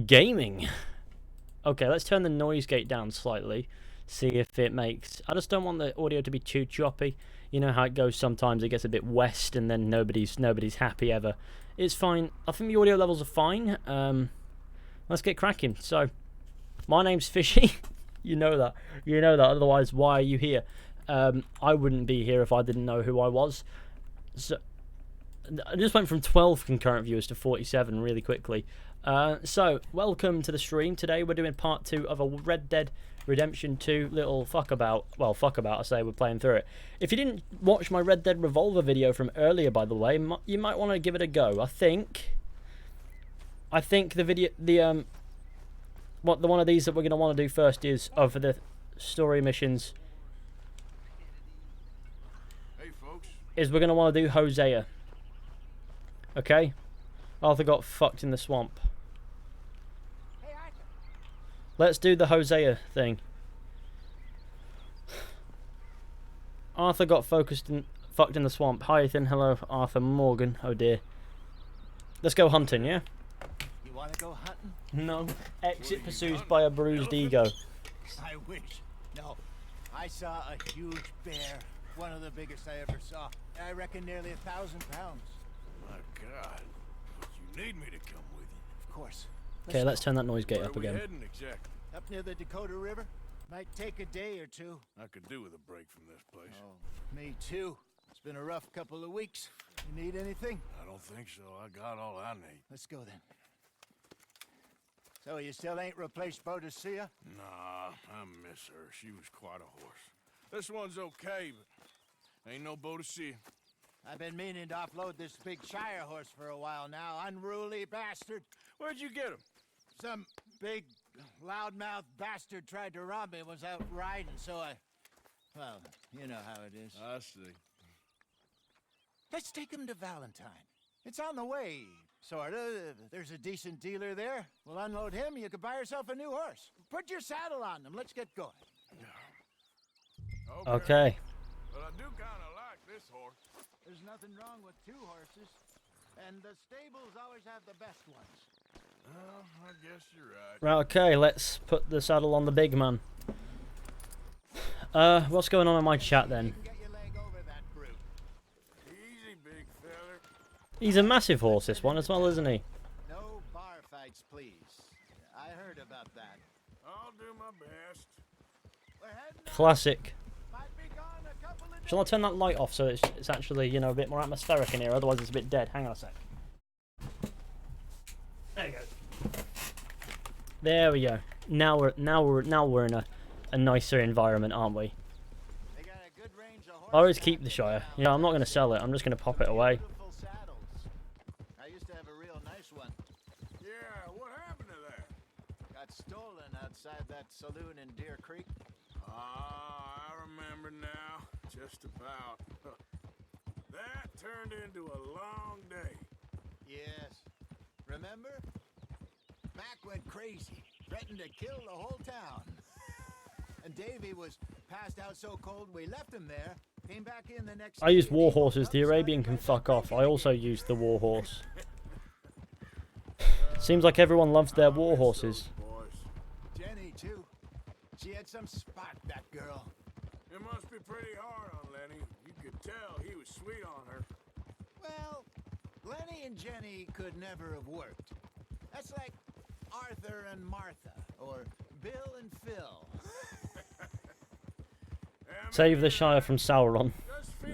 Gaming. Okay, let's turn the noise gate down slightly. See if it makes... I just don't want the audio to be too choppy. You know how it goes sometimes. It gets a bit west and then nobody's happy ever. It's fine. I think the audio levels are fine. Let's get cracking. So, my name's Fizhy. You know that. You know that. Otherwise, why are you here? I wouldn't be here if I didn't know who I was. So, I just went from 12 concurrent viewers to 47 really quickly. So, welcome to the stream. Today we're doing part 2 of a Red Dead Redemption 2 little fuckabout. Well, fuckabout, I say, we're playing through it. If you didn't watch my Red Dead Revolver video from earlier, by the way, you might want to give it a go. I think the video, the one of these that we're going to want to do first is, for the story missions, hey folks, is we're going to want to do Hosea. Okay? Arthur got fucked in the swamp. Hey, Arthur. Let's do the Hosea thing. Arthur got fucked in the swamp. Hi Ethan, hello Arthur, Morgan. Oh dear. Let's go hunting, yeah? You want to go hunting? No. Exit pursued by a bruised ego. I wish. No. I saw a huge bear. One of the biggest I ever saw. I reckon nearly 1,000 pounds. my God, you need me to come with you. Of course. Okay, let's turn that noise gate Where up are we again. heading exactly? Up near the Dakota River. Might take a day or two. I could do with a break from this place. Oh, me too. It's been a rough couple of weeks. You need anything? I don't think so. I got all I need. Let's go then. So you still ain't replaced Hosea? Nah, I miss her. She was quite a horse. This one's okay, but ain't no boat to see. I've been meaning to offload this big Shire horse for a while now. Unruly bastard. Where'd you get him? Some big, loudmouth bastard tried to rob me. Was out riding, so well, you know how it is. I see. Let's take him to Valentine. It's on the way, sorta. There's a decent dealer there. We'll unload him. You could buy yourself a new horse. Put your saddle on them. Let's get going. Okay. But I do kind of like this horse. There's nothing wrong with two horses, and the stables always have the best ones. Well, I guess you're right. Right, okay, let's put the saddle on the big man. What's going on in my chat then? You can get your leg over that brute. Easy, big feller. He's a massive horse, this one as well, isn't he? No bar fights, please. I heard about that. I'll do my best. We're heading out. Classic. Might be gone a couple of Shall I turn that light off so it's actually, you know, a bit more atmospheric in here, otherwise it's a bit dead. Hang on a sec. There you go. There we go. Now we're in a nicer environment, aren't we? They got a good range of horses. I always keep the Shire. Yeah, I'm not going to sell it. I'm just going to pop it away. Beautiful saddles. I used to have a real nice one. Yeah, what happened to that? Got stolen outside that saloon in Deer Creek. Ah, I remember now. Just about. That turned into a long day. Yes. Remember? Mac went crazy, threatened to kill the whole town. And Davy was passed out so cold we left him there. Came back in the next I used day. war horses. The Arabian can fuck off. I also used the war horse. Seems like everyone loves their war horses. Boys. Jenny, too. She had some spark, that girl. It must be pretty hard on Lenny. You could tell he was sweet on her. Well, Lenny and Jenny could never have worked. That's like Arthur and Martha, or Bill and Phil. Save the Shire from Sauron.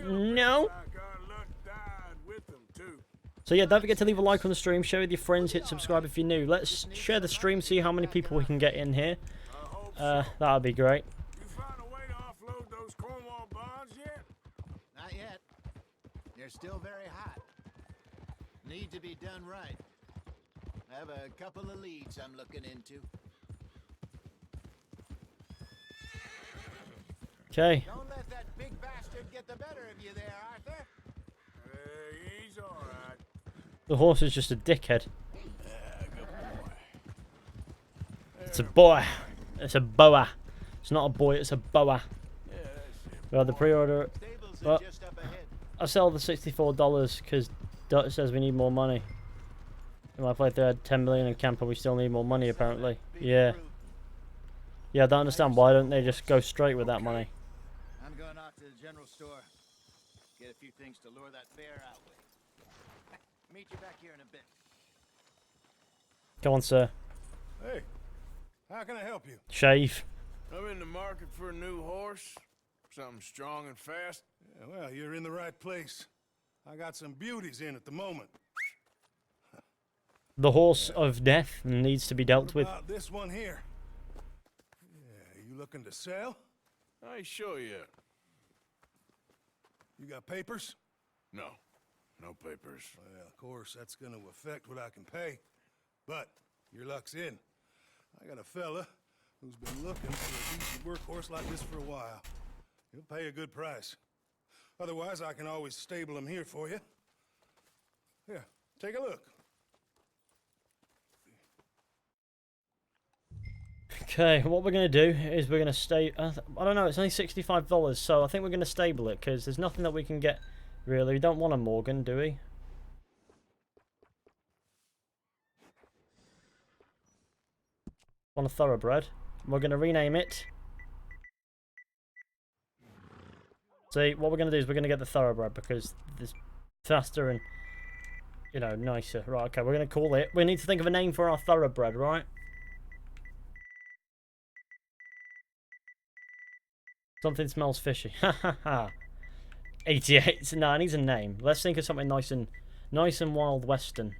No. Like our luck died with them too. So yeah, don't forget to leave a like on the stream, share with your friends, hit subscribe if you're new. Let's share the stream, see how many people we can get in here. That would be great. You found a way to offload those Cornwall bonds yet? Not yet. They're still very hot. Need to be done right. I have a couple of leads I'm looking into. Okay. Don't let that big bastard get the better of you there, Arthur. He's alright. The horse is just a dickhead. Good boy. It's a boy. It's a boa. It's not a boy, it's a boa. Yeah, that's it. Well, the pre-order... Stables Well, are just up ahead. I sell the $64 because Dot says we need more money. I played they had 10 million in camp and we still need more money apparently. Yeah. Yeah, I don't understand why don't they just go straight with that money. I'm going out to the general store. Get a few things to lure that bear out with. Meet you back here in a bit. Go on, sir. Hey, how can I help you? Shave. I'm in the market for a new horse. Something strong and fast. Yeah, well, you're in the right place. I got some beauties in at the moment. The horse of death needs to be dealt with. What about this one here? Yeah, you looking to sell? I ain't sure yet. You got papers? No, no papers. Well, of course, that's gonna affect what I can pay. But your luck's in. I got a fella who's been looking for a decent workhorse like this for a while. He'll pay a good price. Otherwise, I can always stable him here for you. Here, take a look. Okay, what we're going to do is we're going to stay... I don't know, it's only $65, so I think we're going to stable it, because there's nothing that we can get, really. We don't want a Morgan, do we? Want a Thoroughbred. We're going to rename it. See, what we're going to do is we're going to get the Thoroughbred, because it's faster and, you know, nicer. Right, okay, we're going to call it... We need to think of a name for our Thoroughbred, right? Something smells fishy. Ha ha ha. 88. No, it needs a name. Let's think of something nice and Wild Western.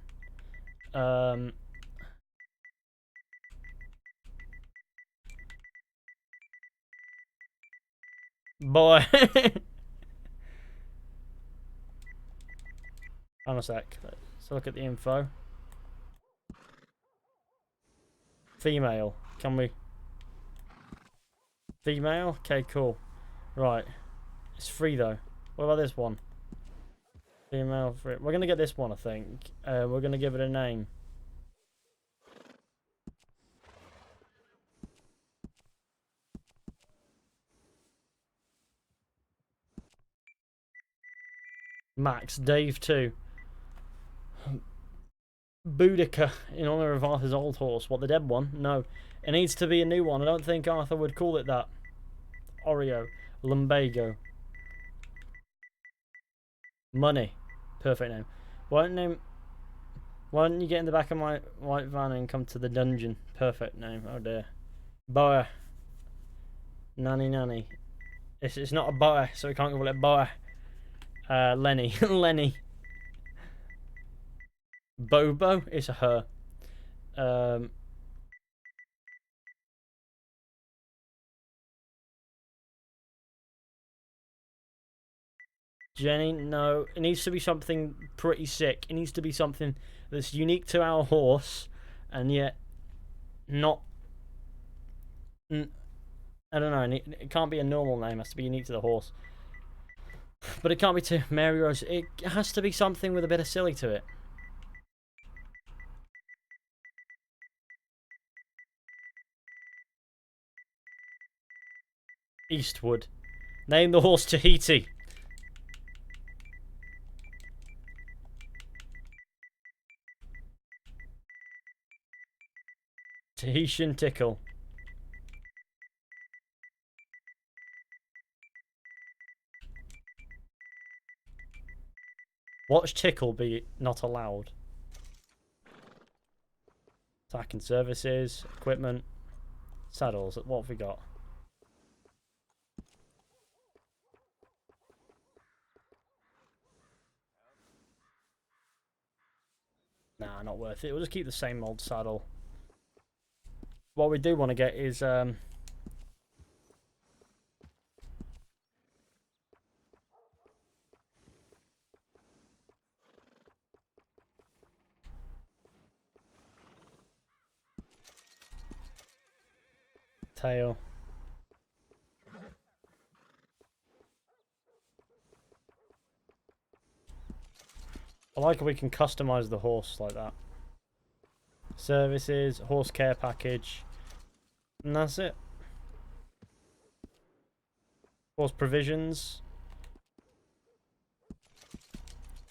Boy. Hold on a sec. Let's look at the info. Female. Can we? Female? Okay, cool. Right. It's free though. What about this one? Female free. We're gonna get this one, I think. We're gonna give it a name. Max. Dave 2. Boudica in honor of Arthur's old horse. What, the dead one? No. It needs to be a new one. I don't think Arthur would call it that. Oreo. Lumbago. Money. Perfect name. Why don't you get in the back of my white van and come to the dungeon? Perfect name. Oh dear. Boa. Nanny. It's not a boa, so we can't call it boa. Lenny. Lenny. Bobo is a her. Jenny, no. It needs to be something pretty sick. It needs to be something that's unique to our horse, and yet not... I don't know. It can't be a normal name. It has to be unique to the horse. But it can't be to Mary Rose. It has to be something with a bit of silly to it. Eastwood. Name the horse Tahiti. Tahitian Tickle. Watch Tickle be not allowed. Attacking services, equipment, saddles. What have we got? Nah, not worth it. We'll just keep the same old saddle. What we do want to get is tail. I like how we can customize the horse like that. Services, horse care package, and that's it. Horse provisions,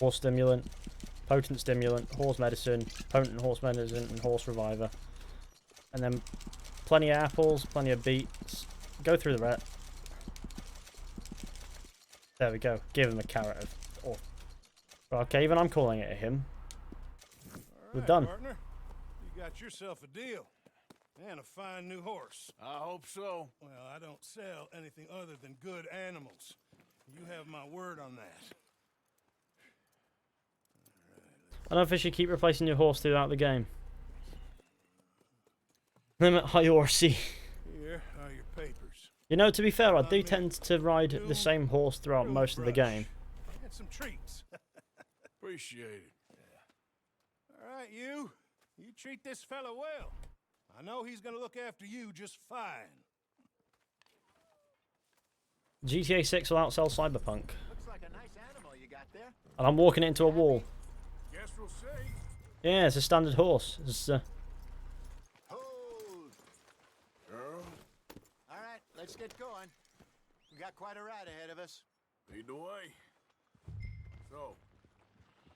horse stimulant, potent stimulant, horse medicine, potent horse medicine, and horse reviver. And then plenty of apples, plenty of beets. Go through the rat. There we go. Give him a carrot of... Oh. Okay, even I'm calling it a him. We're done. Partner. You got yourself a deal. And a fine new horse. I hope so. Well, I don't sell anything other than good animals. You have my word on that. I don't know if I should keep replacing your horse throughout the game. Limit high horsey. Here are your papers. You know, to be fair, I do tend to ride the same horse throughout most of the game. And some treats. Appreciate it. All right, you treat this fella well. I know he's gonna look after you just fine. GTA 6 will outsell Cyberpunk. Looks like a nice animal you got there. And I'm walking it into a wall. Guess we'll see. Yeah, it's a standard horse. It's, Hold. Girl, All right, let's get going. We got quite a ride ahead of us. lead the way. So,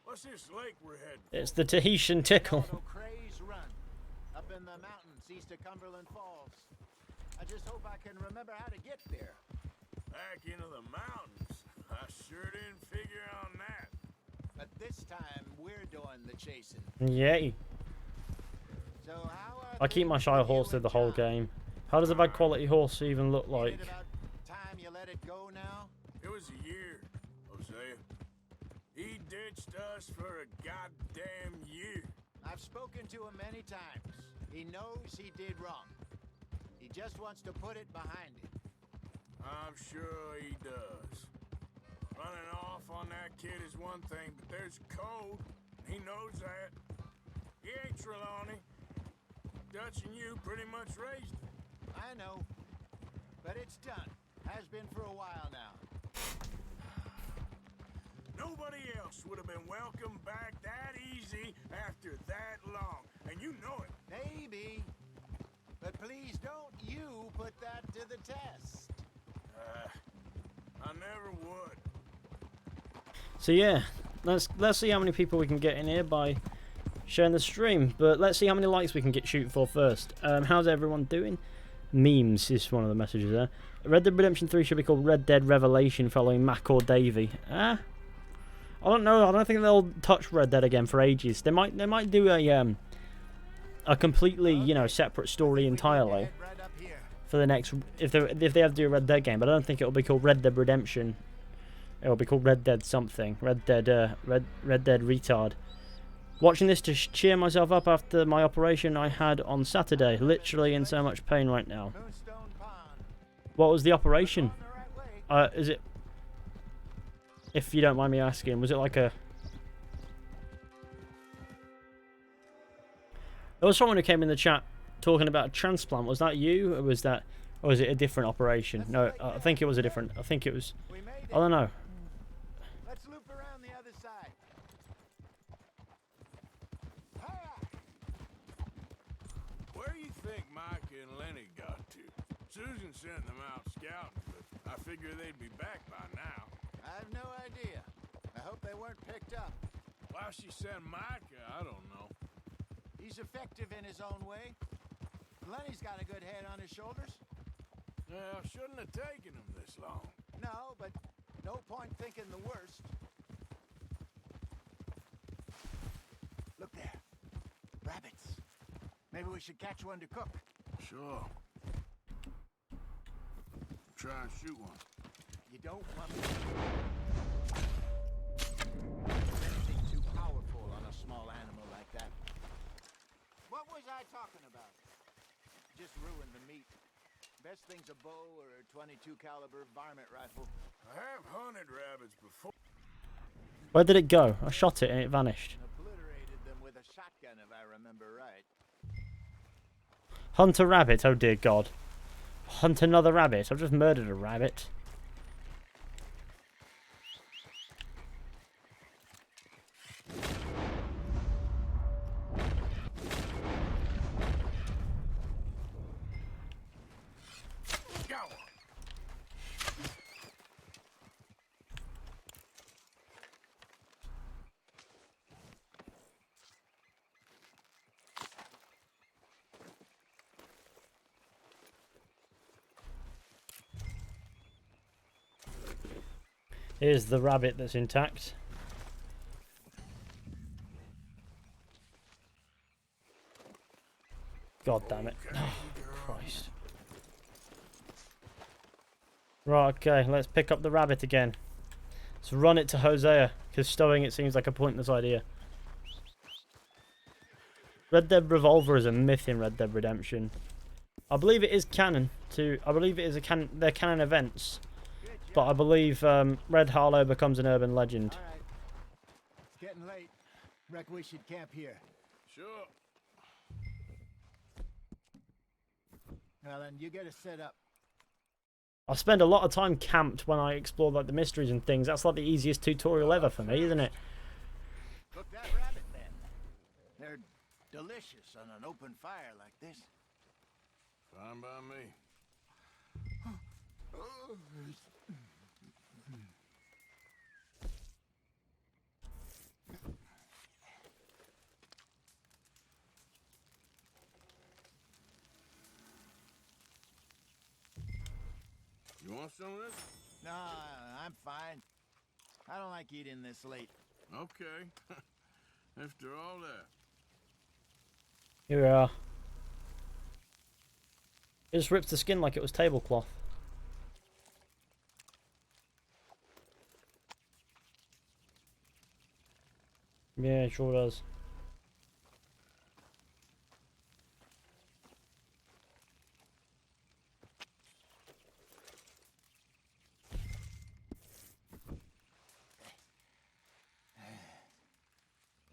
what's this lake we're heading? it's the Tahitian Tickle. Called O'Crea's Run, up in the mountains east of Cumberland Falls. I just hope I can remember how to get there. Back into the mountains. I sure didn't figure on that. But this time we're doing the chasing. Yay. So how are I keep my shy horse through the whole game. How does a bad quality horse even look like? Is it about time you let it go now? It was a year, Hosea. He ditched us for a goddamn year. I've spoken to him many times. He knows he did wrong. He just wants to put it behind him. I'm sure he does. Running off on that kid is one thing, but there's code. He knows that. He ain't Trelawney. Dutch and you pretty much raised him. I know. But it's done. Has been for a while now. Nobody else would have been welcomed back that easy after that long. And you know it. Maybe. But please don't you put that to the test. I never would. So yeah, let's see how many people we can get in here by sharing the stream. But let's see how many likes we can get shooting for first. How's everyone doing? Memes is one of the messages there. Red Dead Redemption 3 should be called Red Dead Revelation following Mac or Davey. I don't know. I don't think they'll touch Red Dead again for ages. They might do a completely, you know, separate story entirely Right up here. for the next, if they have to do a Red Dead game. But I don't think it'll be called Red Dead Redemption. It'll be called Red Dead something. Red Dead Retard. Watching this to cheer myself up after my operation I had on Saturday. Literally in so much pain right now. Moonstone Pond. What was the operation? On the right way. Is it, if you don't mind me asking, was it like a... There was someone who came in the chat talking about a transplant. Was that you, or was it a different operation? No, I think it was a different. I think it was. We made it. I don't know. Let's loop around the other side. Hiya! Where do you think Micah and Lenny got to? Susan sent them out scouting, but I figure they'd be back by now. I have no idea. I hope they weren't picked up. Why she sent Micah, I don't know. He's effective in his own way. Lenny's got a good head on his shoulders. Well, shouldn't have taken him this long. No, but no point thinking the worst. Look there. Rabbits. Maybe we should catch one to cook. Sure. Try and shoot one. You don't want me to. Anything too powerful on a small animal like that. What was I talking about? Just ruined the meat. Best thing's a bow or a 22 caliber varmint rifle. I have hunted rabbits before. Where did it go? I shot it and it vanished. And obliterated them with a shotgun, if I remember right. Hunt a rabbit. Oh dear God. Hunt another rabbit. I've just murdered a rabbit. Here's the rabbit that's intact. God damn it. Oh, Christ. Right, okay, let's pick up the rabbit again. Let's run it to Hosea, because stowing it seems like a pointless idea. Red Dead Revolver is a myth in Red Dead Redemption. I believe it is canon to... I believe it is they're canon events. But I believe Red Harlow becomes an urban legend. All right. It's getting late. Reckon we should camp here. Sure. Well, then you get us set up. I spend a lot of time camped when I explore like the mysteries and things. That's like the easiest tutorial ever for me, isn't it? Cook that rabbit then. They're delicious on an open fire like this. Fine by me. You want some of this? No, I'm fine. I don't like eating this late. Okay. After all that. Here we are. It just rips the skin like it was tablecloth. Yeah, it sure does.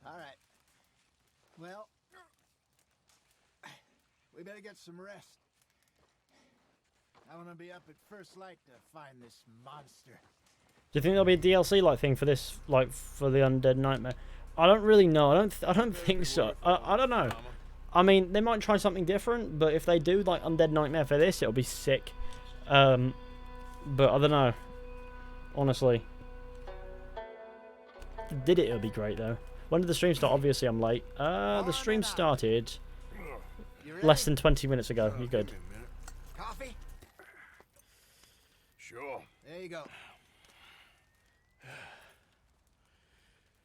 All right. Well, we better get some rest. I want to be up at first light to find this monster. Do you think there'll be a DLC like thing for this, like for the Undead Nightmare? I don't really know. I don't think so. I don't know. I mean, they might try something different, but if they do like Undead Nightmare for this, it'll be sick. But I don't know. Honestly, if they did it, it'll be great though. When did the stream start? Obviously, I'm late. The stream started less than 20 minutes ago. You're good. Give me a minute. Coffee? Sure. There you go.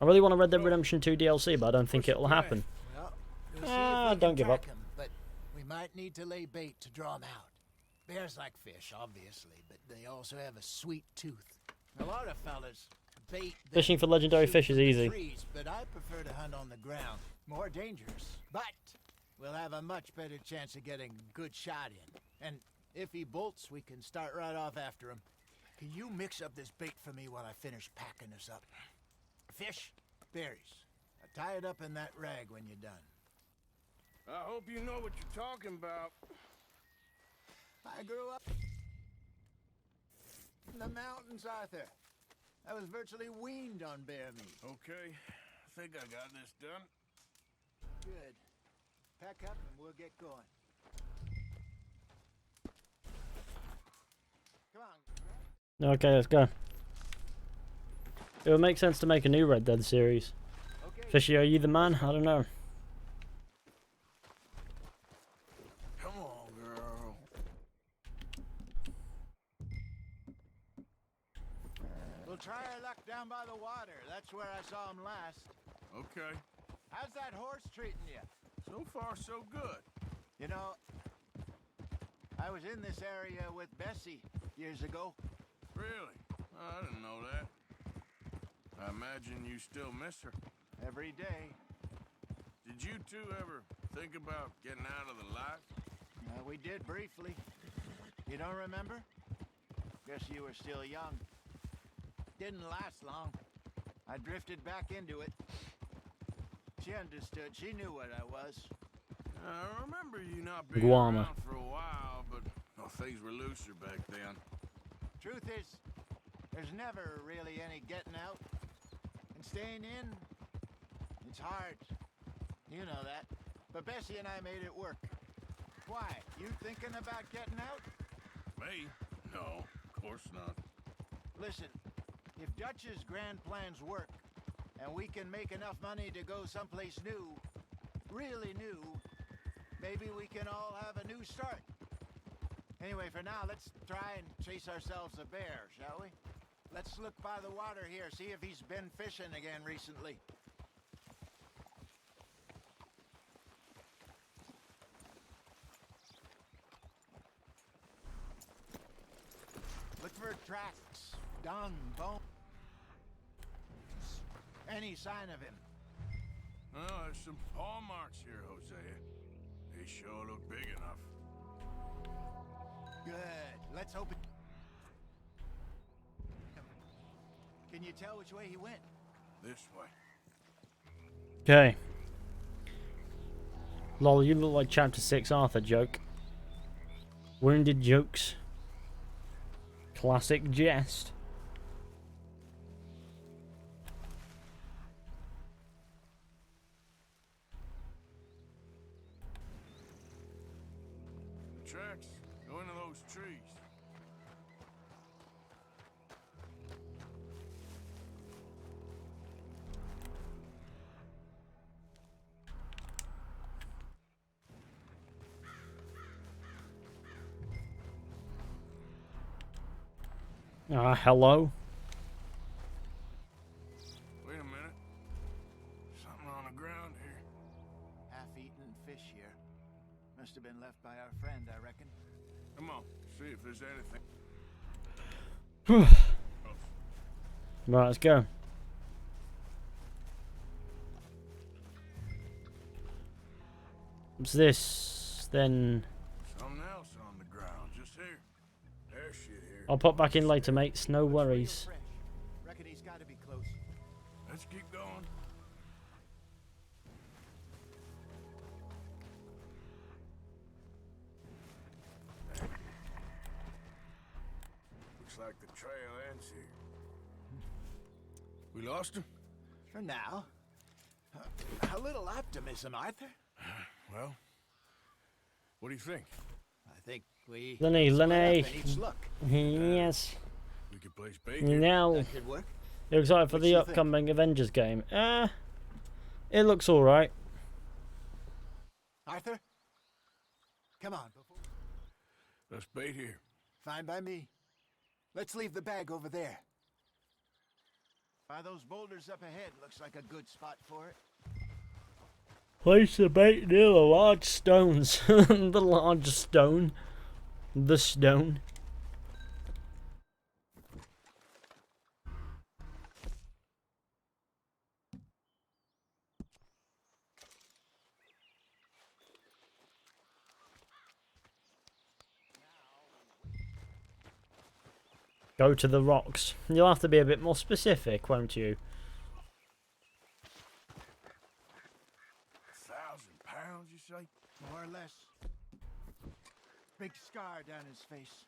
I really want a Red Dead Redemption 2 DLC, but I don't think it'll happen. Well, we'll see if we Don't can give track up. 'em, but we might need to lay bait to draw them out. Bears like fish, obviously, but they also have a sweet tooth. A lot of fellas bait them Fishing for legendary shoot fish from is the easy. trees, but I prefer to hunt on the ground. More dangerous, but we'll have a much better chance of getting a good shot in. And if he bolts, we can start right off after him. Can you mix up this bait for me while I finish packing this up? Fish, berries. Tie it up in that rag when you're done. I hope you know what you're talking about. I grew up in the mountains, Arthur. I was virtually weaned on bear meat. Okay. I think I got this done. Good. Pack up and we'll get going. Come on. Okay, let's go. It would make sense to make a new Red Dead series. Okay. Fishy, are you the man? I don't know. Come on, girl. We'll try our luck down by the water. That's where I saw him last. Okay. How's that horse treating you? So far, so good. You know, I was in this area with Bessie years ago. Really? I didn't know that. I imagine you still miss her. Every day. Did you two ever think about getting out of the life? We did briefly. You don't remember? Guess you were still young. Didn't last long. I drifted back into it. She understood. She knew what I was. I remember you not being Guama. around for a while, but things were looser back then. Truth is, there's never really any getting out. And staying in, it's hard. You know that. But Bessie and I made it work. Why? You thinking about getting out? Me? No, of course not. Listen, if Dutch's grand plans work, and we can make enough money to go someplace new, really new, maybe we can all have a new start. Anyway, for now, let's try and chase ourselves a bear, shall we? Let's Let's look by the water here, see if he's been fishing again recently. Look for tracks, dung, bones. Any sign of him? Oh, there's some paw marks here, Hosea. They sure look big enough. Good. Let's hope it... Can you tell which way he went? This way. Okay. Lol, you look like Chapter 6 Arthur joke. Wounded jokes. Classic jest. The tracks go into those trees. Hello? Wait a minute. Something on the ground here. Half-eaten fish here. Must have been left by our friend, I reckon. Come on, see if there's anything. Right, let's go. What's this? Then Something else on the ground, just here. There's shit here. I'll pop back in later, mates. No worries. Fresh. Reckon he's got to be close. Let's keep going. Looks like the trail ends here. We lost him? For now. A little optimism, Arthur. Well, what do you think? I think we... Lenny, Lenny. split up and each look. Yes. We could place bait here. Now, That could work. you're excited for What the you think? upcoming Avengers game? It looks alright. Arthur? Come on. Let's bait here. Fine by me. Let's leave the bag over there. By those boulders up ahead, looks like a good spot for it. Place the bait near the large stones. The large stone. The stone. Go to the rocks. You'll have to be a bit more specific, won't you? 1,000 pounds, you say? More or less. Big scar down his face.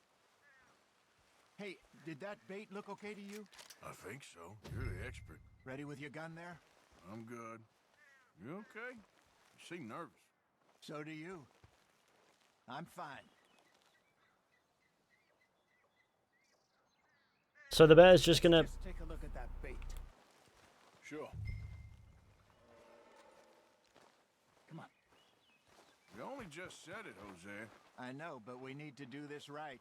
Hey, did that bait look okay to you? I think so. You're the expert. Ready with your gun there? I'm good. You okay? You seem nervous. So do you. I'm fine. So the bear's just gonna... Just take a look at that bait. Sure. Come on. You only just said it, Hosea. I know, but we need to do this right.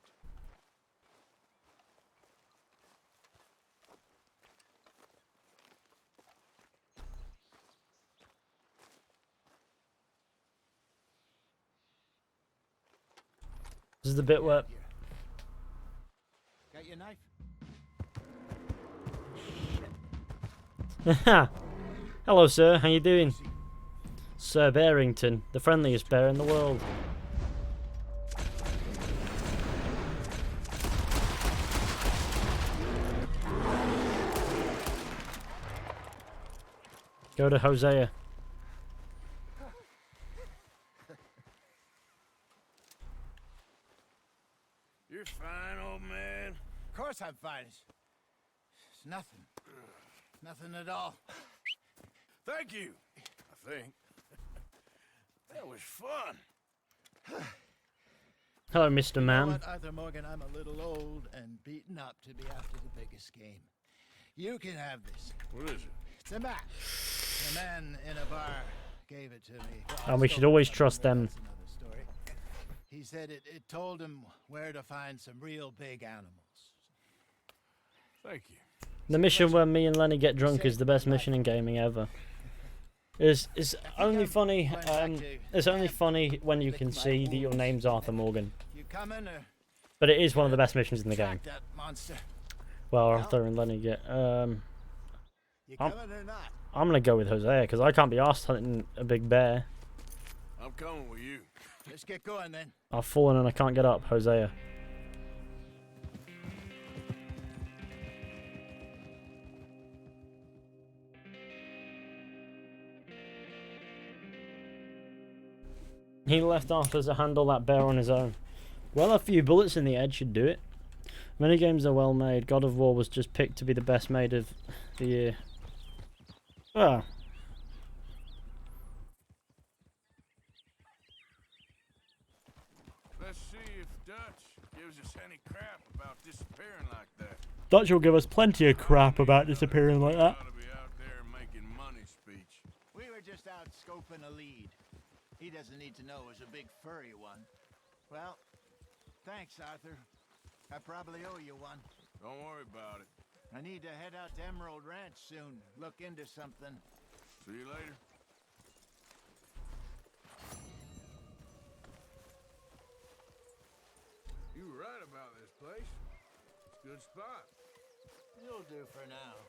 This is the bit where... Got your knife? Hello, sir. How you doing? Sir Barrington, the friendliest bear in the world. Go to Hosea. You're fine, old man. Of course I'm fine. It's nothing. Nothing at all. Thank you, I think. That was fun. Hello, Mr. You know Man. what, Arthur Morgan, I'm a little old and beaten up to be after the biggest game. You can have this. What is it? It's a map. A man in a bar gave it to me. Well, I And we stole should it always from him, trust but them. that's another story. He said it told him where to find some real big animals. Thank you. The mission where me and Lenny get drunk is the best mission in gaming ever. It's only funny. It's only funny when you can see that your name's Arthur Morgan. You coming or But it is one of the best missions in the game. track that monster? Well, Arthur and Lenny get. You coming or not? I'm gonna go with Hosea because I can't be arsed hunting a big bear. I'm coming with you. Let's get going then. I've fallen and I can't get up. Hosea. He left Arthur to handle that bear on his own. Well, a few bullets in the head should do it. Many games are well made. God of War was just picked to be the best made of the year. Ah. Let's see if Dutch gives us any crap about disappearing like that. Dutch will give us plenty of crap about disappearing like that. Ought to be out there making money speech. We were just out scoping a lead. He doesn't need to know it was a big furry one. Well, thanks, Arthur. I probably owe you one. Don't worry about it. I need to head out to Emerald Ranch soon. Look into something. See you later. You were right about this place. It's a good spot. You'll do for now.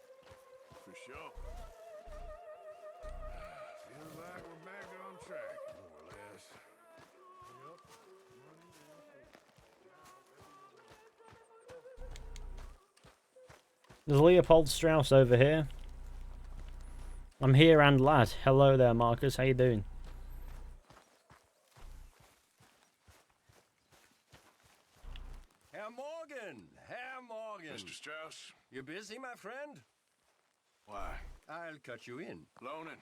For sure. Feels like we're back on track, more or less. There's Leopold Strauss over here. I'm here and lad. Hello there, Marcus. How you doing? Herr Morgan! Herr Morgan! Mr. Strauss, You busy, my friend? why? I'll cut you in. Loaning.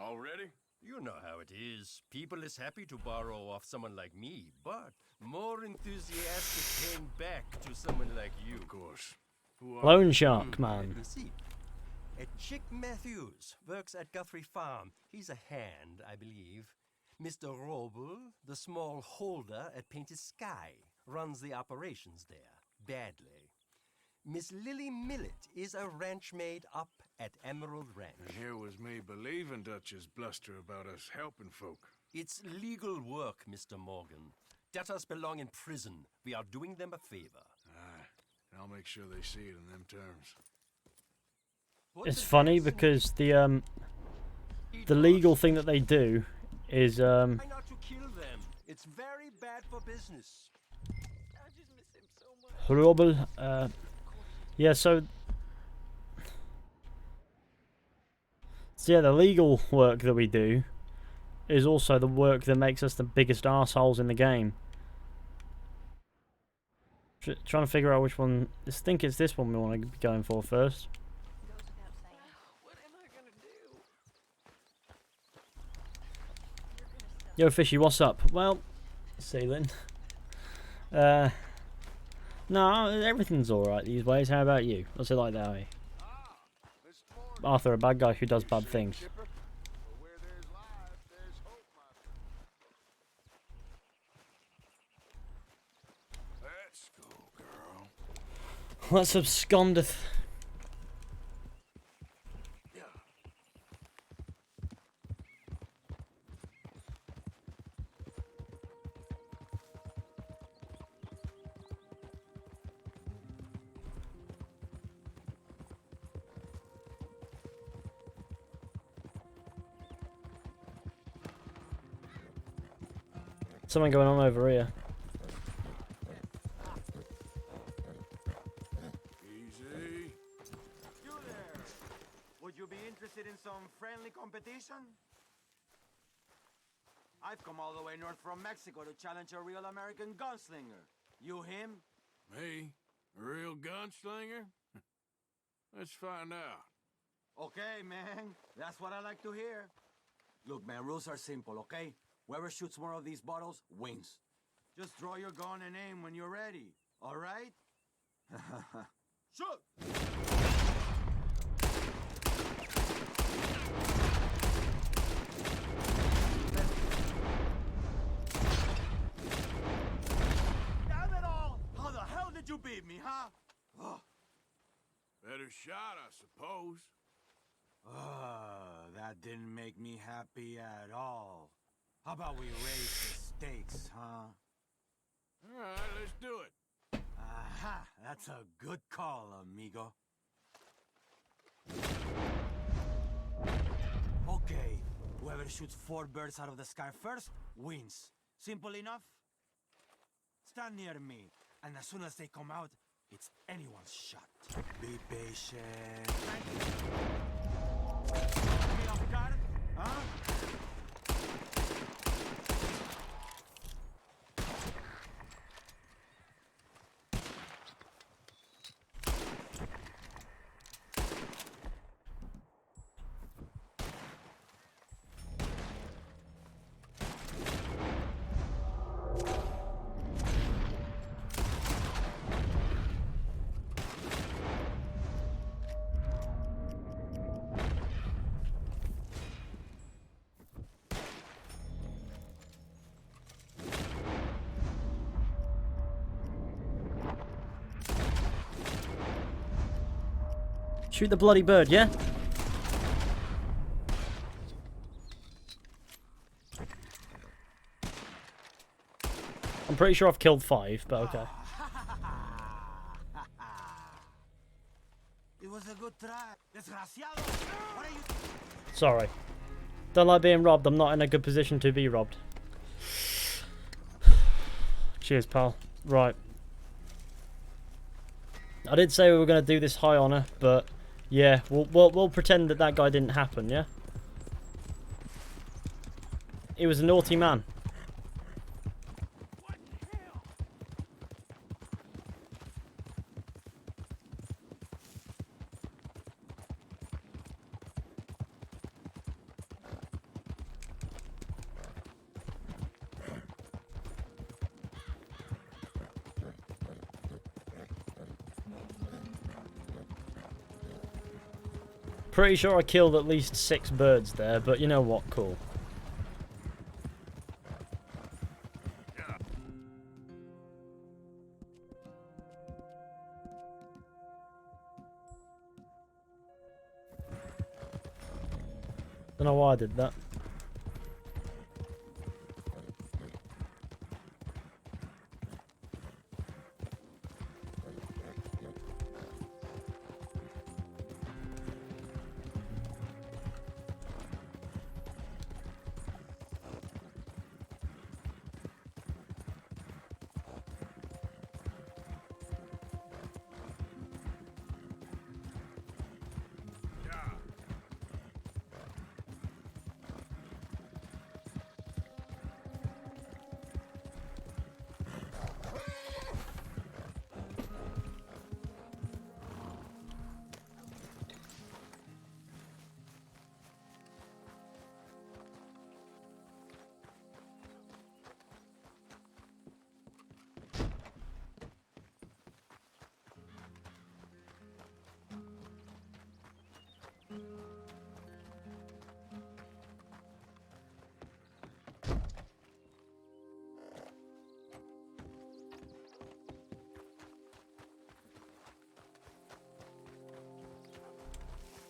Already? You know how it is. People is happy to borrow off someone like me, but more enthusiastic paying back to someone like you. Of course. Who are Loan Shark, Let man. me see. Chick Matthews works at Guthrie Farm. He's a hand, I believe. Mr. Roble, the small holder at Painted Sky, runs the operations there, badly. Miss Lily Millet is a ranch maid up at Emerald Ranch. And here was me believing Dutch's bluster about us helping folk. It's legal work, Mr. Morgan. Debtors belong in prison. We are doing them a favor. Aye. And I'll make sure they see it in them terms. It's funny because the legal thing that they do is Try not to kill them. It's very bad for business. I just miss him so much. Robel. Yeah, so yeah, the legal work that we do is also the work that makes us the biggest arseholes in the game. Trying to figure out which one. I think it's this one we want to be going for first. Goes without saying. What am I gonna do? Yo, Fishy, what's up? Well, sailing. No, everything's alright these ways. How about you? What's it like that way? Arthur, a bad guy who does bad things. Where there's life, there's hope, my Let's go, girl. Let's abscondeth. Something going on over here. Easy. You there! Would you be interested in some friendly competition? I've come all the way north from Mexico to challenge a real American gunslinger. You him? Me? A real gunslinger? Let's find out. Okay, man. That's what I like to hear. Look, man, rules are simple, okay? Whoever shoots more of these bottles wins. Just draw your gun and aim when you're ready, all right? Shoot! Damn it all! How the hell did you beat me, huh? Ugh. a shot, I suppose. That didn't make me happy at all. How about we raise the stakes, huh? All right, let's do it. Aha! That's a good call, amigo. Okay, whoever shoots 4 birds out of the sky first wins. Simple enough? Stand near me, and as soon as they come out, it's anyone's shot. Be patient. Me off guard? Huh? Shoot the bloody bird, yeah? I'm pretty sure I've killed 5, but okay. It was a good try. Desgraciado! What are you... Sorry. Don't like being robbed. I'm not in a good position to be robbed. Cheers, pal. Right. I did say we were going to do this high honor, but yeah, we'll pretend that guy didn't happen, yeah? He was a naughty man. Pretty sure I killed at least 6 birds there, but you know what? Cool. Don't know why I did that.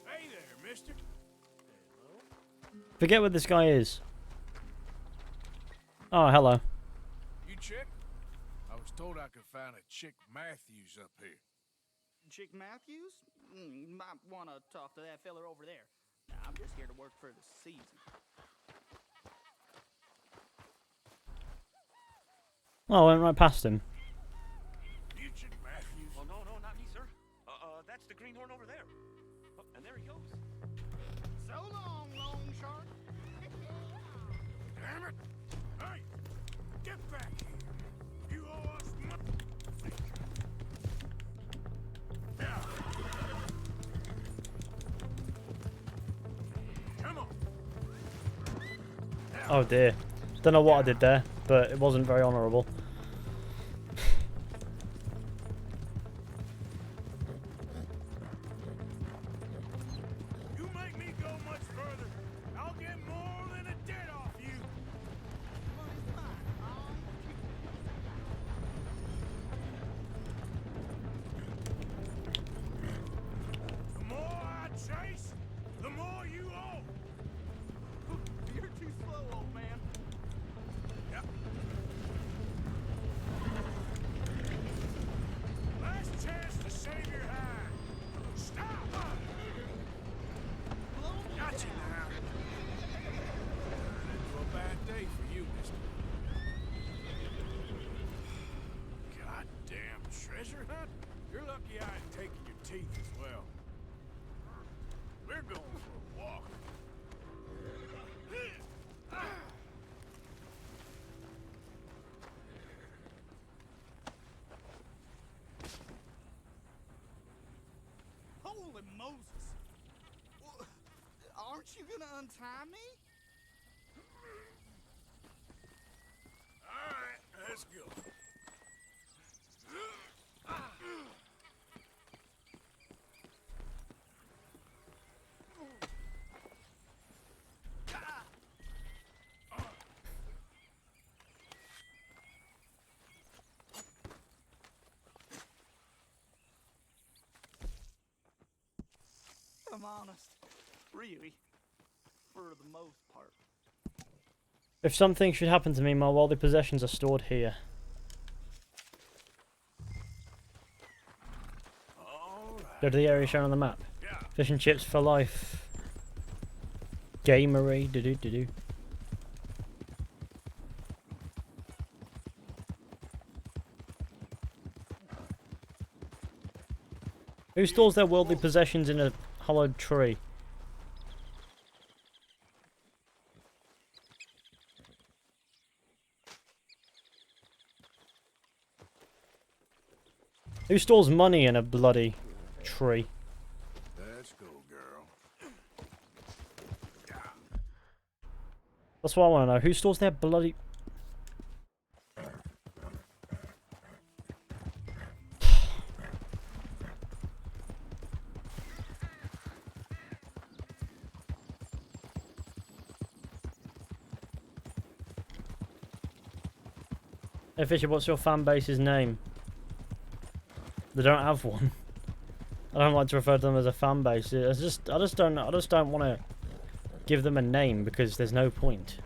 Hey there, mister. Forget what this guy is. Oh, hello. You Chick? I was told I could find a Chick Matthews up here. Chick Matthews? You might want to talk to that feller over there. I'm just here to work for the season. Oh, I went right past him. You Chick Matthews? Oh, no, not me, sir. That's the greenhorn over there. Oh, and there he goes. So long, long shark. Damn it! Hey! Get back here! You owe us money! Yeah. Come on! Oh dear. Don't know what I did there, but it wasn't very honourable. You make me go much further, I'll get more than a debt off you! Well, we're going for a walk. Holy Moses! Aren't you gonna untie me? All right, let's go. I'm honest. Really. For the most part. If something should happen to me, my worldly possessions are stored here. All right. Go to the area shown on the map. Yeah. Fish and chips for life. Gamery, do. Who stores their worldly possessions in a hollowed tree? Who stores money in a bloody tree? Let's go, girl. That's what I want to know. Who stores their bloody... Hey Fisher, what's your fan base's name? They don't have one. I don't like to refer to them as a fan base. I just don't want to give them a name because there's no point.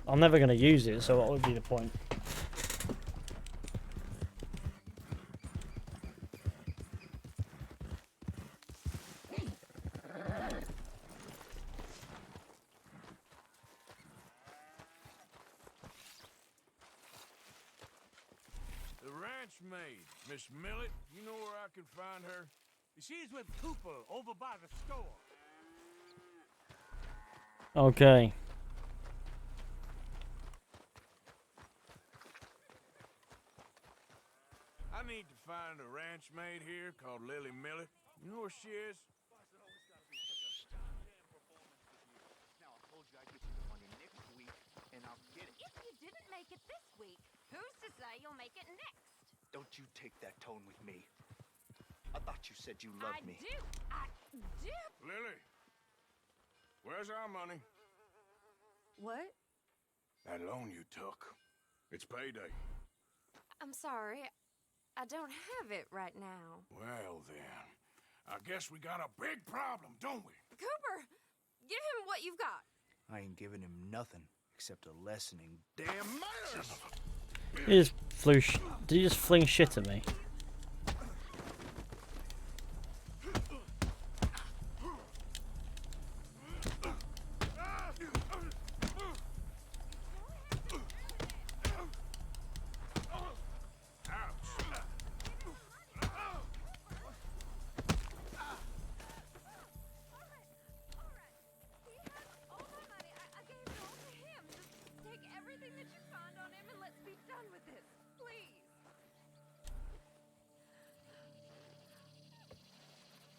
I'm never going to use it, so what would be the point? The ranch maid, Miss Millet, you know where I can find her? She's with Cooper over by the store. Okay. I need to find a ranch maid here called Lily Millet. You know where she is? Now I told you I'd get you the money next week, and I'll get it. If you didn't make it this week, who's to say you'll make it next? Don't you take that tone with me. I thought you said you loved me. I do. Lily, where's our money? What? That loan you took. It's payday. I'm sorry. I don't have it right now. Well then, I guess we got a big problem, don't we? Cooper, give him what you've got. I ain't giving him nothing except a lesson in Damn manners! Did you just fling shit at me?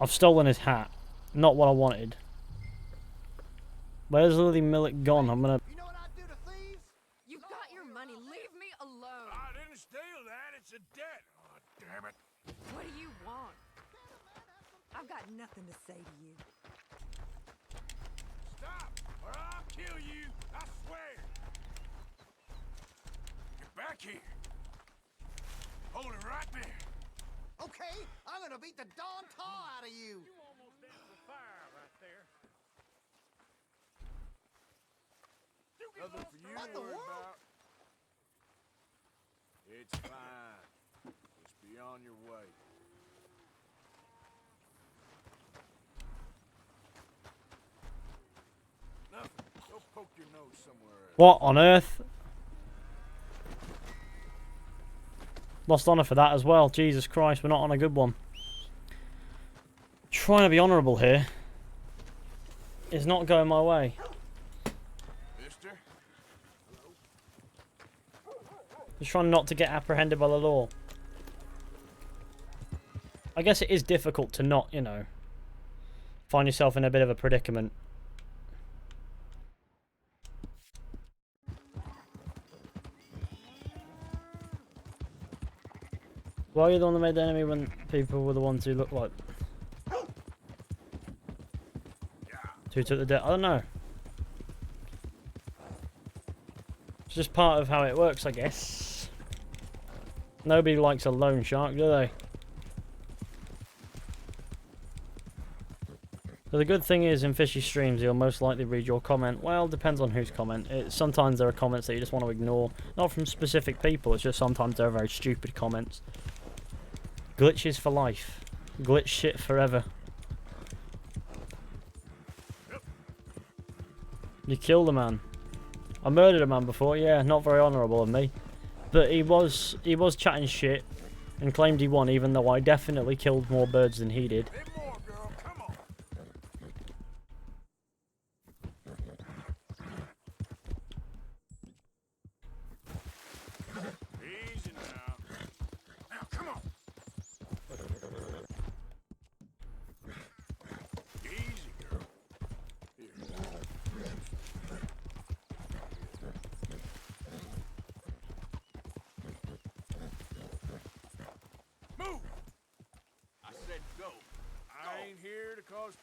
I've stolen his hat. Not what I wanted. Where's Lily Millet gone? I'm gonna... You know what I do to thieves? You've got your money. Leave me alone. I didn't steal that. It's a debt. Oh, damn it. What do you want? I've got nothing to say to you. Stop, or I'll kill you. I swear. Get back here. Hold it right there. Okay, I'm gonna beat the darn tar out of you. You almost answered the fire right there. Nothing for you What to the worry world? about. It's fine. Just be on your way. Nothing. Go poke your nose somewhere else. What on earth? Lost honour for that as well. Jesus Christ, we're not on a good one. Trying to be honourable here is not going my way. Mister? Just trying not to get apprehended by the law. I guess it is difficult to not, you know, find yourself in a bit of a predicament. Why are you the one that made the enemy when people were the ones who looked like... Who took the death? I don't know. It's just part of how it works, I guess. Nobody likes a loan shark, do they? So the good thing is in Fizhy streams he'll most likely read your comment. Well, depends on whose comment. Sometimes there are comments that you just want to ignore. Not from specific people, it's just sometimes they're very stupid comments. Glitches for life. Glitch shit forever. You killed a man. I murdered a man before, yeah, not very honourable of me. But he was chatting shit and claimed he won even though I definitely killed more birds than he did.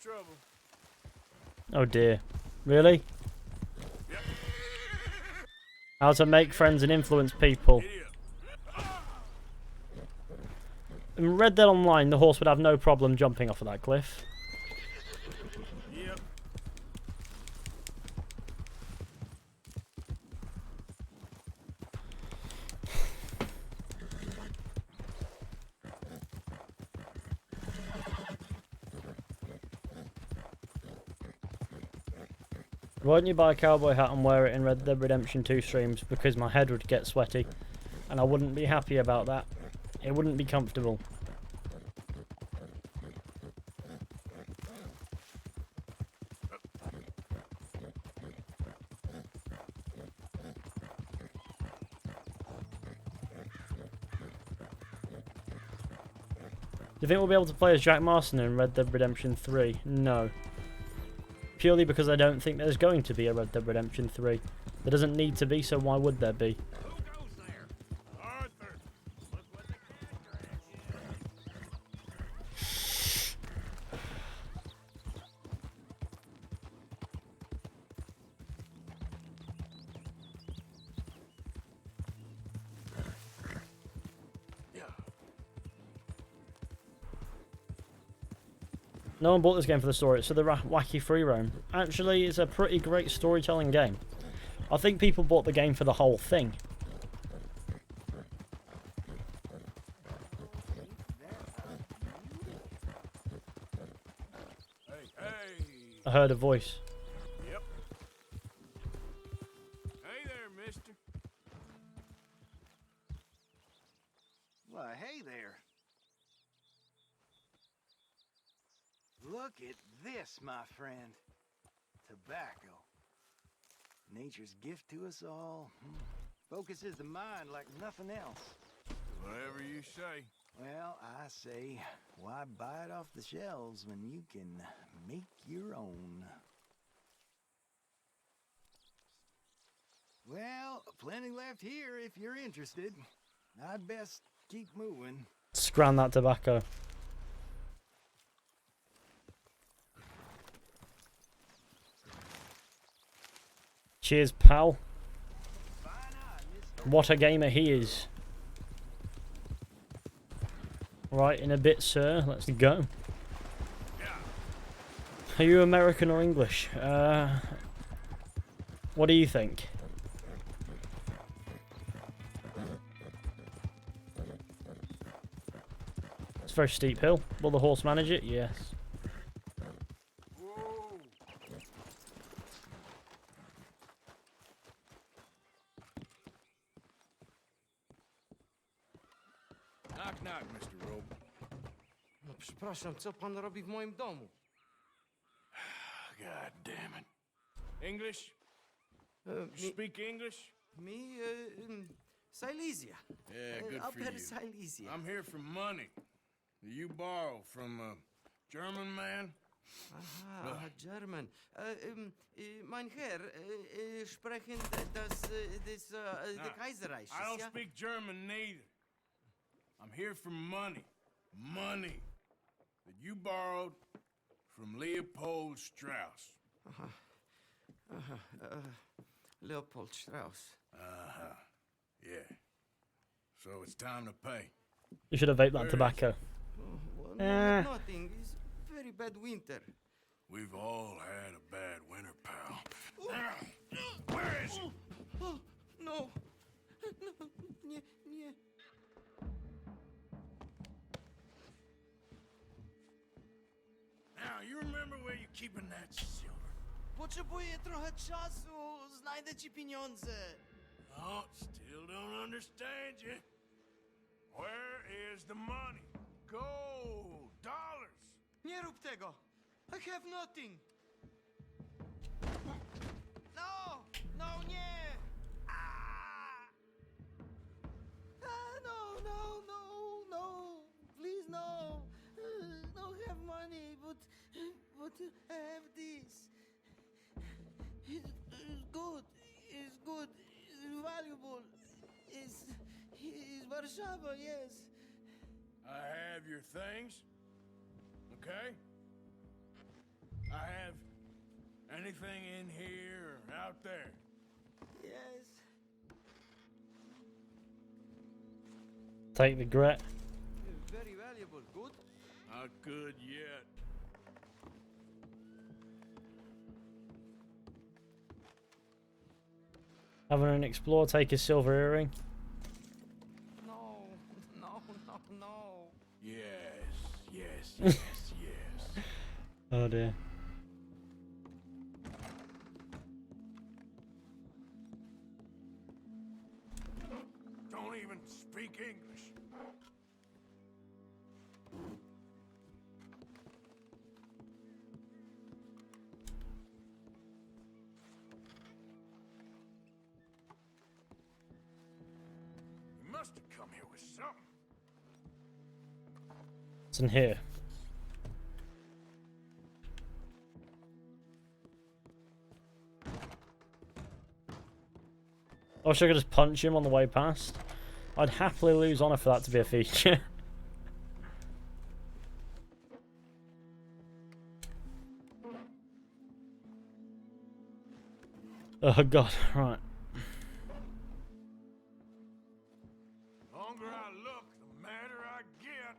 Trouble. Oh dear. Really? Yep. How to make friends and influence people. In Red Dead Online, the horse would have no problem jumping off of that cliff. Yep. Why don't you buy a cowboy hat and wear it in Red Dead Redemption 2 streams? Because my head would get sweaty. And I wouldn't be happy about that. It wouldn't be comfortable. Do you think we'll be able to play as Jack Marston in Red Dead Redemption 3? No. Purely because I don't think there's going to be a Red Dead Redemption 3. There doesn't need to be, so why would there be? Who goes there? Arthur. Look what they No one bought this game for the story, it's for the wacky free roam. Actually, it's a pretty great storytelling game. I think people bought the game for the whole thing. Hey. I heard a voice. Yep. Hey there, mister. Why, hey there. Look at this, my friend. Tobacco. Nature's gift to us all. Focuses the mind like nothing else. Whatever you say. Well, I say, why buy it off the shelves when you can make your own? Well, plenty left here if you're interested. I'd best keep moving. Scran that tobacco. Cheers, pal. What a gamer he is. Right, in a bit, sir. Let's go. Are you American or English? What do you think? It's a very steep hill. Will the horse manage it? Yes. Knock, knock, Mr. Rope. No przepraszam, co pan robi w moim domu? God damn it. English? Me, Speak English? Silesia. Yeah, good for Upper you. Silesia. I'm here for money that you borrow from a German man. Aha, German. Mein Herr, sprechen the Kaiserreich. I don't speak German neither. I'm here for money. Money that you borrowed from Leopold Strauss. Leopold Strauss. Yeah. So it's time to pay. You should have vaped that tobacco. Well, no, nothing. It's very bad winter. We've all had a bad winter, pal. Where is he? Oh, no. No, nie, nie. Now, you remember where you're keeping that silver? Potrzebuję trochę czasu. Znajdę ci pieniądze. Oh, still don't understand you. Where is the money? Gold, dollars. Nie rób tego. I have nothing. No! No, nie! Ah! No, no, no, no. Please, no. Don't have money, but I have this. It's good. It's good. It's valuable. It's Warszawa, yes. I have your things. Okay? I have anything in here or out there. Yes. Take the grit. Very valuable. Good? Not good yet. Having an explore, take his silver earring. No, no, no, no. Yes. Oh dear. Don't even speak English. You must have come here with something. What's in here? I wish I could just punch him on the way past. I'd happily lose honor for that to be a feature. Oh god, right. The longer I look, the madder I get.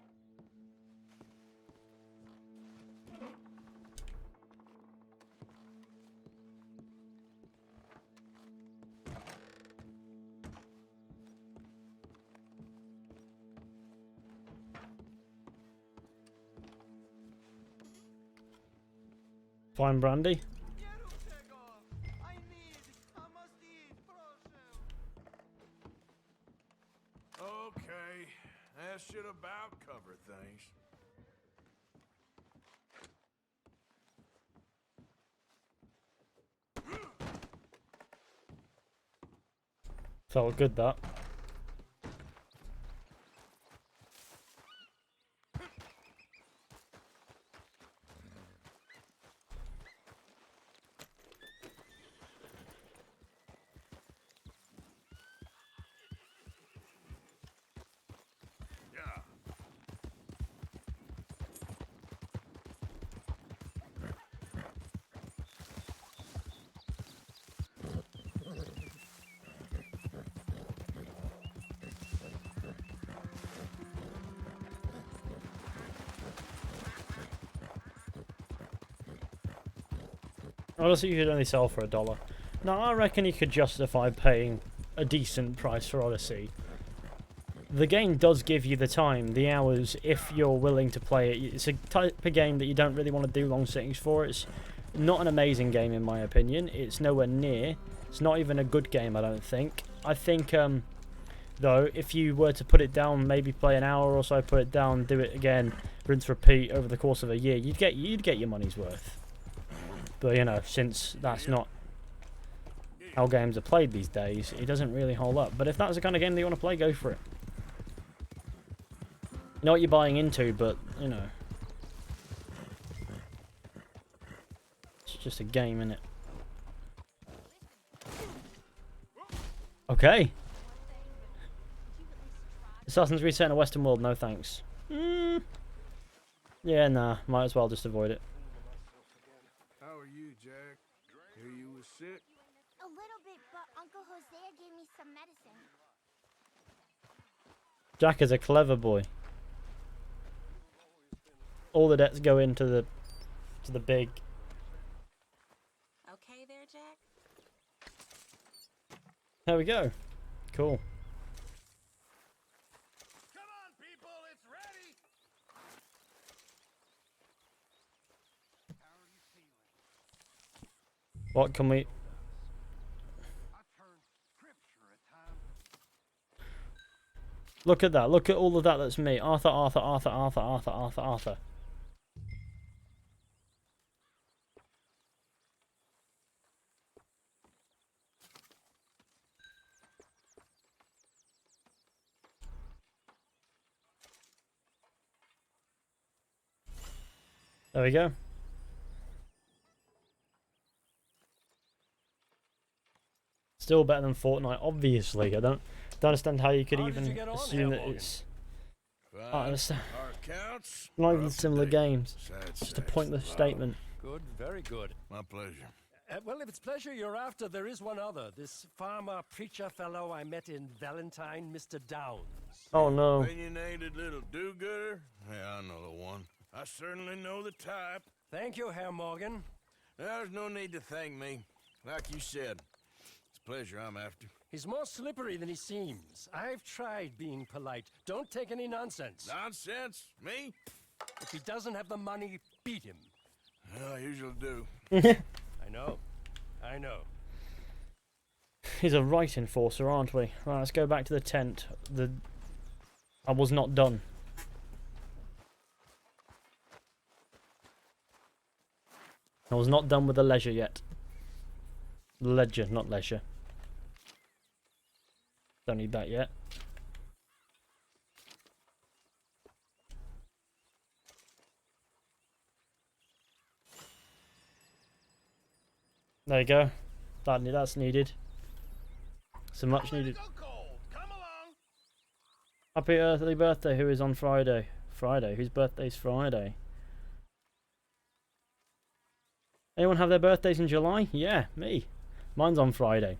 Fine brandy. Nie rób tego! I must eat, proszę! Okay, that should about cover things. Felt good that. Yeah. Honestly, you could only sell for $1. Now, I reckon you could justify paying a decent price for Odyssey. The game does give you the time, the hours, if you're willing to play it. It's a type of game that you don't really want to do long sittings for. It's not an amazing game, in my opinion. It's nowhere near. It's not even a good game, I don't think. I think though, if you were to put it down, maybe play an hour or so, put it down, do it again, rinse, repeat over the course of a year, you'd get your money's worth. But you know, since that's not how games are played these days, it doesn't really hold up. But if that's the kind of game that you want to play, go for it. You know what you're buying into, but you know, it's just a game, innit? Okay. Assassin's Creed set in a Western world, no thanks. Yeah, nah, might as well just avoid it. How are you, Jack? Hear you was sick? A little bit, but Uncle Hosea gave me some medicine. Jack is a clever boy. All the debts go into the big. Okay there, Jack? There we go. Cool. Come on, people, it's ready! How are you feeling? What can we... I turn scripture at times. Look at that. Look at all of that. That's me. Arthur, Arthur, Arthur, Arthur, Arthur, Arthur, Arthur. There we go. Still better than Fortnite, obviously. I don't understand how you could even assume that it's... I don't understand. Not even similar games. Just a pointless statement. Good, very good. My pleasure. Well, if it's pleasure you're after, there is one other. This farmer preacher fellow I met in Valentine, Mr. Downs. Oh no. Opinionated little do-gooder? Yeah, I know the one. I certainly know the type. Thank you, Herr Morgan. There's no need to thank me. Like you said, it's pleasure I'm after. He's more slippery than he seems. I've tried being polite. Don't take any nonsense. Nonsense? Me? If he doesn't have the money, beat him. I usually do. I know. I know. He's a right enforcer, aren't we? Right, let's go back to the tent. I was not done. I was not done with the leisure yet. Ledger, not leisure. Don't need that yet. There you go. That's needed. So much needed. Happy early birthday, who is on Friday? Friday? Whose birthday's Friday? Anyone have their birthdays in July? Yeah, me. Mine's on Friday.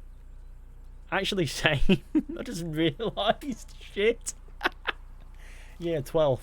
Actually, same. I just realised. Shit. Yeah, 12th.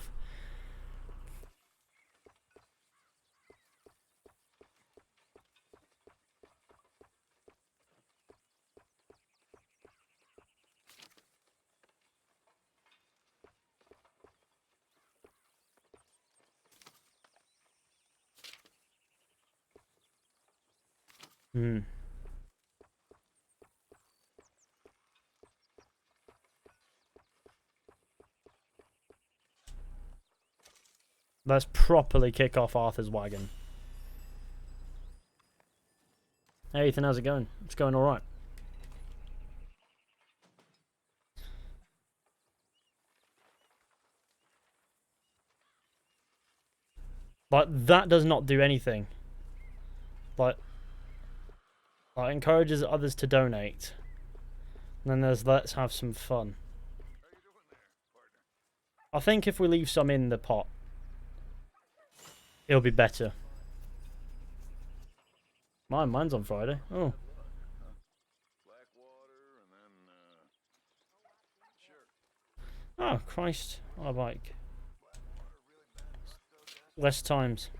Let's properly kick off Arthur's wagon. Hey Ethan, how's it going? It's going alright. Like, that does not do anything. Like, encourages others to donate. And then there's let's have some fun. I think if we leave some in the pot, it'll be better. Mine's on Friday. Oh. Oh, Christ. On a bike. Less times.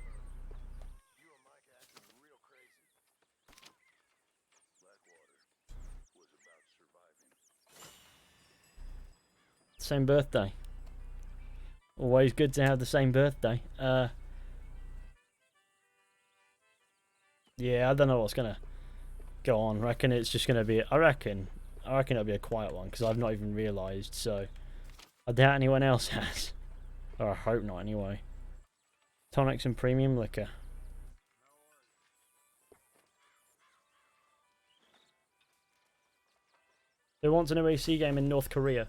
Same birthday. Always good to have the same birthday. Yeah, I don't know what's gonna go on. I reckon it's just gonna be. I reckon I reckon it'll be a quiet one because I've not even realised. So I doubt anyone else has, or I hope not anyway. Tonics and premium liquor. Who wants an OAC game in North Korea?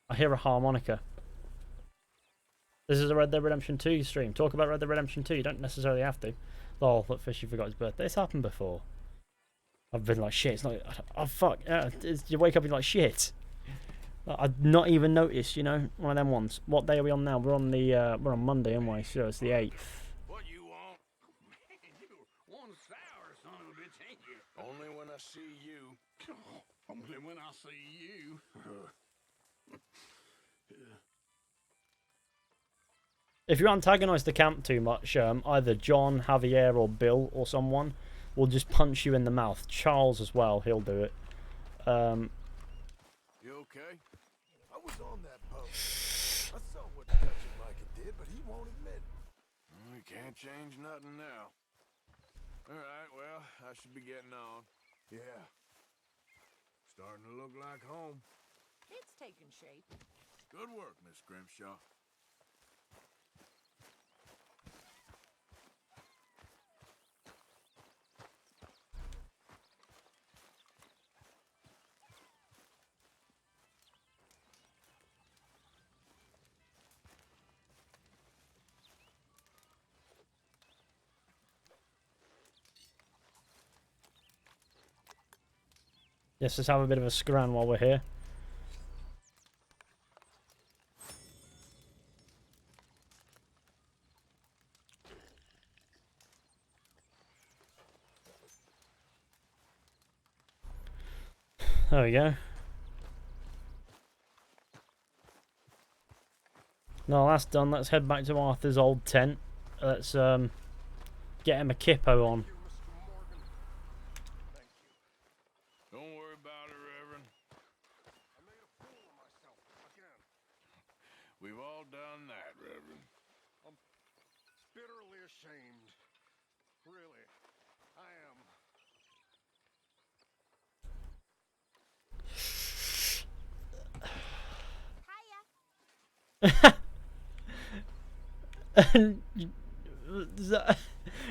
I hear a harmonica. This is a Red Dead Redemption 2 stream. Talk about Red Dead Redemption 2. You don't necessarily have to. Oh, look, Fishy forgot his birthday. It's happened before. I've been like, shit, it's not... Oh, fuck. You wake up and you're like, shit. I've not even noticed, you know? One of them ones. What day are we on now? We're on the, we're on Monday, aren't we? So it's the 8th. What you want? You one sour son of a bitch, ain't you? Only when I see you. Only when I see you. If you antagonise the camp too much, either John, Javier, or Bill, or someone will just punch you in the mouth. Charles as well, he'll do it. You okay? I was on that boat. I saw what touching Micah did, but he won't admit. We can't change nothing now. All right, well, I should be getting on. Yeah. Starting to look like home. It's taking shape. Good work, Miss Grimshaw. Yes, let's have a bit of a scran while we're here. There we go. No, that's done. Let's head back to Arthur's old tent. Let's get him a kippo on. Don't worry about it, Reverend. I made a fool of myself again. We've all done that, Reverend. I'm bitterly ashamed. Really, I am.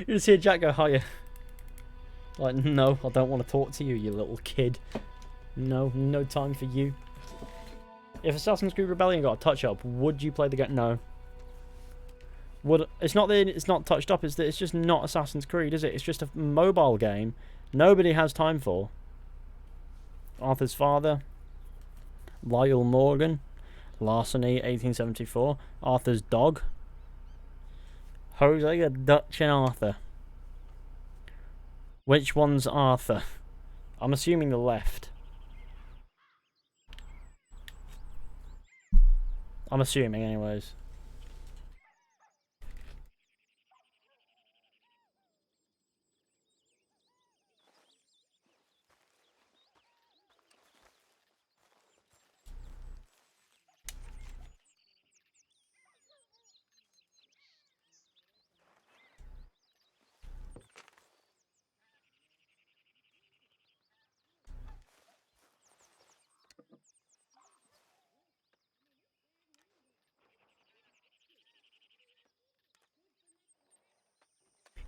You just hear Jack go, hiya. Like, no, I don't want to talk to you, you little kid. No, no time for you. If Assassin's Creed Rebellion got a touch-up, would you play the game? No. Would it's not that it's not touched up, it's that it's just not Assassin's Creed, is it? It's just a mobile game nobody has time for. Arthur's father. Lyle Morgan. Larceny, 1874. Arthur's dog. Hosea, Dutch, and Arthur. Which one's Arthur? I'm assuming the left. I'm assuming, anyways.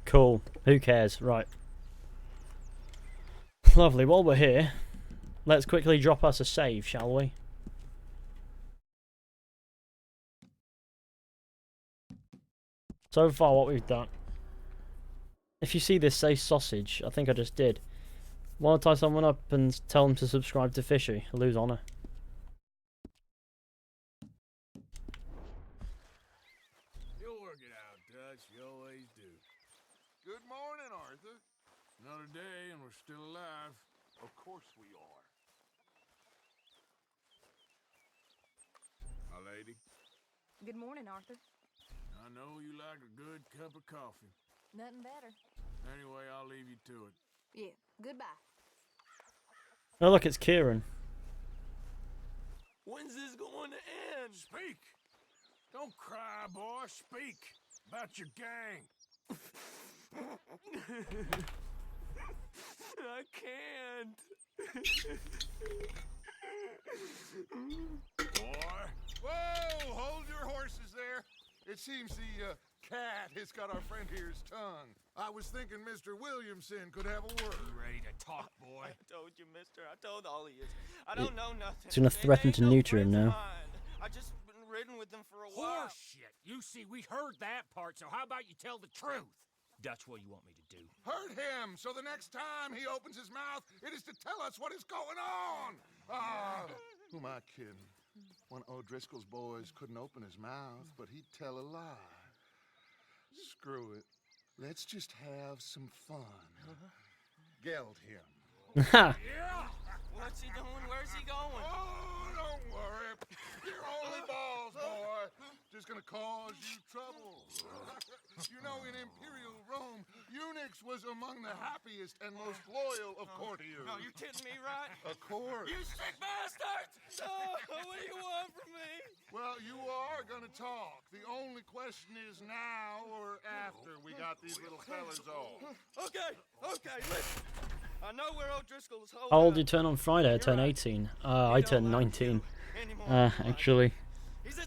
Cool. Who cares? Right. Lovely. While we're here, let's quickly drop us a save, shall we? So far, what we've done. If you see this, say sausage. I think I just did. Want to tie someone up and tell them to subscribe to Fizhy? I lose honour. You'll work it out, Dutch. You always do. Good morning, Arthur. Another day and we're still alive. Of course we are. My lady. Good morning, Arthur. I know you like a good cup of coffee. Nothing better. Anyway, I'll leave you to it. Yeah, goodbye. Oh, look, it's Kieran. When's this going to end? Speak! Don't cry, boy. Speak about your gang. I can't. Boy. Whoa! Hold your horses there. It seems the cat has got our friend here's tongue. I was thinking Mr. Williamson could have a word. You ready to talk, boy? I told you, mister. I told all of you. I don't know nothing. He's gonna threaten to neuter him now. I just been ridden with them for a while. Horseshit! You see, we heard that part, so how about you tell the truth? That's what you want me to do. Hurt him, so the next time he opens his mouth, it is to tell us what is going on. Who am I kidding? One of O'Driscoll's boys couldn't open his mouth, but he'd tell a lie. Screw it. Let's just have some fun. Geld him. Yeah! What's he doing? Where's he going? Oh, don't worry. You're only balls, boy. Just gonna cause you trouble. You know, in Imperial Rome, eunuchs was among the happiest and most loyal of courtiers. No, you kidding me, right? Of course. You sick bastard! Oh, what do you want from me? Well, you are gonna talk. The only question is now or after we got these little fellas off. Okay, listen. I know where O'Driscoll's holding. How old do you turn on Friday? I turn 18. I turn 19. Actually.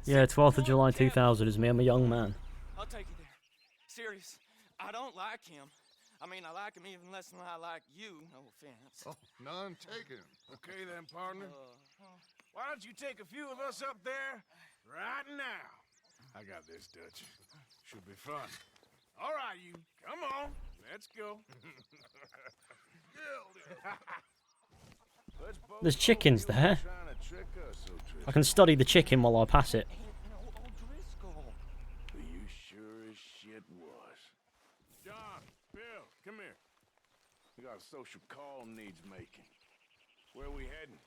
Yeah, 12th of July 2000 is me. I'm a young man. I'll take you there. Serious. I don't like him. I mean, I like him even less than I like you. No offense. Oh, none taken. Okay then, partner. Why don't you take a few of us up there right now? I got this, Dutch. Should be fun. All right, you. Come on. Let's go. There's chickens there. I can study the chicken while I pass it. You sure as shit was. John, Bill, come here. We got a social call needs making. Where we heading?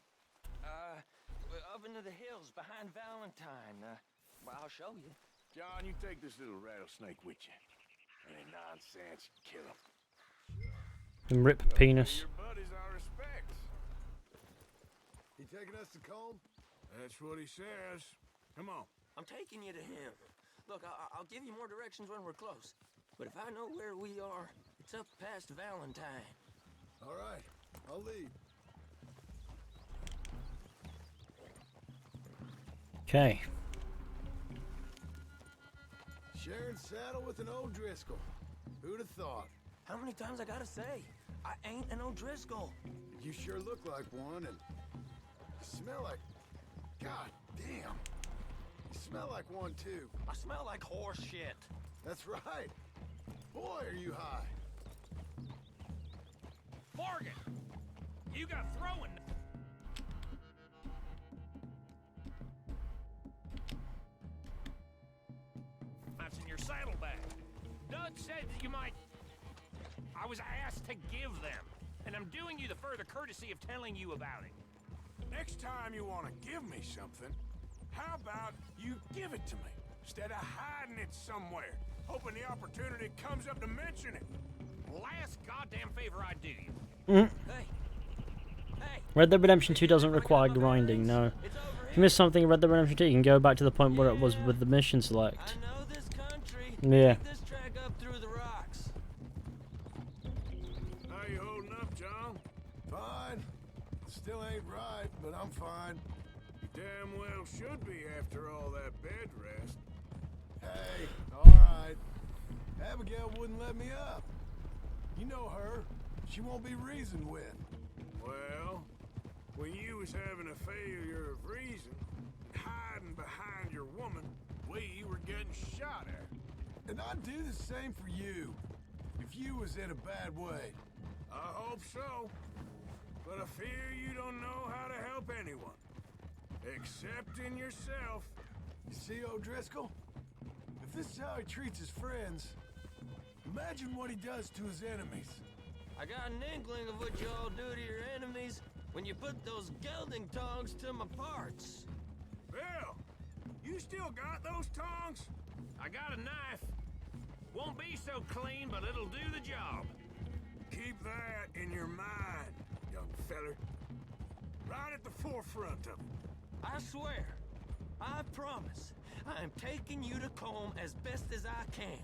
Up into the hills behind Valentine. Well, I'll show you. John, you take this little rattlesnake with you. Any nonsense, kill him. And rip penis. Your buddies our respects. He taking us to Combe? That's what he says. Come on. I'm taking you to him. Look, I'll give you more directions when we're close. But if I know where we are, it's up past Valentine. All right, I'll lead. Okay. Sharing saddle with an O'Driscoll. Who'd have thought? How many times I gotta say? I ain't an O'Driscoll. You sure look like one, and you smell like... God damn. You smell like one, too. I smell like horse shit. That's right. Boy, are you high. Morgan! You got throwing... That's in your saddlebag. Doug said that you might... I was asked to give them, and I'm doing you the further courtesy of telling you about it. Next time you want to give me something, how about you give it to me, instead of hiding it somewhere, hoping the opportunity comes up to mention it. Last goddamn favor I do you. Hey. Red Dead Redemption 2 doesn't require grinding, no. If you miss something in Red Dead Redemption 2, you can go back to the point where it was with the mission select. I know this country. Yeah. Take this track up through the rocks. How you holding up, John? Fine. Still ain't right, but I'm fine. You damn well should be after all that bed rest. Hey, all right. Abigail wouldn't let me up. You know her. She won't be reasoned with. Well, when you was having a failure of reason, hiding behind your woman, we were getting shot at. And I'd do the same for you, if you was in a bad way. I hope so. But I fear you don't know how to help anyone. Except in yourself. You see, O'Driscoll? If this is how he treats his friends, imagine what he does to his enemies. I got an inkling of what you all do to your enemies when you put those gelding tongs to my parts. Bill, you still got those tongs? I got a knife. Won't be so clean, but it'll do the job. Keep that in your mind, young feller. Right at the forefront of it. I swear, I promise, I am taking you to Combe as best as I can.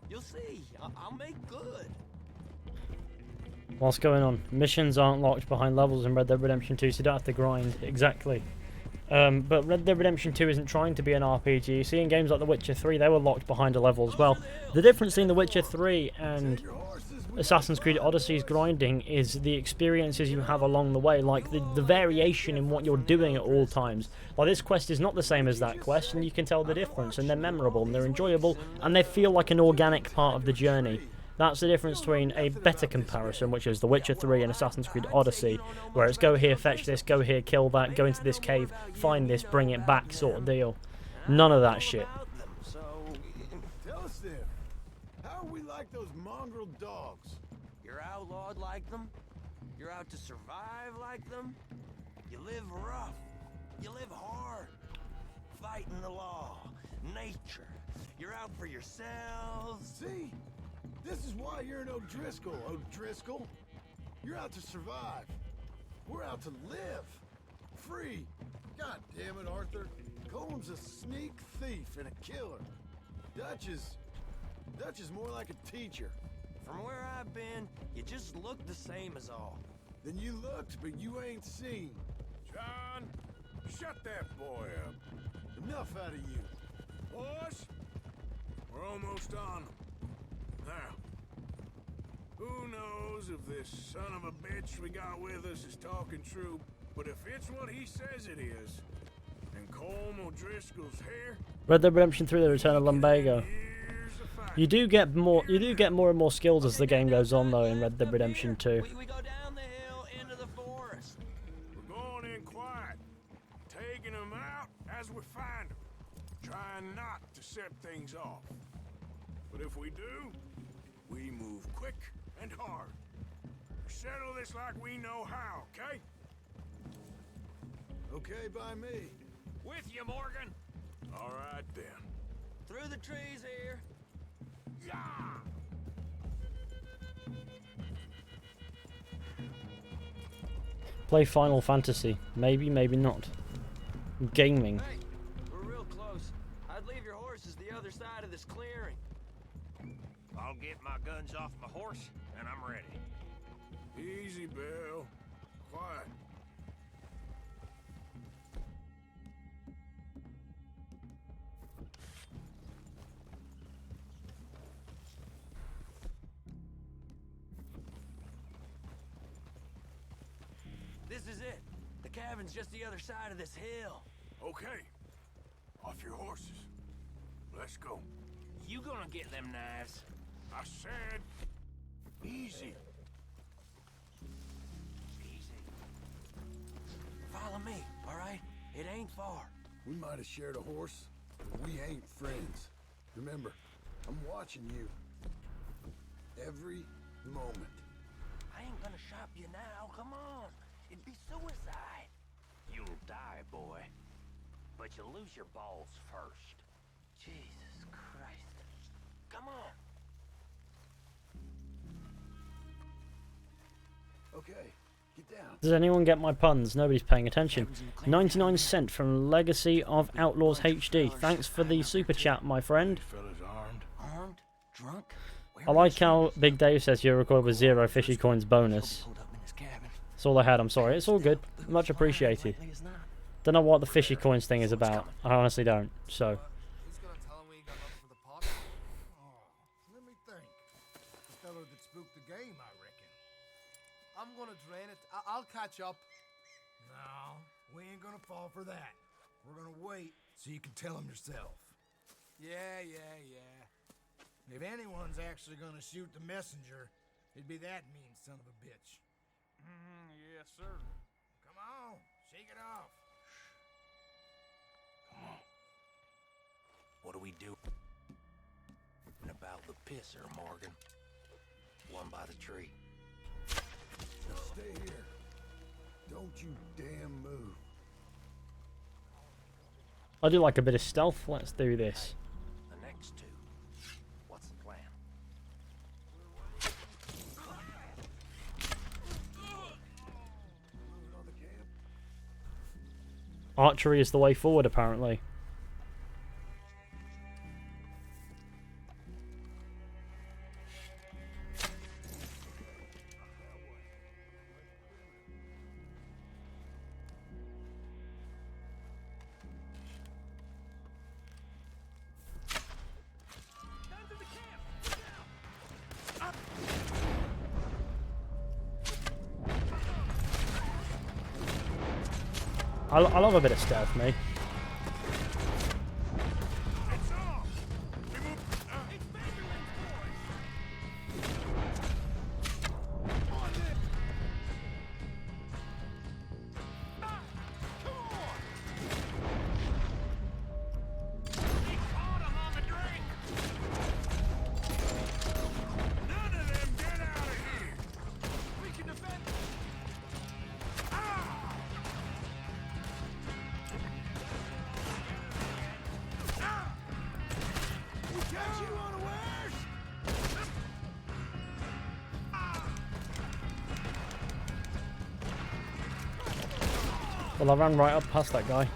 You'll see, I'll make good. What's going on? Missions aren't locked behind levels in Red Dead Redemption 2, so you don't have to grind. Exactly. But Red Dead Redemption 2 isn't trying to be an RPG. You see, in games like The Witcher 3, they were locked behind a level as well. The difference between The Witcher 3 and Assassin's Creed Odyssey's grinding is the experiences you have along the way, like the variation in what you're doing at all times. Like, this quest is not the same as that quest, and you can tell the difference, and they're memorable, and they're enjoyable, and they feel like an organic part of the journey. That's the difference between a better comparison, which is The Witcher 3 and Assassin's Creed Odyssey, where it's go here, fetch this, go here, kill that, go into this cave, find this, bring it back sort of deal. None of that shit. Tell us then, how are we like those mongrel dogs? You're outlawed like them? You're out to survive like them? You live rough. You live hard. Fighting the law. Nature. You're out for yourselves. See? This is why you're an O'Driscoll, O'Driscoll. You're out to survive. We're out to live. Free. God damn it, Arthur. Coleman's a sneak thief and a killer. Dutch is more like a teacher. From where I've been, you just look the same as all. Then you looked, but you ain't seen. John, shut that boy up. Enough out of you. Boys, we're almost on them. Now, who knows if this son of a bitch we got with us is talking true, but if it's what he says it is, and Colm O'Driscoll's here... Red Dead Redemption 3: The Return of Lumbago. You do get more and more skills as the game goes on, though, in Red Dead Redemption 2. We go down the hill into the forest. We're going in quiet, taking them out as we find them, trying not to set things off. But if we do, we move quick and hard. Settle this like we know how, okay? Okay by me. With you, Morgan. All right, then. Through the trees here. Yeah! Play Final Fantasy. Maybe, maybe not. Gaming. Hey, we're real close. I'd leave your horses the other side of this clearing. I'll get my guns off my horse, and I'm ready. Easy, Bill. Quiet. This is it. The cabin's just the other side of this hill. Okay. Off your horses. Let's go. You gonna get them knives? I said, easy. Easy. Follow me, all right? It ain't far. We might have shared a horse, but we ain't friends. Remember, I'm watching you. Every moment. I ain't gonna shop you now, come on. It'd be suicide. You'll die, boy. But you'll lose your balls first. Jesus Christ. Come on. Okay, get down. Does anyone get my puns? Nobody's paying attention. 99 cent from Legacy of Outlaws HD. Thanks for the super chat, my friend. Fellas armed? Armed? Drunk? I like how Big Dave says you record with 0 fishy coins bonus. That's all I had, I'm sorry. It's all good. Much appreciated. Don't know what the fishy coins thing is about. I honestly don't, so... Who's gonna tell him we ain't got nothing for the pot? Oh, let me think. The fellow that spooked the game, I reckon. I'm gonna drain it. I'll catch up. No, we ain't gonna fall for that. We're gonna wait so you can tell him yourself. Yeah. If anyone's actually gonna shoot the messenger, it'd be that mean son of a bitch. Yes, sir. Come on, shake it off. What do we do about the pisser, Morgan? One by the tree. Stay here. Don't you damn move. I do like a bit of stealth. Let's do this. The next two. What's the plan? Archery is the way forward, apparently. I love a bit of stealth, me. Well, I ran right up past that guy.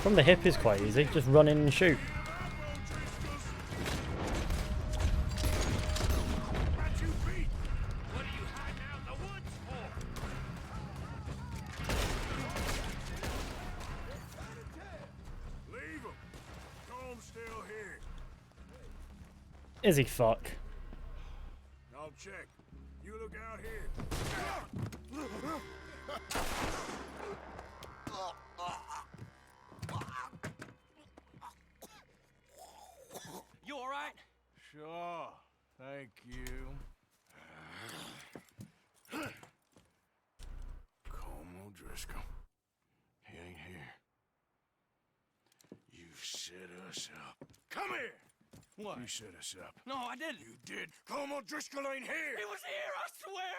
From the hip is quite easy, just run in and shoot. Is he fuck? I'll check. You look out here. You all right? Sure. Thank you. Como Driscoll. He ain't here. You set us up. Come here! What? You set us up. No, I didn't. You did. Como Driscoll ain't here! He was here, I swear!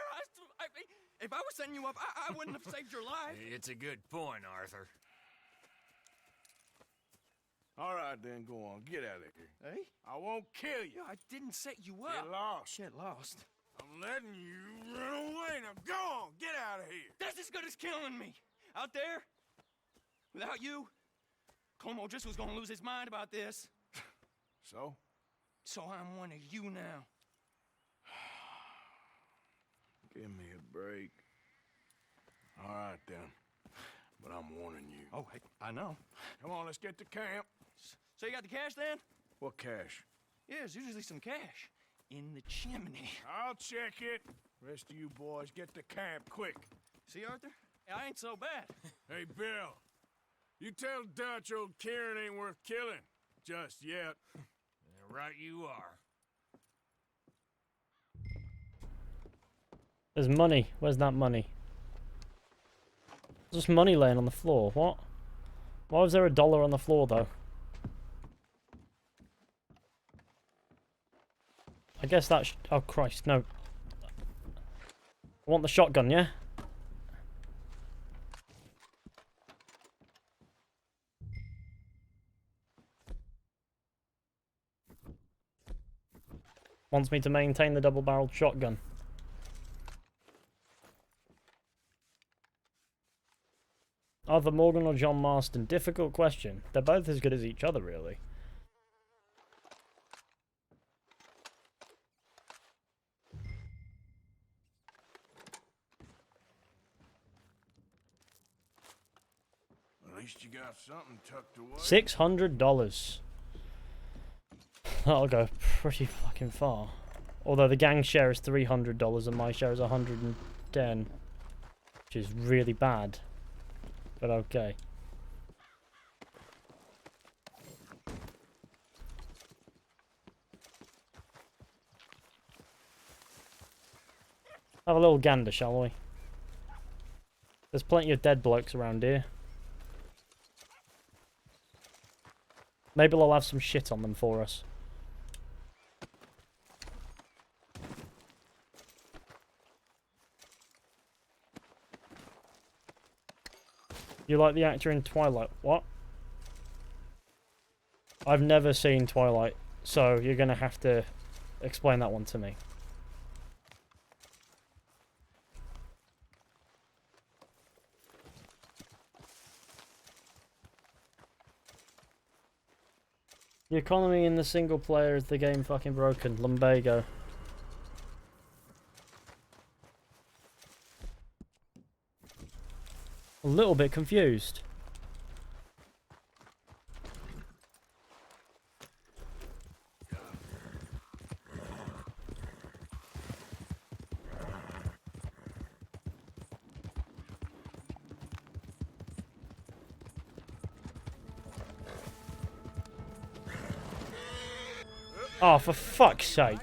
If I was setting you up, I wouldn't have saved your life. It's a good point, Arthur. All right, then, go on. Get out of here. Hey? I won't kill you. I didn't set you up. Get lost. Get lost. I'm letting you run away. Now go on. Get out of here. That's as good as killing me. Out there, without you, Como just was gonna lose his mind about this. So? So I'm one of you now. Give me a break. All right, then. But I'm warning you. Oh, I know. Come on, let's get to camp. So you got the cash then? What cash? Yeah, there's usually some cash in the chimney. I'll check it. Rest of you boys, get to camp quick. See, Arthur? I ain't so bad. Hey, Bill. You tell Dutch old Kieran ain't worth killing. Just yet. Yeah, right you are. There's money. Where's that money? There's just money laying on the floor. What? Why was there $1 on the floor, though? I guess that oh, Christ, no. I want the shotgun, yeah? Wants me to maintain the double-barreled shotgun. Arthur Morgan or John Marston? Difficult question. They're both as good as each other, really. At least you got something tucked away. $600. That'll go pretty fucking far. Although the gang share is $300 and my share is $110, which is really bad. But okay. Have a little gander, shall we? There's plenty of dead blokes around here. Maybe they'll have some shit on them for us. You like the actor in Twilight? What? I've never seen Twilight, so you're gonna have to explain that one to me. The economy in the single player is the game fucking broken. Lumbago. A little bit confused. Oh, for fuck's sake.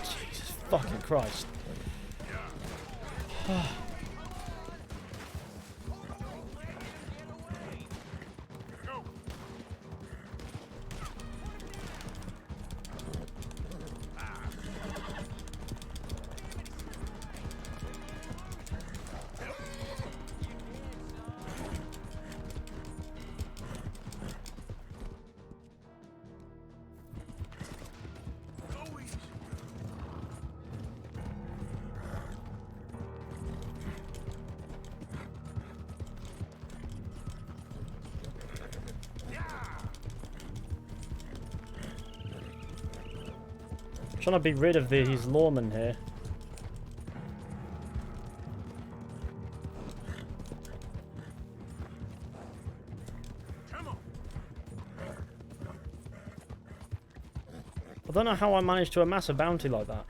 Jesus fucking Christ. Trying to be rid of these lawmen here. I don't know how I managed to amass a bounty like that.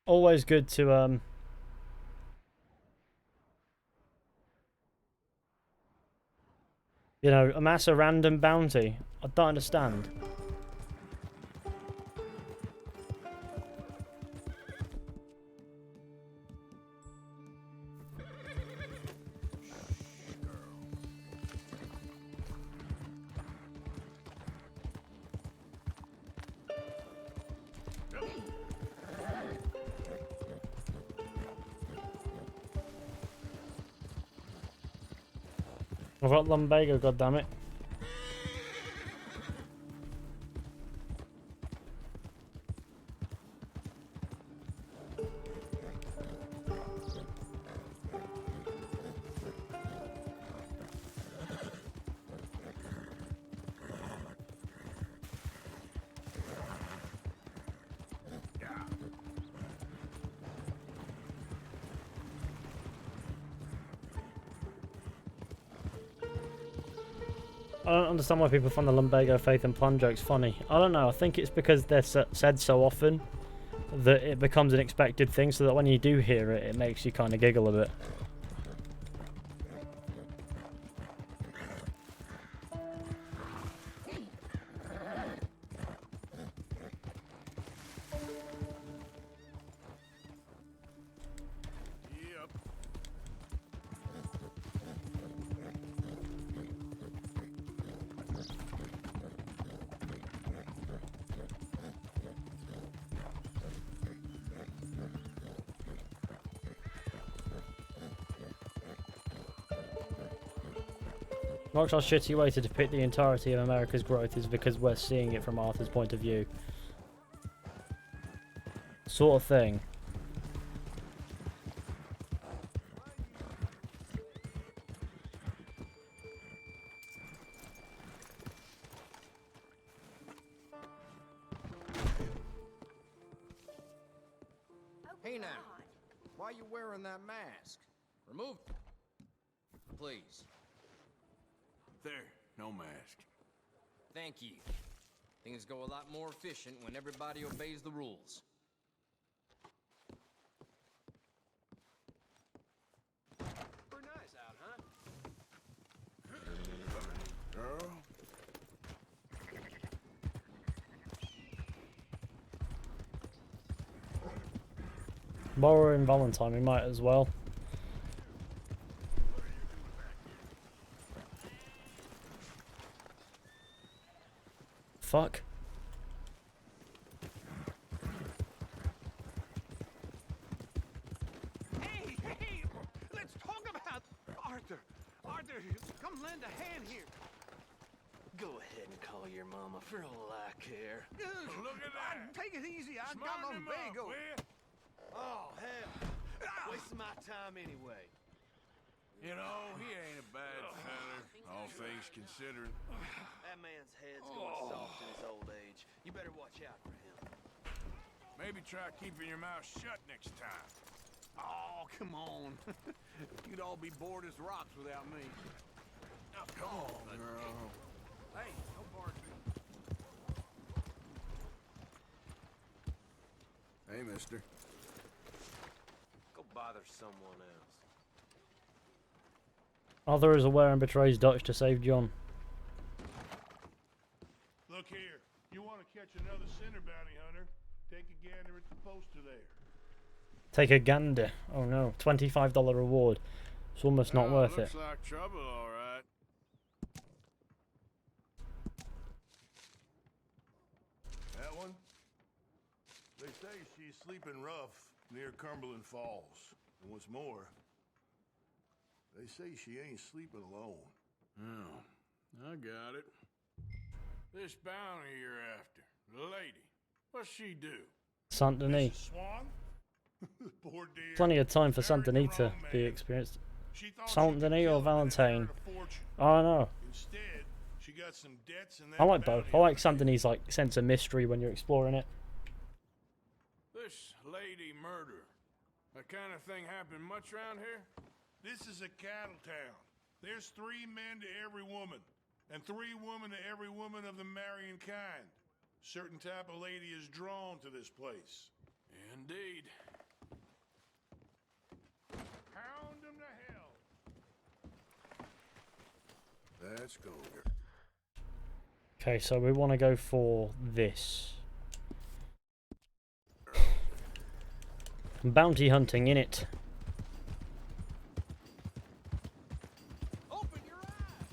Always good to you know, amass a random bounty. I don't understand. I've got lumbago, goddammit. I don't understand why people find the lumbago faith and plan jokes funny. I don't know, I think it's because they're said so often that it becomes an expected thing, so that when you do hear it, it makes you kind of giggle a bit. Rockstar's shitty way to depict the entirety of America's growth is because we're seeing it from Arthur's point of view. Sort of thing. Hey now, why are you wearing that mask? Remove it, please. There, no mask. Thank you. Things go a lot more efficient when everybody obeys the rules. girl. Borrowing Valentine, we might as well. Fuck. Hey, let's talk about Arthur. Arthur, come lend a hand here. Go ahead and call your mama for all I care. Look at that. Take it easy. I got Smarten my him up, bagel. will ya? Oh, hell. Wasting my time anyway. You know, he ain't a bad feller, all things considered. That man's head's going soft in his old age. You better watch out for him. Maybe try keeping your mouth shut next time. Oh, come on. You'd all be bored as rocks without me. Now, come on, girl. Hey, no barking. Hey, mister. Go bother someone else. Arthur is aware and betrays Dutch to save John. Look here. You want to catch another sinner bounty hunter? Take a gander at the poster there. Take a gander. Oh no, $25 reward. It's almost not worth it. Looks like trouble, all right. That one? They say she's sleeping rough near Cumberland Falls. And what's more, they say she ain't sleeping alone. Oh, I got it. This bounty you're after, the lady, what's she do? Saint Denis. Swan? Poor dear. Plenty of time for Saint Denis to be experienced. Saint Denis or Valentine? I don't know. Instead, she got some debts and I like both. I like Saint Denis' like sense of mystery when you're exploring it. This lady murder, that kind of thing happen much around here? This is a cattle town. There's 3 men to every woman, and 3 women to every woman of the marrying kind. Certain type of lady is drawn to this place. Indeed. Hound them to hell. Let's go. Okay, so we want to go for this. Bounty hunting in it. Open your eyes.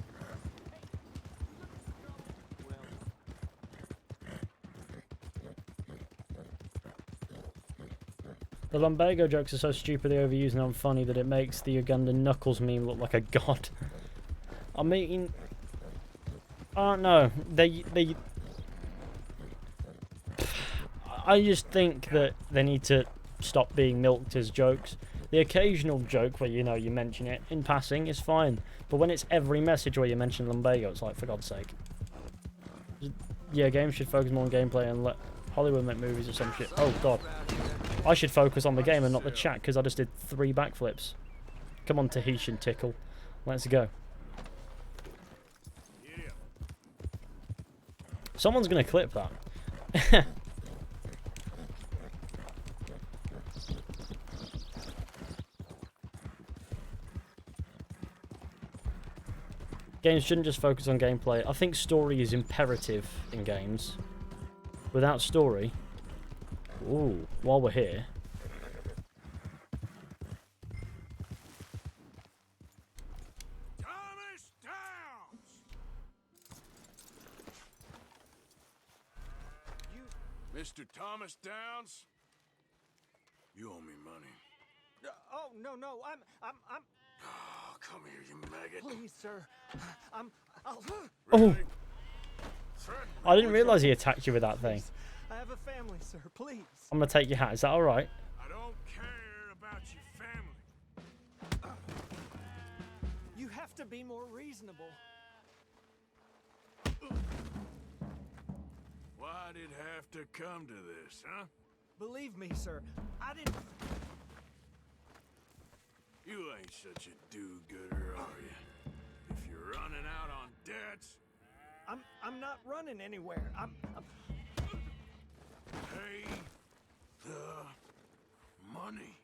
The lumbago jokes are so stupidly overused and unfunny that it makes the Ugandan Knuckles meme look like a god. I mean, I don't know. I just think that they need to stop being milked as jokes. The occasional joke where, you know, you mention it in passing is fine, but when it's every message where you mention lumbago, it's like, for God's sake. Yeah, games should focus more on gameplay and let Hollywood make movies or some shit. Oh god. I should focus on the game and not the chat, because I just did 3 backflips. Come on, Tahitian Tickle. Let's go. Someone's gonna clip that. Games shouldn't just focus on gameplay. I think story is imperative in games. Without story... Ooh, while we're here... Thomas Downs! Mr. Thomas Downs? You owe me money. Oh, no, I'm... Oh, come here, you maggot. Please, sir. I'll... Oh! I didn't realise he attacked you with that thing. I have a family, sir. Please. I'm gonna take your hat. Is that alright? I don't care about your family. You have to be more reasonable. Why'd it have to come to this, huh? Believe me, sir. I didn't... You ain't such a do-gooder, are you? If you're running out on debts... I'm not running anywhere. I'm... Pay the money.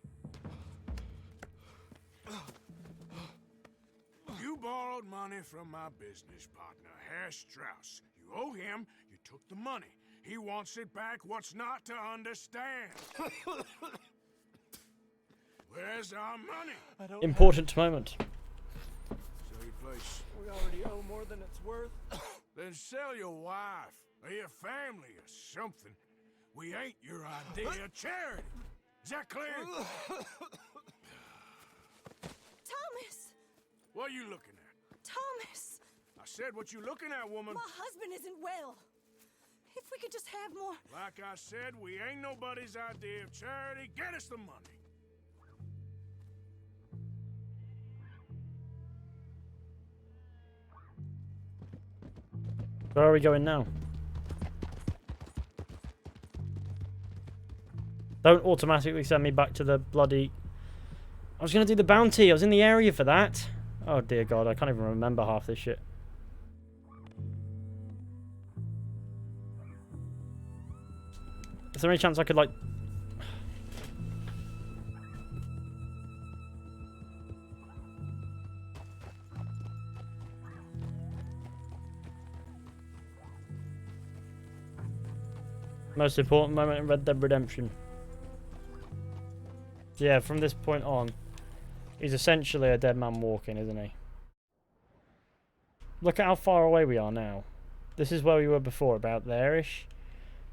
You borrowed money from my business partner, Herr Strauss. You owe him, you took the money. He wants it back, what's not to understand? Where's our money? Important moment. Sell your place. We already owe more than it's worth. Then sell your wife, or your family, or something. We ain't your idea of charity. Is that clear? Thomas! What are you looking at? Thomas! I said what you looking at, woman. My husband isn't well. If we could just have more... Like I said, we ain't nobody's idea of charity. Get us the money. Where are we going now? Don't automatically send me back to the bloody... I was going to do the bounty. I was in the area for that. Oh dear God, I can't even remember half this shit. Is there any chance I could, like... Most important moment in Red Dead Redemption. Yeah, from this point on, he's essentially a dead man walking, isn't he? Look at how far away we are now. This is where we were before, about there-ish.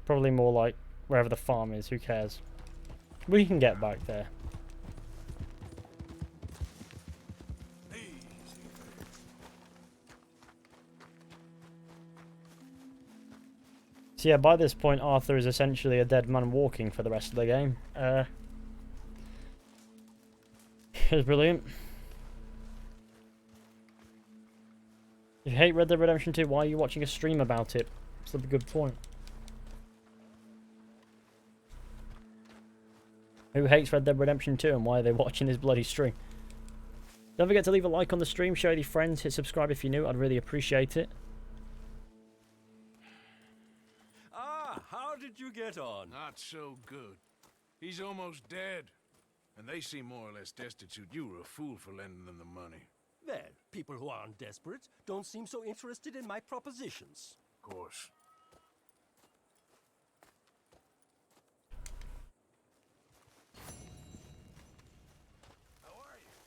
Probably more like wherever the farm is, who cares? We can get back there. So yeah, by this point Arthur is essentially a dead man walking for the rest of the game. It was brilliant. If you hate Red Dead Redemption 2, why are you watching a stream about it? That's a good point. Who hates Red Dead Redemption 2 and why are they watching this bloody stream? Don't forget to leave a like on the stream, share with your friends, hit subscribe if you're new, I'd really appreciate it. How did you get on? Not so good. He's almost dead. And they seem more or less destitute. You were a fool for lending them the money. Well, people who aren't desperate don't seem so interested in my propositions. Of course. How are you?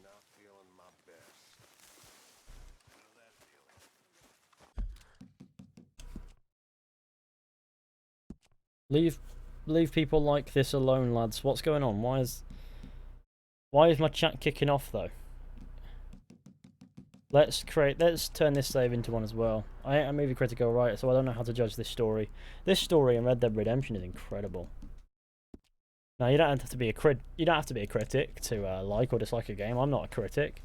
Not feeling my best. How that feeling? Leave people like this alone, lads. What's going on? Why is my chat kicking off though? Let's turn this save into one as well. I ain't a movie critic or writer, so I don't know how to judge this story. This story in Red Dead Redemption is incredible. Now you don't have to be a critic to like or dislike a game. I'm not a critic.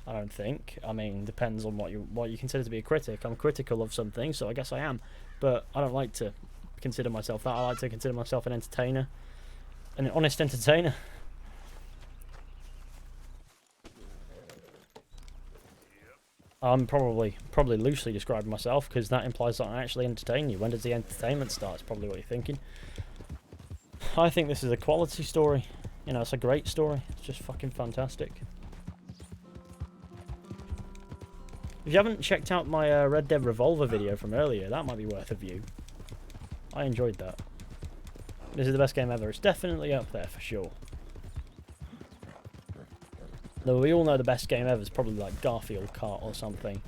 I don't think. I mean, depends on what you consider to be a critic. I'm critical of something, so I guess I am. But I don't like to consider myself that. I like to consider myself an entertainer, an honest entertainer. I'm probably loosely describing myself because that implies that I actually entertain you. When does the entertainment start? Is probably what you're thinking. I think this is a quality story. You know, it's a great story. It's just fucking fantastic. If you haven't checked out my Red Dead Revolver video from earlier, that might be worth a view. I enjoyed that. This is the best game ever. It's definitely up there for sure. Though we all know the best game ever is probably like Garfield Kart or something.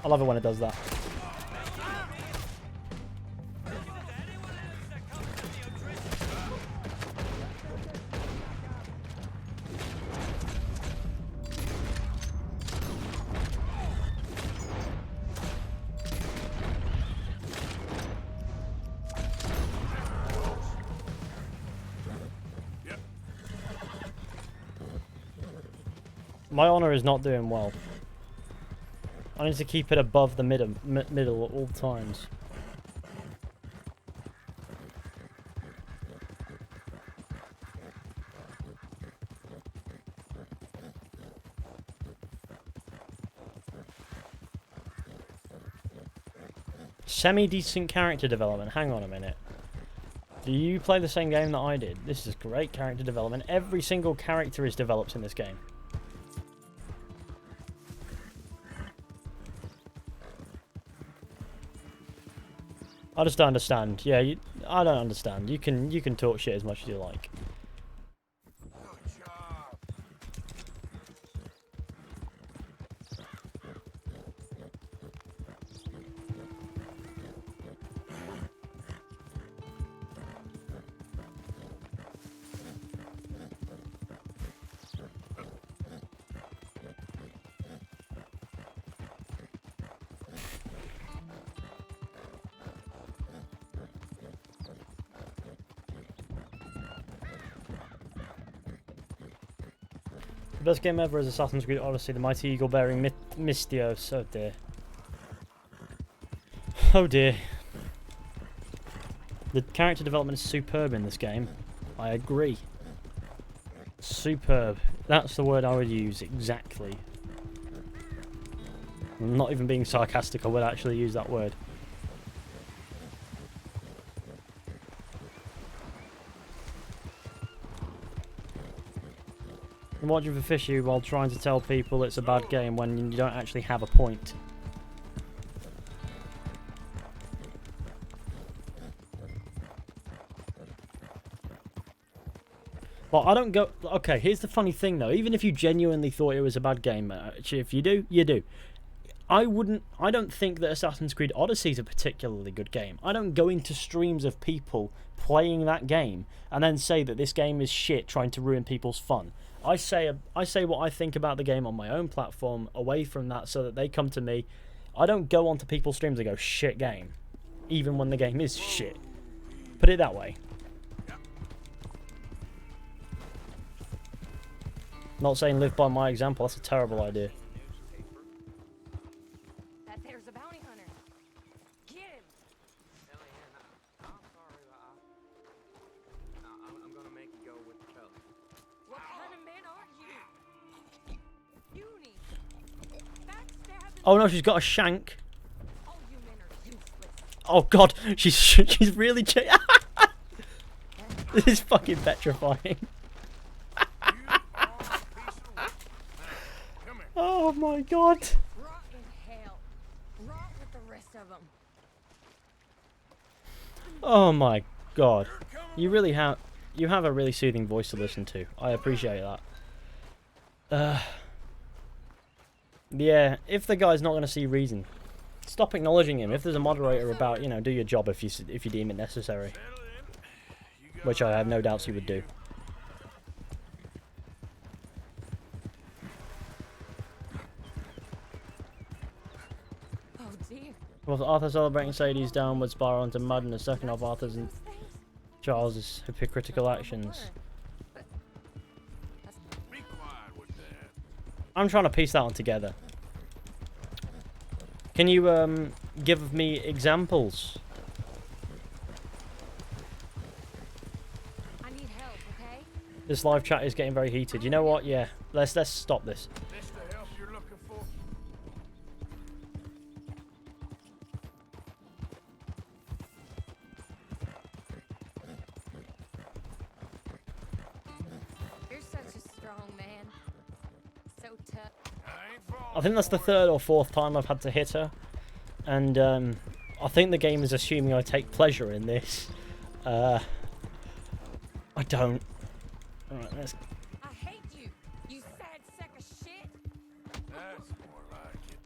I love it when it does that. My honor is not doing well. I need to keep it above the middle at all times. Semi-decent character development. Hang on a minute. Do you play the same game that I did? This is great character development. Every single character is developed in this game. I just don't understand. Yeah, I don't understand. You can talk shit as much as you like. The best game ever is Assassin's Creed Odyssey, the mighty eagle bearing Mystios. Oh dear. Oh dear. The character development is superb in this game. I agree. Superb. That's the word I would use, exactly. I'm not even being sarcastic, I would actually use that word. I'm watching for Fizhy while trying to tell people it's a bad game when you don't actually have a point. Well, I don't go... Okay, here's the funny thing though. Even if you genuinely thought it was a bad game, if you do, you do. I don't think that Assassin's Creed Odyssey is a particularly good game. I don't go into streams of people playing that game and then say that this game is shit, trying to ruin people's fun. I say what I think about the game on my own platform, away from that, so that they come to me. I don't go onto people's streams and go, shit game, even when the game is shit. Put it that way. Not saying live by my example, that's a terrible idea. That there's a bounty hunter. Get him! I'm sorry, but I'm gonna make you go with the fellas. What kind of man are you? Uni. Backstabbing. Oh no, she's got a shank. All you men are useless. Oh god, she's really This is fucking petrifying. Oh my god. Rot in hell. Rot with the rest of them. Oh my god. You really have a really soothing voice to listen to. I appreciate that. Yeah, if the guy's not going to see reason, stop acknowledging him. If there's a moderator about, you know, do your job if you deem it necessary. Which I have no doubts you would do. Was Arthur celebrating Sadie's downward spiral into madness, second off Arthur's and Charles's hypocritical actions? I'm trying to piece that one together. Can you give me examples? I need help, okay? This live chat is getting very heated. You know what? Yeah, let's stop this. I think that's the third or fourth time I've had to hit her, and I think the game is assuming I take pleasure in this. I don't. Alright, let's... I hate you, you sad sack of shit. That's more like it.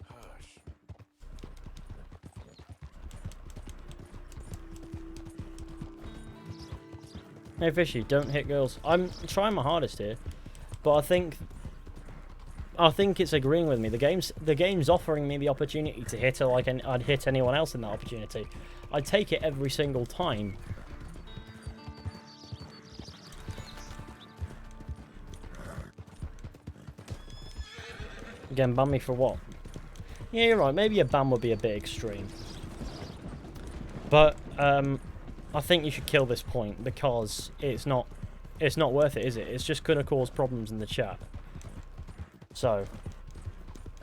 Hush. Hey Fizhy, don't hit girls. I'm trying my hardest here, but I think it's agreeing with me. The game's offering me the opportunity to hit her like I'd hit anyone else in that opportunity. I take it every single time. Again, ban me for what? Yeah, you're right. Maybe a ban would be a bit extreme. But I think you should kill this point because it's not worth it, is it? It's just gonna cause problems in the chat. So,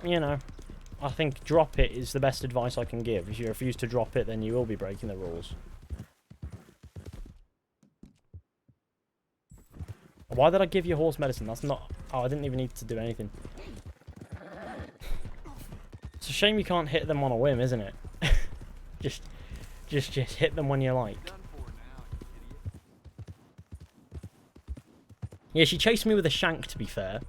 you know, I think drop it is the best advice I can give. If you refuse to drop it, then you will be breaking the rules. Why did I give you horse medicine? That's not... Oh, I didn't even need to do anything. It's a shame you can't hit them on a whim, isn't it? just hit them when you like. Yeah, she chased me with a shank, to be fair.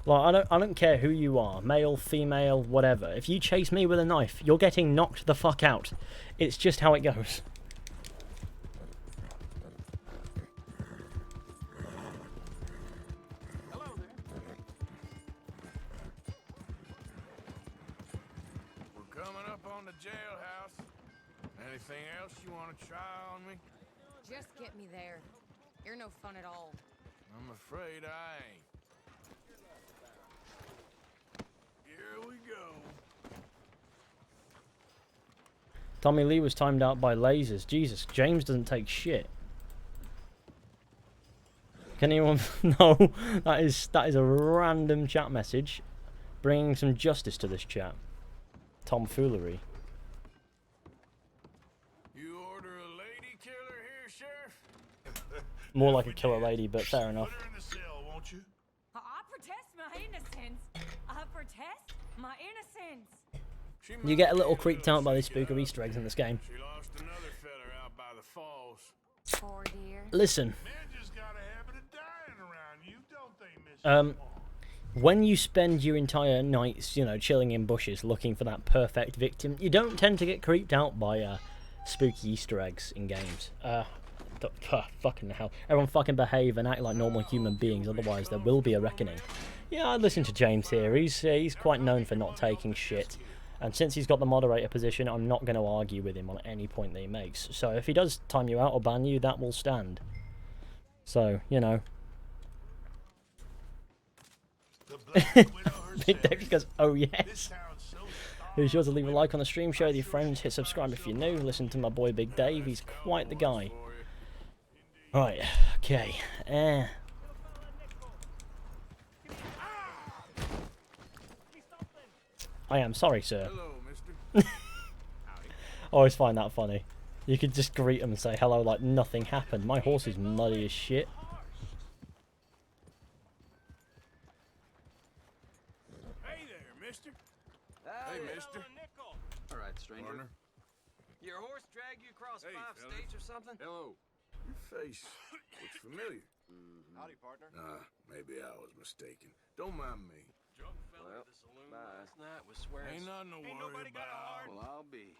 Like, I don't care who you are, male, female, whatever. If you chase me with a knife, you're getting knocked the fuck out. It's just how it goes. We're coming up on the jailhouse. Anything else you want to try on me? Just get me there. You're no fun at all. I'm afraid I ain't. Here we go. Tommy Lee was timed out by lasers. Jesus, James doesn't take shit. Can anyone... No, that is a random chat message. Bringing some justice to this chat. Tomfoolery. You order a lady killer here, Sheriff? More like a killer lady, but fair enough. Put her in the cell, won't you? I protest my innocence. I protest my innocence. You get a little creeped out by the spook of Easter eggs in this game. She lost another feller out by the falls. Poor dear. Listen. Men just got a habit of dying around you, don't they, Miss? When you spend your entire nights, you know, chilling in bushes looking for that perfect victim, you don't tend to get creeped out by spooky Easter eggs in games. Fucking hell. Everyone fucking behave and act like normal human beings, otherwise there will be a reckoning. Yeah, I listen to James here. He's quite known for not taking shit. And since he's got the moderator position, I'm not going to argue with him on any point that he makes. So if he does time you out or ban you, that will stand. So, you know. Big Dave goes, oh yes. Be sure to leave a like on the stream, share with your friends, hit subscribe if you're new, listen to my boy Big Dave, he's quite the guy. Right, okay. I am sorry, sir. Hello, mister. I always find that funny. You could just greet him and say hello like nothing happened. My horse is muddy as shit. Hey there, mister. Hey, mister. All right, stranger. Partner. Your horse dragged you across Hey, 5 fella. states or something? Hello. Your face looks familiar. Howdy, partner. Maybe I was mistaken. Don't mind me. Drunk fella at the saloon last night was swearing. Ain't nothing to worry about. Well, I'll be.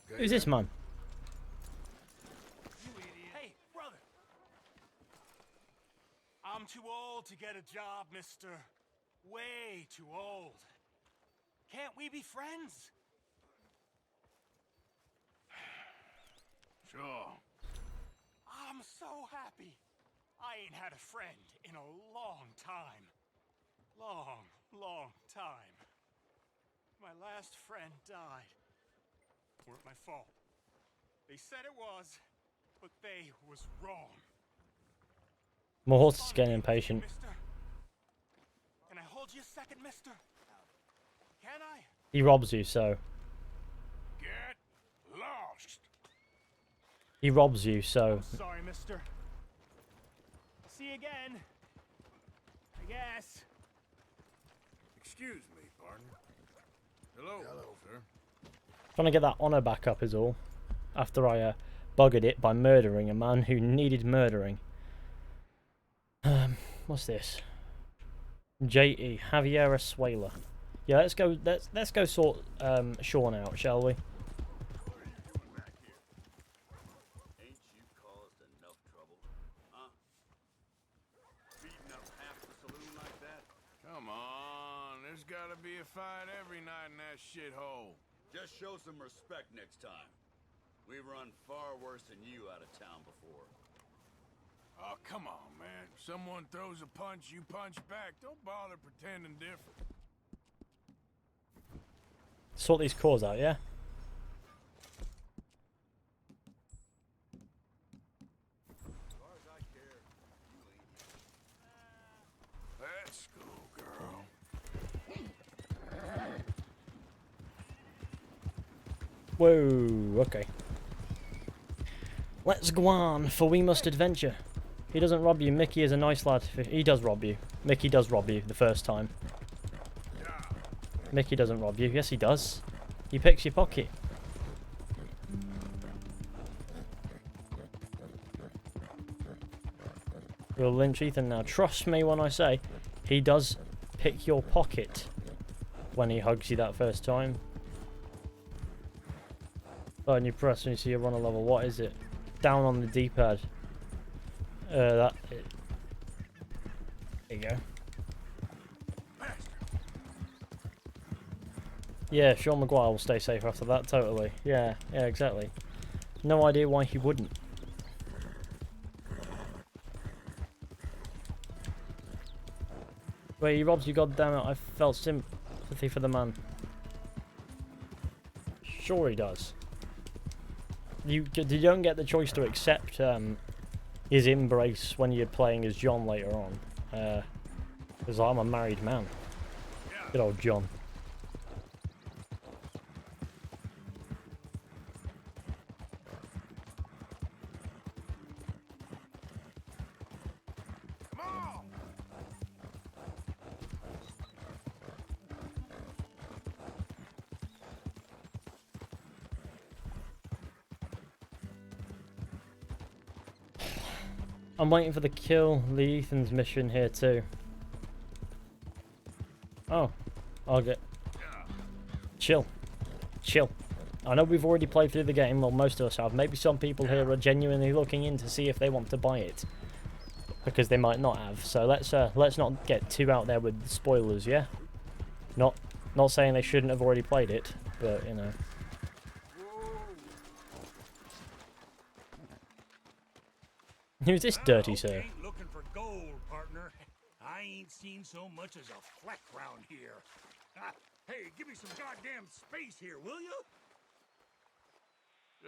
Okay, Who's this man? You idiot. Hey, brother. I'm too old to get a job, mister. Way too old. Can't we be friends? Sure. I'm so happy. I ain't had a friend in a long time. Long time. My last friend died. Weren't my fault. They said it was, but they was wrong. My horse is getting impatient. Mister, can I hold you a second, mister? Can I? He robs you, so. Get lost. He robs you, so. Sorry, mister. I'll see you again. I guess. Excuse me, partner. Hello, sir. Trying to get that honour back up is all. After I buggered it by murdering a man who needed murdering. What's this? J.E. Javier Escuela. Yeah, let's go sort Sean out, shall we? Ain't you caused enough trouble? Huh? Beating up half the saloon like that? Come on, there's gotta be a fight every night in that shithole. Just show some respect next time. We've run far worse than you out of town before. Oh, come on, man. Someone throws a punch, you punch back. Don't bother pretending different. Sort these cores out, yeah? Let's go, girl. Whoa, okay. Let's go on, for we must adventure. He doesn't rob you. Mickey is a nice lad. He does rob you. Mickey does rob you the first time. Mickey doesn't rob you. Yes, he does. He picks your pocket. We'll lynch Ethan now. Trust me when I say he does pick your pocket when he hugs you that first time. Button you press when you see you run a level. What is it? Down on the D-pad. There you go. Yeah, Sean Maguire will stay safe after that, totally. Yeah, exactly. No idea why he wouldn't. Wait, he robs you, goddammit. I felt sympathy for the man. Sure he does. You don't get the choice to accept his embrace when you're playing as John later on. Because I'm a married man. Good old John. I'm waiting for the kill Lee Ethan's mission here too. Oh, I'll get... Chill. Chill. I know we've already played through the game, well most of us have. Maybe some people here are genuinely looking in to see if they want to buy it. Because they might not have. So let's not get too out there with the spoilers, yeah? Not saying they shouldn't have already played it, but you know. Who's this dirty sir? Ain't looking for gold, partner. I ain't seen so much as a fleck round here. Hey, give me some goddamn space here, will you?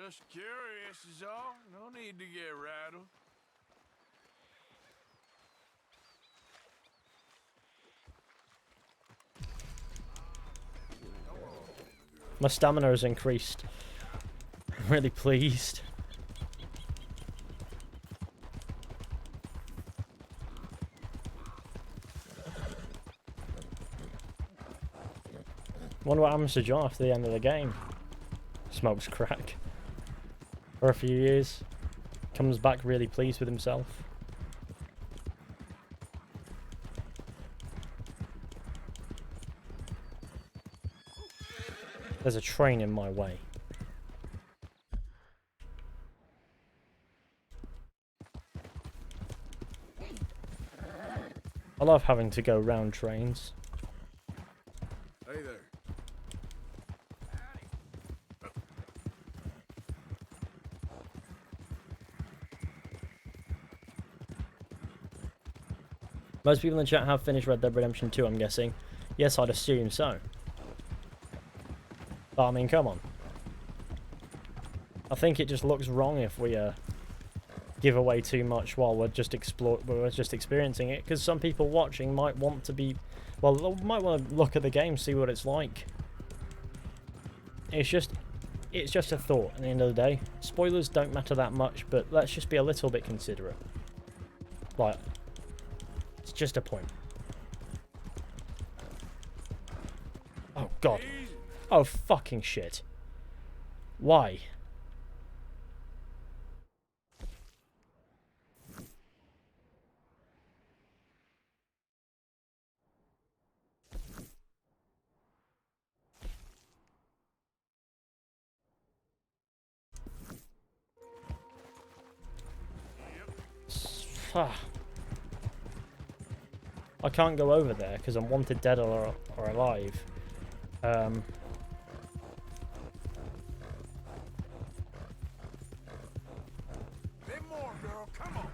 Just curious is all. No need to get rattled. My stamina has increased. I'm really pleased. Wonder what happens to John after the end of the game. Smokes crack. For a few years. Comes back really pleased with himself. There's a train in my way. I love having to go round trains. Hey there. Most people in the chat have finished Red Dead Redemption 2, I'm guessing. Yes, I'd assume so. But I mean, come on. I think it just looks wrong if we give away too much while we're just experiencing it, because some people watching might want to be, well, might want to look at the game, see what it's like. It's just a thought at the end of the day. Spoilers don't matter that much, but let's just be a little bit considerate. Like, it's just a point. Oh god. Oh fucking shit. Why? I can't go over there because I'm wanted dead or alive. Bit more, girl. Come on.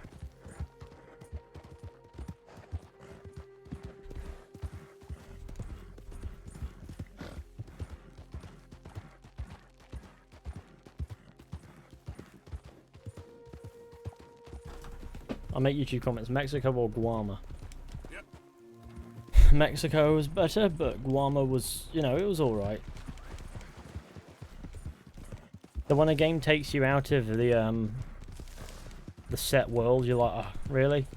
I'll make YouTube comments. Mexico or Guam? Mexico was better, but Guam was, you know, it was alright. That when a game takes you out of the set world, you're like, oh, really?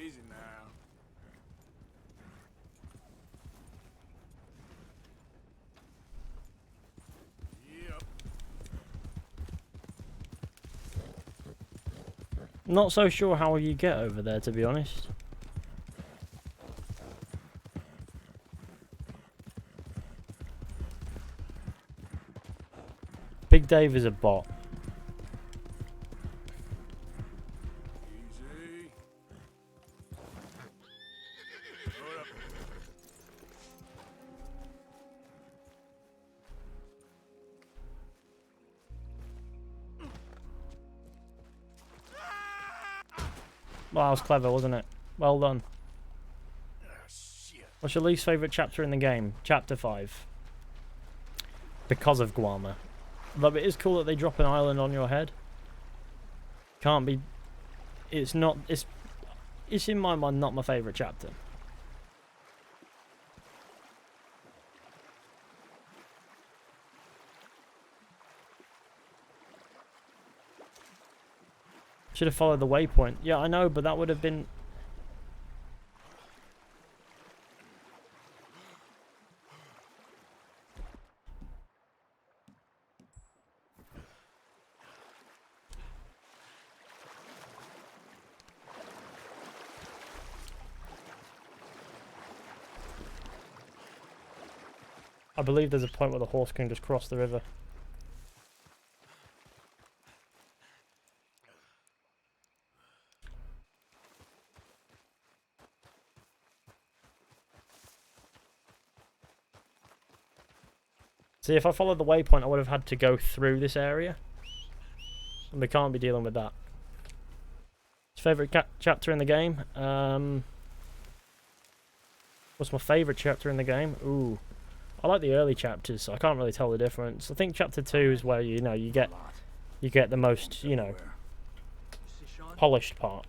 Easy now. Yep. Not so sure how you get over there, to be honest. Big Dave is a bot. Easy. Hold up. Well, that was clever, wasn't it? Well done. What's your least favourite chapter in the game? Chapter 5. Because of Guarma. But it is cool that they drop an island on your head. Can't be... It's not... It's in my mind not my favourite chapter. Should have followed the waypoint. Yeah, I know, but that would have been... I believe there's a point where the horse can just cross the river. See, if I followed the waypoint, I would have had to go through this area. And we can't be dealing with that. Favourite chapter in the game? What's my favourite chapter in the game? Ooh. I like the early chapters, so I can't really tell the difference. I think chapter 2 is where, you know, you get the most, you know, polished part.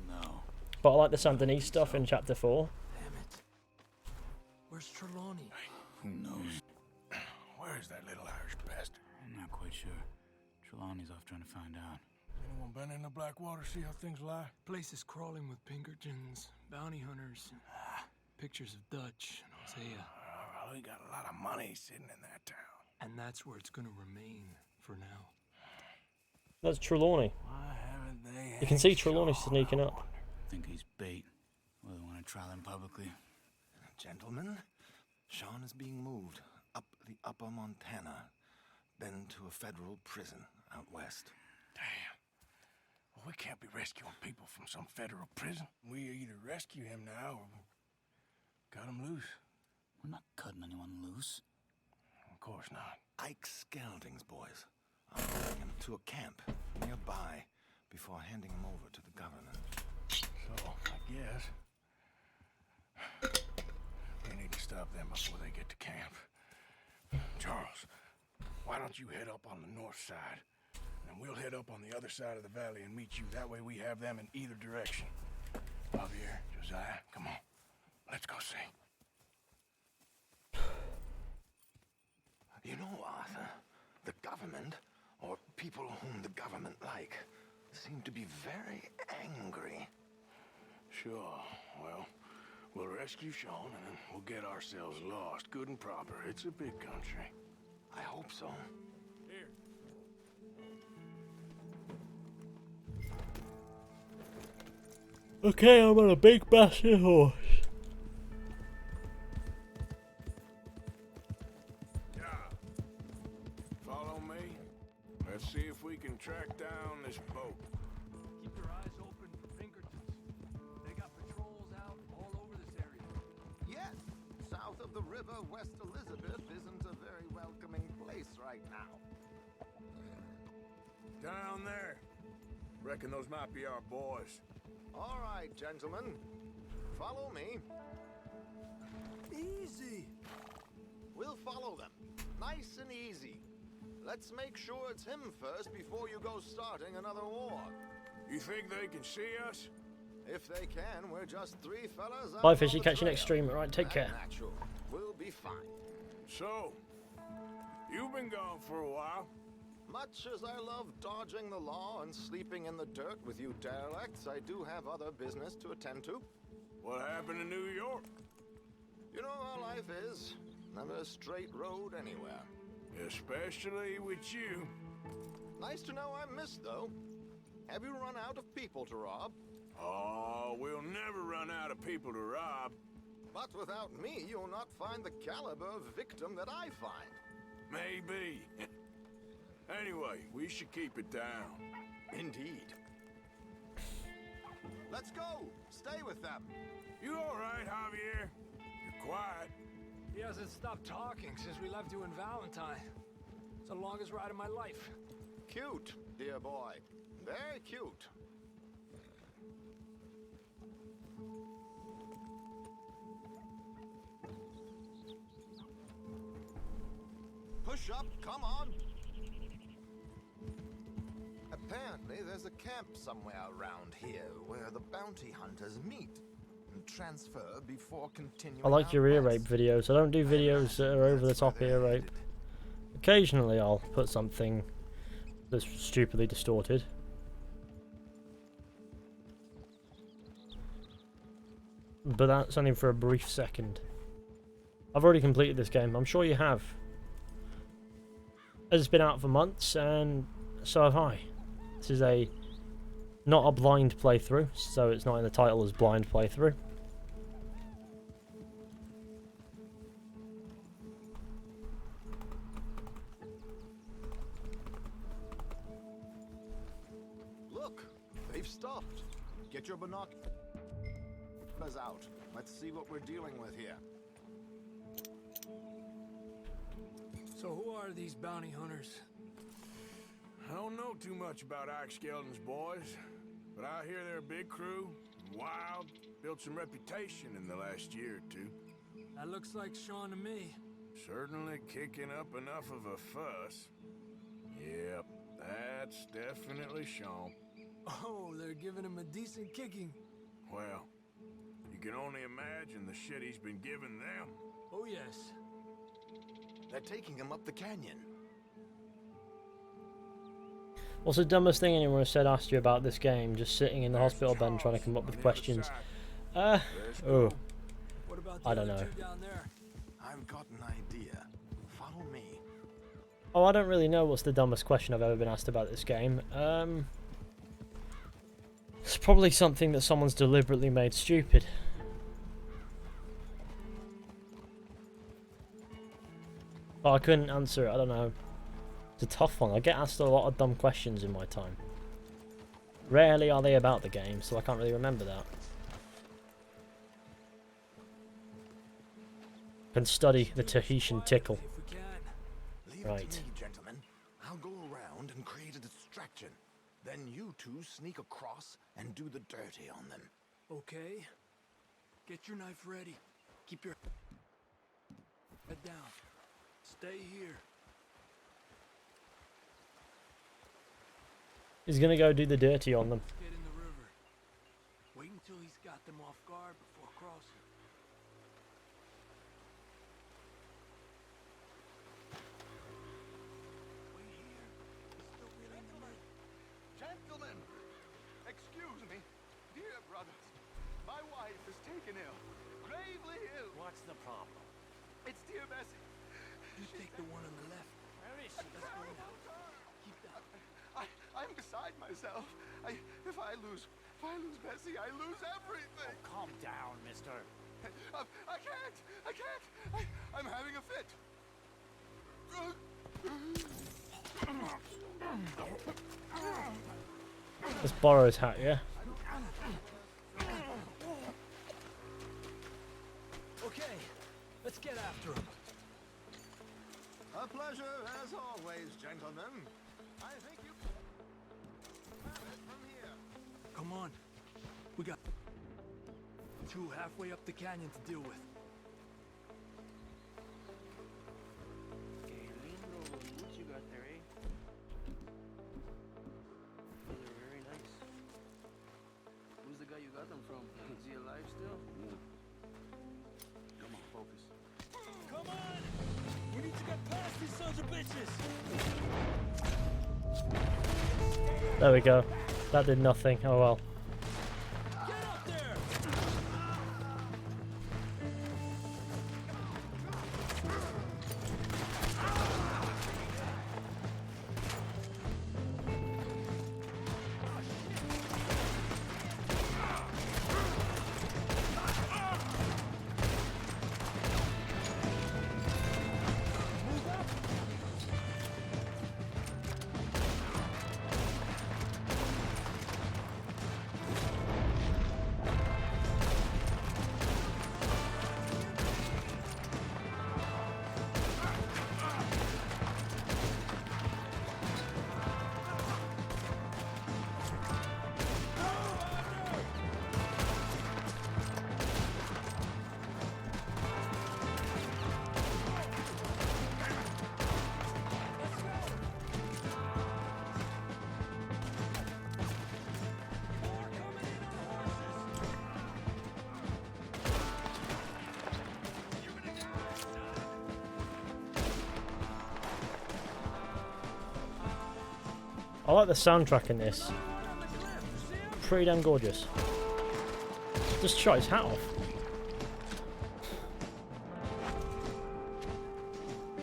No. But I like the Saint Denis stuff in chapter 4. Damn it. Where's Trelawney? Who knows? Where's that little Irish bastard? I'm not quite sure. Trelawney's off trying to find out. Anyone been in the Blackwater, see how things lie? Place is crawling with Pinkertons, bounty hunters, pictures of Dutch and Hosea. We got a lot of money sitting in that town. And that's where it's gonna remain for now. That's Trelawney. Why haven't they? You can see Trelawney sneaking up. Think he's bait. Well, they want to trial him publicly. Gentlemen, Sean is being moved up the upper Montana, then to a federal prison out west. Damn. Well, we can't be rescuing people from some federal prison. We either rescue him now or cut him loose. We're not cutting anyone loose. Of course not. Ike Skelding's boys. I'm bringing him to a camp nearby before handing him over to the government. So, I guess we need to stop them before they get to camp. Charles, why don't you head up on the north side, and we'll head up on the other side of the valley and meet you. That way we have them in either direction. Javier, Josiah, come on. Let's go see. You know, Arthur, the government, or people whom the government like, seem to be very angry. Sure. Well, we'll rescue Sean and then we'll get ourselves lost, good and proper. It's a big country. I hope so. Here. Okay, I'm on a big massive horse. Follow me. Let's see if we can track down this boat. Keep your eyes open for Pinkertons. They got patrols out all over this area. Yes, south of the river, West Elizabeth isn't a very welcoming place right now. Down there. Reckon those might be our boys. All right, gentlemen. Follow me. Easy. We'll follow them. Nice and easy. Let's make sure it's him first before you go starting another war. You think they can see us? If they can, we're just three fellas. Bye, Fizhy. Catch you next stream. Right, take care. Natural. We'll be fine. So, you've been gone for a while. Much as I love dodging the law and sleeping in the dirt with you derelicts, I do have other business to attend to. What happened in New York? You know how life is. Never a straight road anywhere. Especially with you. Nice to know I'm missed, though. Have you run out of people to rob? Oh, we'll never run out of people to rob. But without me, you'll not find the caliber of victim that I find. Maybe. Anyway, we should keep it down. Indeed. Let's go! Stay with them! You alright, Javier? You're quiet. He hasn't stopped talking since we left you in Valentine. It's the longest ride of my life. Cute, dear boy. Very cute. Push up, come on! Apparently there's a camp somewhere around here where the bounty hunters meet and transfer before continuing. I like your ear rape videos. I don't do videos that are over the top ear rape. Occasionally I'll put something that's stupidly distorted. But that's only for a brief second. I've already completed this game. I'm sure you have. It's been out for months, and so have I. This is not a blind playthrough, so it's not in the title as blind playthrough. Look, they've stopped. Get your binoculars out. Let's see what we're dealing with here. So who are these bounty hunters? I don't know too much about Ike Skeldon's boys, but I hear they're a big crew, wild, built some reputation in the last year or two. That looks like Sean to me. Certainly kicking up enough of a fuss. Yep, that's definitely Sean. Oh, they're giving him a decent kicking. Well, you can only imagine the shit he's been giving them. Oh, yes. They're taking him up the canyon. What's the dumbest thing anyone has asked you about this game? Just sitting in the hospital bed trying to come up with questions. I don't know. I've got an idea. Follow me. Oh, I don't really know what's the dumbest question I've ever been asked about this game. It's probably something that someone's deliberately made stupid. But I couldn't answer it, I don't know. It's a tough one. I get asked a lot of dumb questions in my time. Rarely are they about the game, so I can't really remember that. Can study the Tahitian tickle. Leave it to me, gentlemen. I'll go around and create a distraction. Then you two sneak across and do the dirty on them. Okay. Get your knife ready. Keep your head down. Stay here. He's gonna go do the dirty on them. Get in the river. Wait until he's got them off guard before crossing. Wait here. He's still really in the mud. Gentlemen, excuse me. Dear brothers, my wife is taken ill. Gravely ill. What's the problem? It's dear Bessie. You take the one on the left. Where is she? Let's go. Keep that. I'm beside myself. If I lose Bessie, I lose everything. Oh, calm down, mister. I can't. I'm having a fit. Let's borrow his hat, yeah? Okay, let's get after him. A pleasure as always, gentlemen. I think you... We got two halfway up the canyon to deal with. Qué lindo los boots you got there, eh? Those are very nice. Who's the guy you got them from? Is he alive still? Come on, focus. Come on! We need to get past these sons of bitches! There we go. That did nothing. Oh well. I like the soundtrack in this. Pretty damn gorgeous. Just shot his hat off.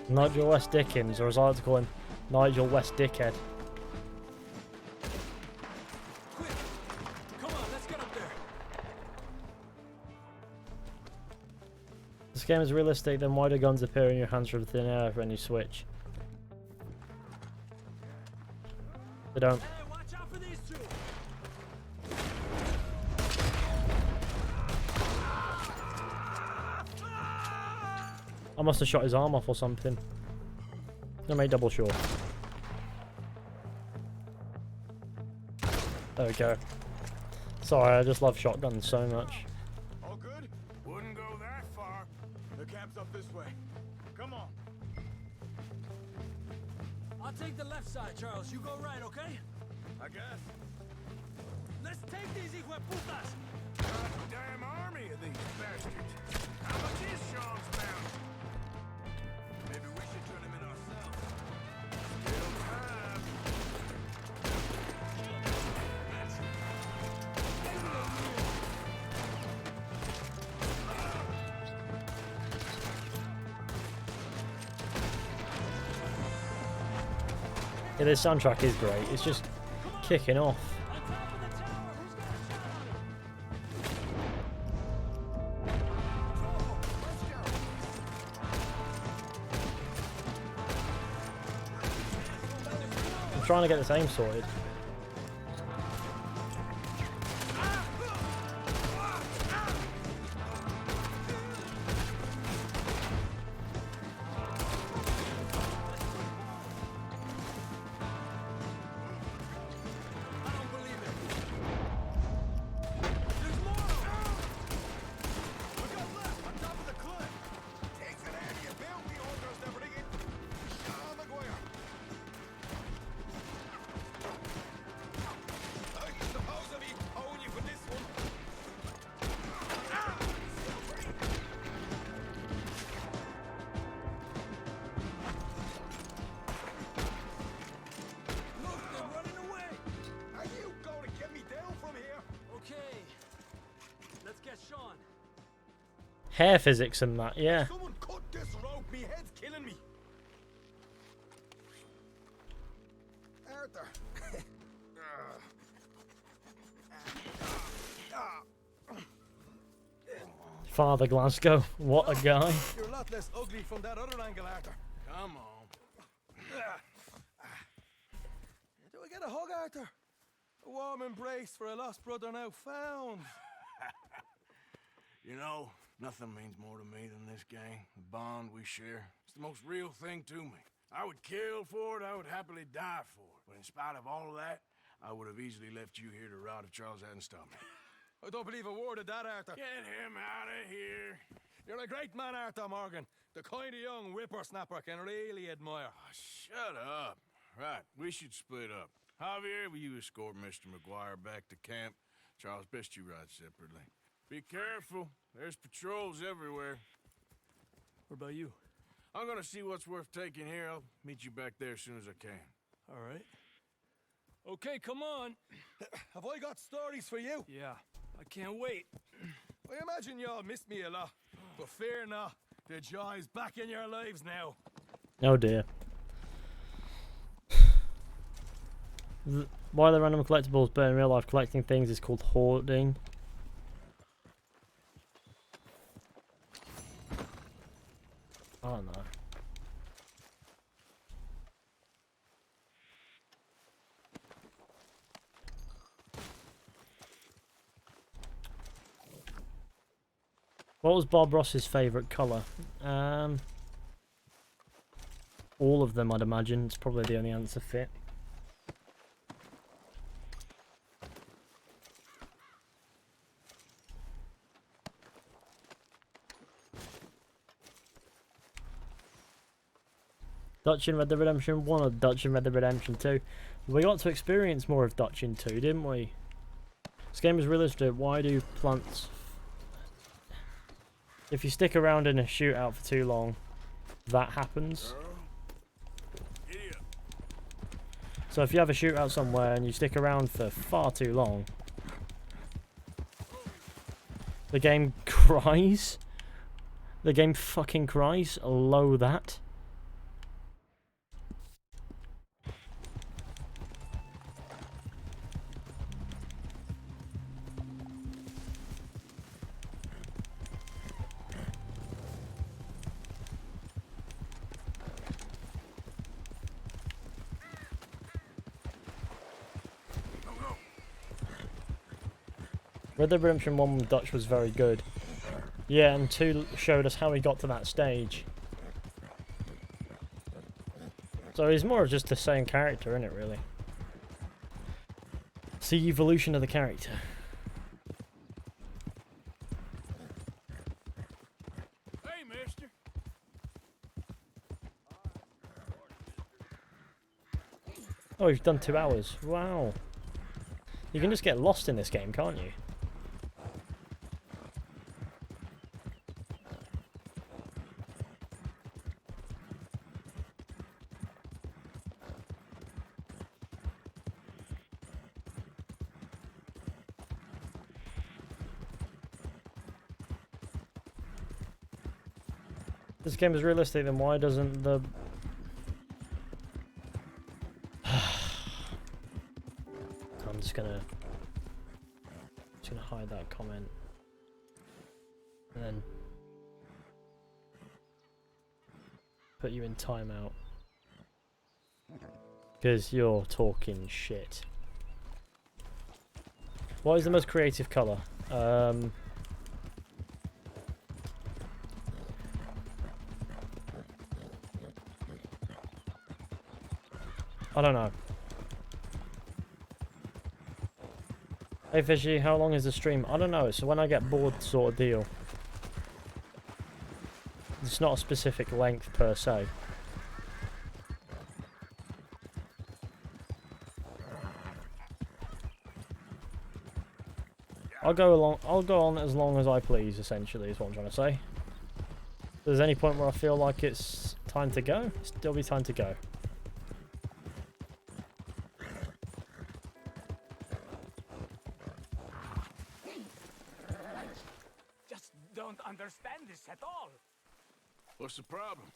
Nigel West Dickens, or as I like to call him, Nigel West Dickhead. Quick! Come on, let's get up there. This game is realistic, then why do guns appear in your hands from thin air when you switch? They don't. Hey, watch out for these two! I must have shot his arm off or something. I made double sure. There we go. Sorry, I just love shotguns so much. All good? Wouldn't go that far. The camp's up this way. Come on. I'll take the left side, Charles. You go right, okay? I guess. Let's take these hijueputas! Goddamn army of these bastards. How much is Sean's bounty? Maybe we should turn him in ourselves. Still time. Yeah, this soundtrack is great. It's just kicking off. I'm trying to get this aim sorted. Hair physics and that, yeah. Someone cut this rope. Me head's killing me. Arthur. Father Glasgow, what a guy. You're a lot less ugly from that other angle, Arthur. Come on. Do I get a hug, Arthur? A warm embrace for a lost brother now found. You know, nothing means more to me than this gang, the bond we share. It's the most real thing to me. I would kill for it, I would happily die for it. But in spite of all of that, I would have easily left you here to rot if Charles hadn't stopped me. I don't believe a word of that, Arthur. Get him out of here. You're a great man, Arthur Morgan. The kind of young whippersnapper can really admire. Oh, shut up. Right, we should split up. Javier, will you escort Mr. McGuire back to camp? Charles, best you ride separately. Be careful. There's patrols everywhere. What about you? I'm gonna see what's worth taking here. I'll meet you back there as soon as I can. All right. Okay, come on. Have I got stories for you? Yeah, I can't wait. I imagine y'all missed me a lot, but fear not. The joy's back in your lives now. Oh dear. Why are the random collectibles, but in real life collecting things is called hoarding? I don't know. What was Bob Ross's favourite colour? All of them, I'd imagine. It's probably the only answer fit. Dutch in Red Dead Redemption 1 or Dutch in Red Dead Redemption 2? We got to experience more of Dutch in 2, didn't we? This game is realistic. Why do plants... If you stick around in a shootout for too long, that happens. So if you have a shootout somewhere and you stick around for far too long, the game cries. The game fucking cries. Low that. Red Dead Redemption 1 with Dutch was very good. Yeah, and 2 showed us how he got to that stage. So he's more of just the same character, isn't it, really? It's the evolution of the character. Hey, mister. Oh, you've done 2 hours. Wow. You can just get lost in this game, can't you? This game is realistic, then why doesn't the... I'm just gonna hide that comment. And then put you in timeout. Because you're talking shit. What is the most creative colour? I don't know. Hey Fizhy, how long is the stream? I don't know, it's when I get bored sort of deal. It's not a specific length per se. I'll go on as long as I please, essentially, is what I'm trying to say. If there's any point where I feel like it's time to go, it'll still be time to go. Understand this at all. What's the problem?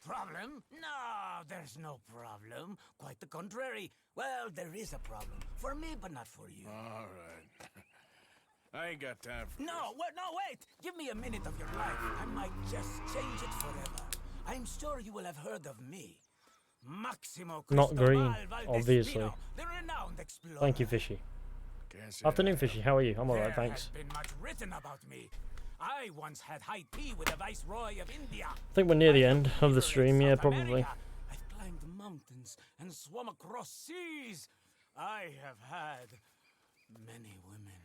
Problem? No, there's no problem. Quite the contrary. Well, there is a problem. For me, but not for you. All right. I ain't got time for No, wait! Give me a minute of your life. I might just change it forever. I'm sure you will have heard of me. Maximo Not green, Cristobal obviously. Valdespino, the renowned explorer. Thank you, Fishy. Afternoon, Fishy. How are you? I'm alright, thanks. There has been much written about me. I once had high tea with the Viceroy of India. I think we're near the end of the stream, yeah, probably. I've climbed mountains and swum across seas. I have had many women.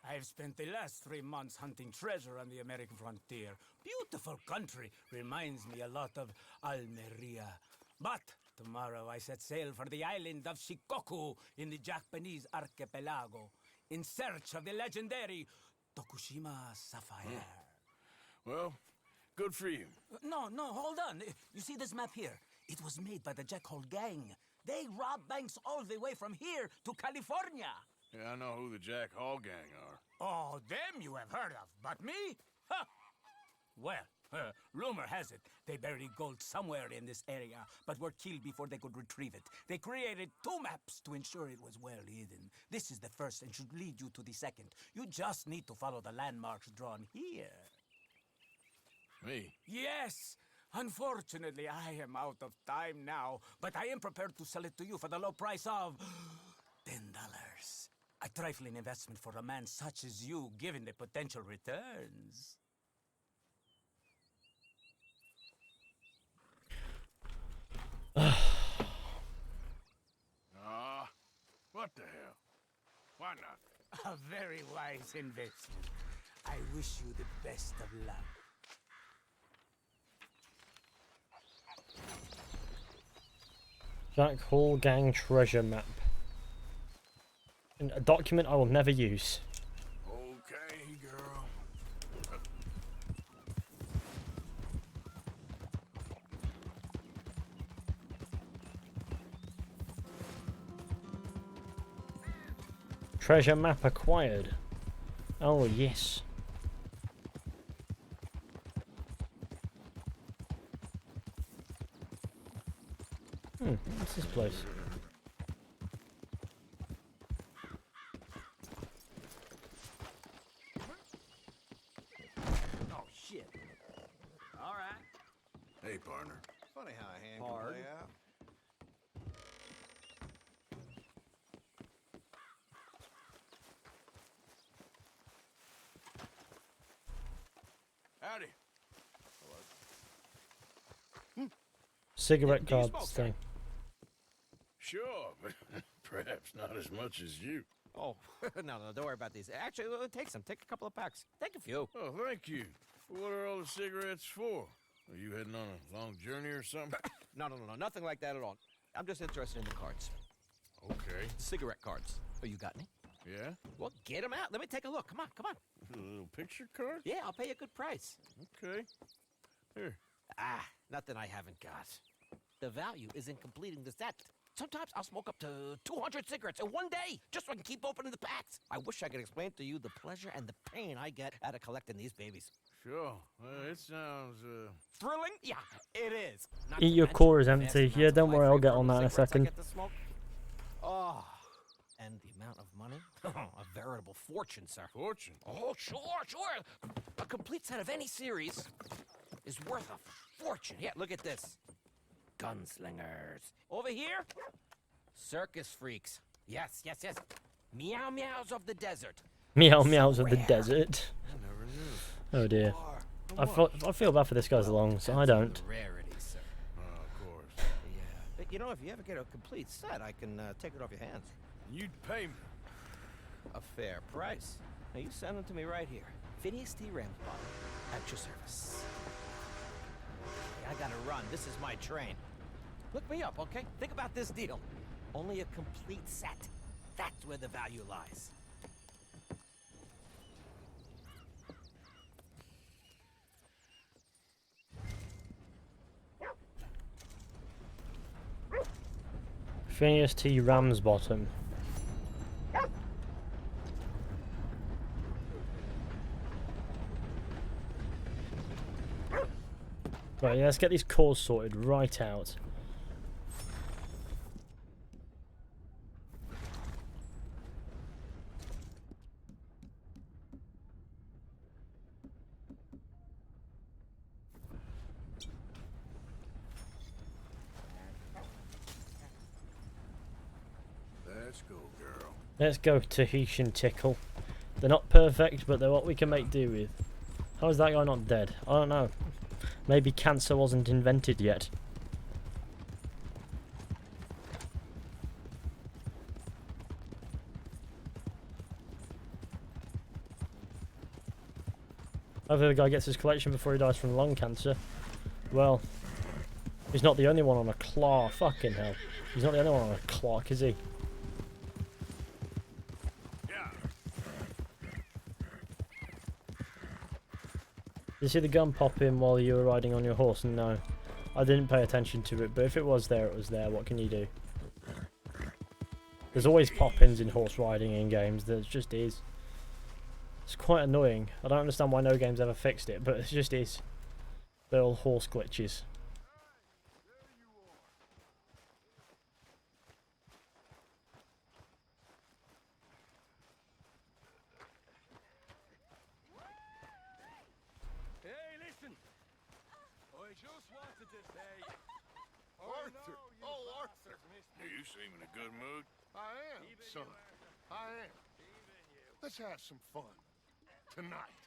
I've spent the last 3 months hunting treasure on the American frontier. Beautiful country. Reminds me a lot of Almeria. But tomorrow I set sail for the island of Shikoku in the Japanese archipelago in search of the legendary Tokushima sapphire. Well, good for you. No, hold on. You see this map here? It was made by the Jackhole Gang. They rob banks all the way from here to California. Yeah, I know who the Jack Hall gang are. Oh, them you have heard of, but me? Huh. Well, rumor has it they buried gold somewhere in this area, but were killed before they could retrieve it. They created 2 maps to ensure it was well hidden. This is the first and should lead you to the second. You just need to follow the landmarks drawn here. Me? Yes! Unfortunately, I am out of time now, but I am prepared to sell it to you for the low price of $10. A trifling investment for a man such as you, given the potential returns. What the hell? Why not? A very wise investment. I wish you the best of luck. Jack Hall Gang treasure map. A document I will never use. Okay, girl. Treasure map acquired. Oh, yes. What's this place? Oh, shit. All right. Hey, partner. Funny how a hand Hard. can play out. Howdy. Cigarette Do you cards smoke, thing. Sure, but perhaps not as much as you. Oh, no, don't worry about these. Actually, take some. Take a couple of packs. Take a few. Oh, thank you. What are all the cigarettes for? Are you heading on a long journey or something? No, nothing like that at all. I'm just interested in the cards. Okay. Cigarette cards. Oh, you got any? Yeah? Well, get them out. Let me take a look. Come on. A little picture card? Yeah, I'll pay you a good price. Okay. Here. Nothing I haven't got. The value is in completing the set. Sometimes I'll smoke up to 200 cigarettes in one day, just so I can keep opening the packs. I wish I could explain to you the pleasure and the pain I get out of collecting these babies. Sure. It sounds, Thrilling? Yeah, it is. Not Eat to your mention core is the empty. vast Yeah, amounts of don't worry, I'll get on that in a cigarettes I second. get to smoke. Oh, and the amount of money? A veritable fortune, sir. Fortune? Oh, sure. A complete set of any series is worth a fortune. Yeah, look at this. Gunslingers. Over here, circus freaks. Yes. Meow meows of the desert. Meow meows of the rare. desert. I never knew. Oh dear. I feel bad for this guy's lungs. I don't. Rarity, sir. Oh, of course. Yeah. But you know, if you ever get a complete set, I can take it off your hands. You'd pay me. A fair price. Now you send them to me right here. Phineas T. Ramsbottom, at your service. Hey, I gotta run. This is my train. Look me up, okay? Think about this deal. Only a complete set. That's where the value lies. Phineas T. Ramsbottom. Right, yeah, let's get these cores sorted right out. Let's go, girl. Let's go Tahitian Tickle. They're not perfect, but they're what we can make do with. How is that guy not dead? I don't know. Maybe cancer wasn't invented yet. Hopefully the guy gets his collection before he dies from lung cancer. Well, he's not the only one on a clock. Fucking hell. He's not the only one on a clock, is he? Did you see the gun pop in while you were riding on your horse? No. I didn't pay attention to it, but if it was there, it was there. What can you do? There's always pop-ins in horse riding in games. There just is. It's quite annoying. I don't understand why no game's ever fixed it, but it just is. They're all horse glitches. Hey, listen! I just wanted to say... Arthur! Oh, Arthur! You seem in a good mood. I am, son. I am. Let's have some fun. Tonight.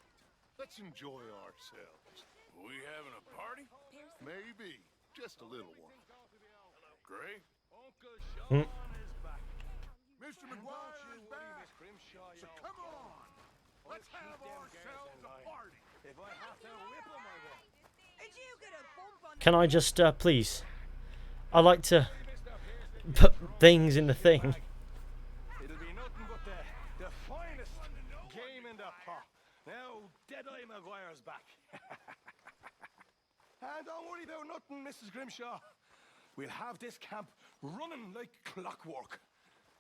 Let's enjoy ourselves. We having a party? Maybe. Just a little one. Gray? Uncle Sean is back. Mr. McGuire is back. So come on. Let's have ourselves a party. If I have to whip him, I will. Did you get a bump on Can I just, please? I like to put things in the thing. It'll be nothing but the finest game in the pot. Now, Deadeye McGuire's back. And don't worry about nothing, Mrs. Grimshaw. We'll have this camp running like clockwork.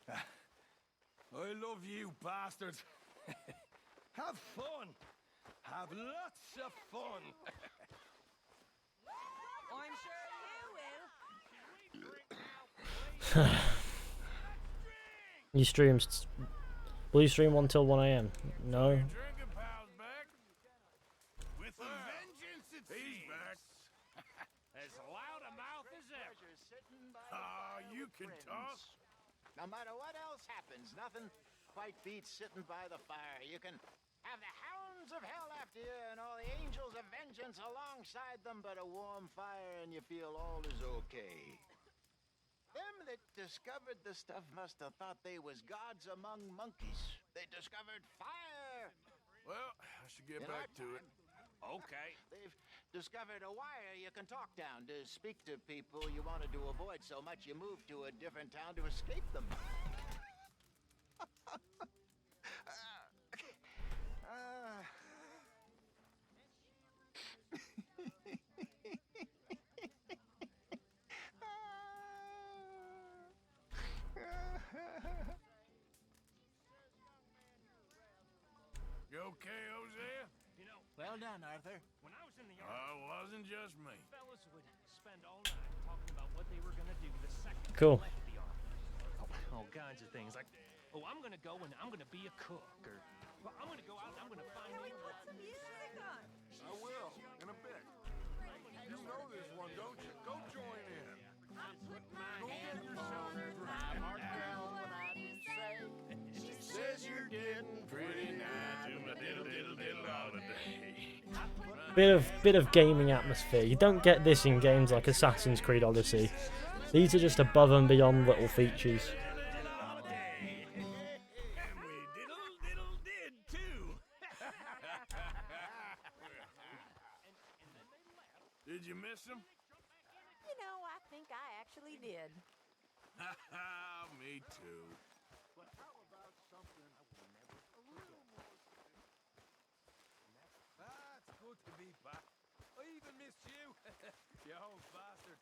I love you, bastards. Have fun. Have lots of fun. I'm sure you will. You stream. Will you stream 1 till 1 AM? No. Drinking pal's back. With a vengeance, he's back. As loud a mouth as ever. Ah, you can talk. No matter what else happens, nothing quite beats sitting by the fire. You can have the hounds of hell after you and all the angels of vengeance alongside them, but a warm fire and you feel all is okay. Them that discovered the stuff must have thought they was gods among monkeys. They discovered fire. Well, I should get back to it. Okay. They've discovered a wire you can talk down to speak to people you wanted to avoid so much you moved to a different town to escape them. You okay, Hosea? You know, well done, Arthur. when I was in the army, Wasn't just me. fellas would spend all night talking about what they were gonna do the second Cool. they left the army. All kinds of things like, oh, I'm gonna go and I'm gonna be a cook, or well, I'm gonna go out and I'm gonna find me. Put some music on. I will, in a bit. You know this one, don't you? Go join in. Go get yourself a drink. She says you're getting pretty nice to my diddle diddle diddle holiday. Bit of gaming atmosphere. You don't get this in games like Assassin's Creed Odyssey. These are just above and beyond little features. Did you miss him? You know, I think I actually did. Me too. But how about something a little more... It's good to be back. I even missed you. You old bastard.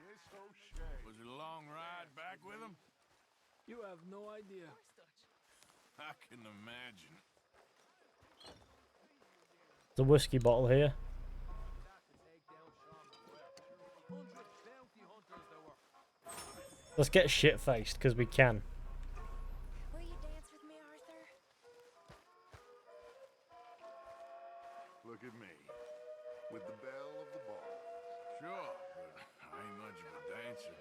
Miss O'Shea. Was it a long ride back with him? You have no idea. I can imagine. The whiskey bottle here. Let's get shit-faced, because we can. Will you dance with me, Arthur? Look at me. With the belle of the ball. Sure, but I ain't much of a dancer.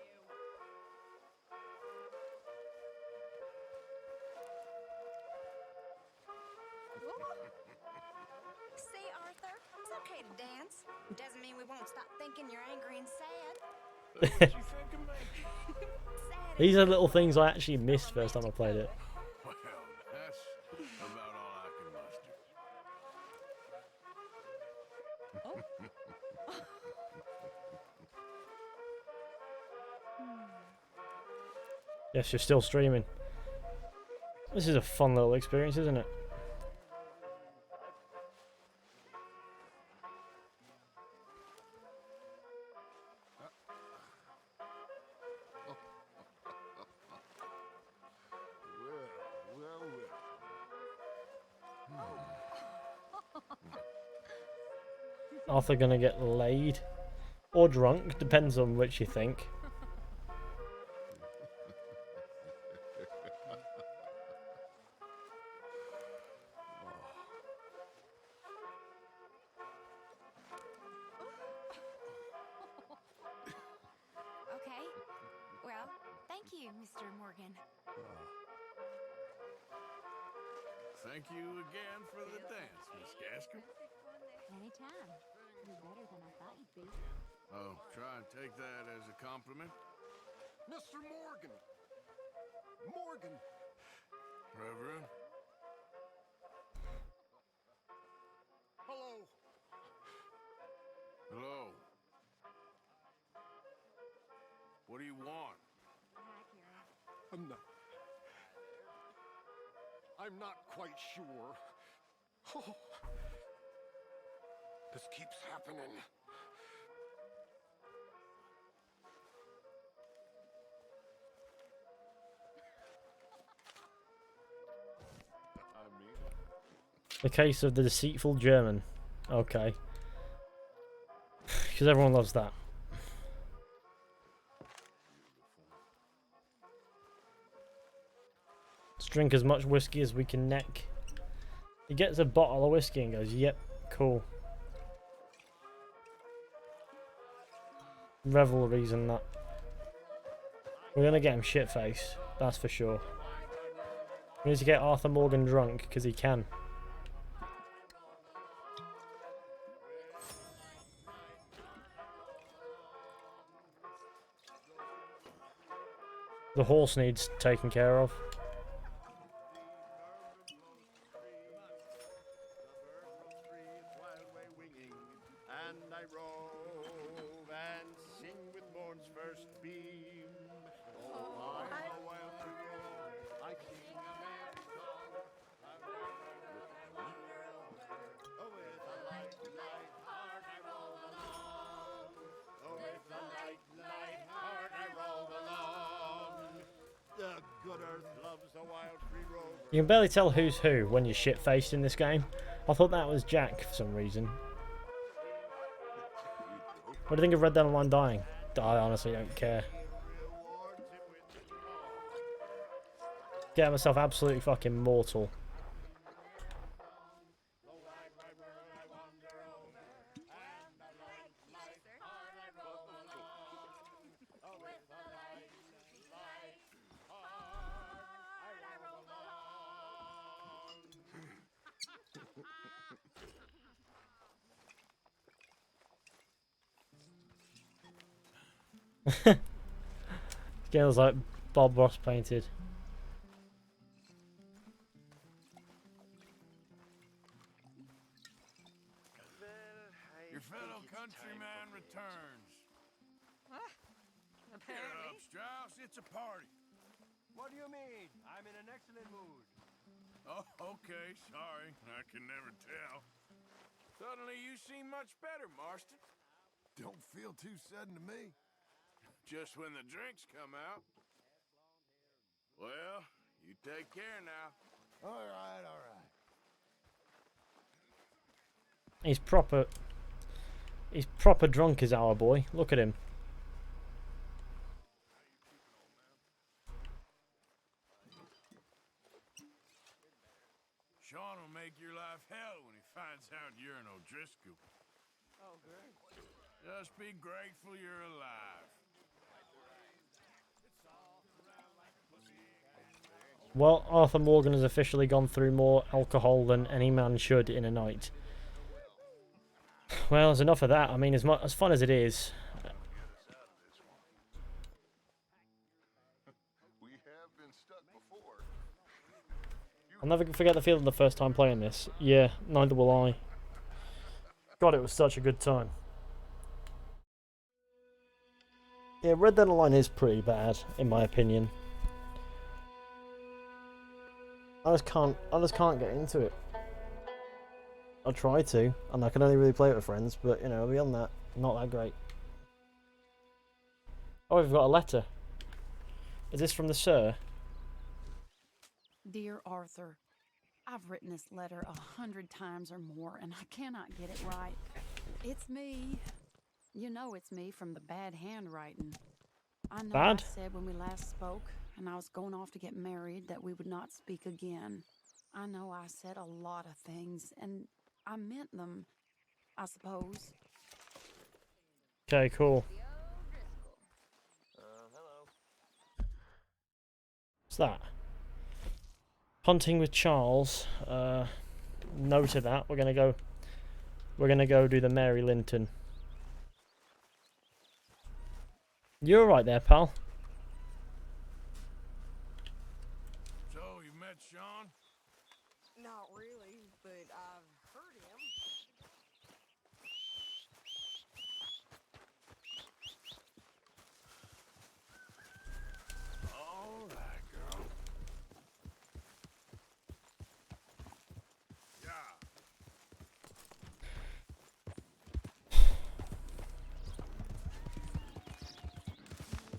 See, Arthur, it's okay to dance. Doesn't mean we won't stop thinking you're angry and sad. These are little things I actually missed first time I played it. Well, that's about all I can muster. Yes, you're still streaming. This is a fun little experience, isn't it? Arthur gonna get laid or drunk, depends on which you think. Okay. Well, thank you, Mr. Morgan. Thank you again for the dance, Miss Gaskell. Anytime. You're better than I thought you'd be. Oh, try and take that as a compliment. Mr. Morgan! Morgan! Reverend? Hello! Hello. What do you want? I'm not quite sure. Oh, this keeps happening. The case of the deceitful German. Okay. Because everyone loves that. Let's drink as much whiskey as we can neck. He gets a bottle of whiskey and goes, yep, cool. Revelries and that. We're gonna get him shit-faced, that's for sure. We need to get Arthur Morgan drunk, because he can. The horse needs taken care of. And I rove and sing with morn's first beam. Oh, I'm a wild girl. I sing a merry song. Oh, with a light, light heart I roll along. Oh, with a light, light heart I roll along. The good earth loves a wild free rover. You can barely tell who's who when you're shit-faced in this game. I thought that was Jack for some reason. What do you think of Red Dead Online dying? I honestly don't care. Get myself absolutely fucking mortal. Scales like Bob Ross painted. Your fellow countryman returns. Get Apparently. up, Strauss. It's a party. What do you mean? I'm in an excellent mood. Oh, okay. Sorry. I can never tell. Suddenly you seem much better, Marston. Don't feel too sudden to me. Just when the drinks come out. Well, you take care now. All right, all right. He's proper drunk as our boy. Look at him. Sean will make your life hell when he finds out you're an O'Driscoll. Oh, great. Just be grateful you're alive. Well, Arthur Morgan has officially gone through more alcohol than any man should in a night. Well, there's enough of that. I mean, as fun as it is. We have been stuck before. I'll never forget the feeling the first time playing this. Yeah, neither will I. God, it was such a good time. Yeah, Red Dead Online is pretty bad, in my opinion. I just can't get into it. I try to, and I can only really play it with friends, but you know, beyond that, not that great. Oh, we've got a letter. Is this from the Sir? Dear Arthur, I've written this letter 100 times or more, and I cannot get it right. It's me. You know it's me from the bad handwriting. I know Bad? I said when we last spoke, and I was going off to get married, that we would not speak again. I know I said a lot of things, and I meant them, I suppose. Okay, cool. Hello. What's that? Hunting with Charles. No to that. We're gonna go do the Mary Linton. You're all right there, pal. So, you met Sean? Not really, but I've heard him. All right, girl. Yeah.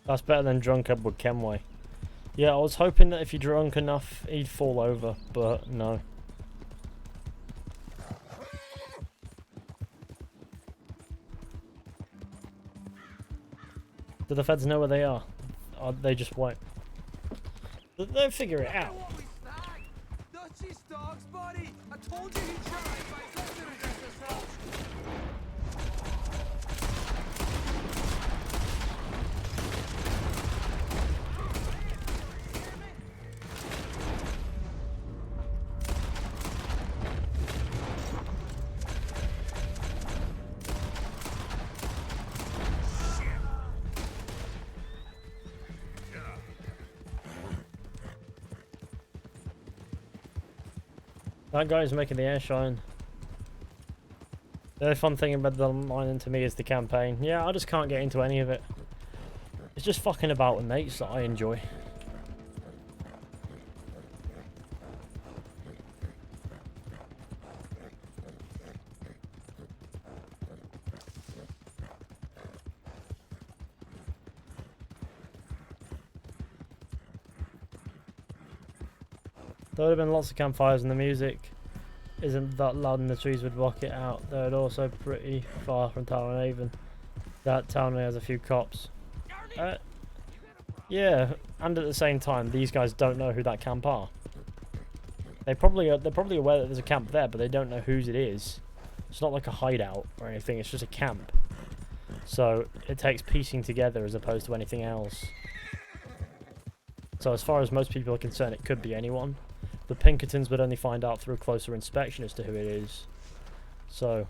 That's better than Drunken with Kenway. Yeah, I was hoping that if you're drunk enough, he'd fall over, but no. Do the feds know where they are? Or they just won't? They'll figure it out. Dutchie's dogs, buddy. I told you he tried, but he couldn't against himself. That guy's making the air shine. The only fun thing about the mining to me is the campaign. Yeah, I just can't get into any of it. It's just fucking about with mates that I enjoy. There would have been lots of campfires and the music isn't that loud and the trees would block it out. They're also pretty far from Town and Avon. That town only has a few cops. Yeah, and at the same time, these guys don't know who that camp are. They're probably aware that there's a camp there, but they don't know whose it is. It's not like a hideout or anything, it's just a camp. So it takes piecing together as opposed to anything else. So as far as most people are concerned, it could be anyone. The Pinkertons would only find out through a closer inspection as to who it is. So...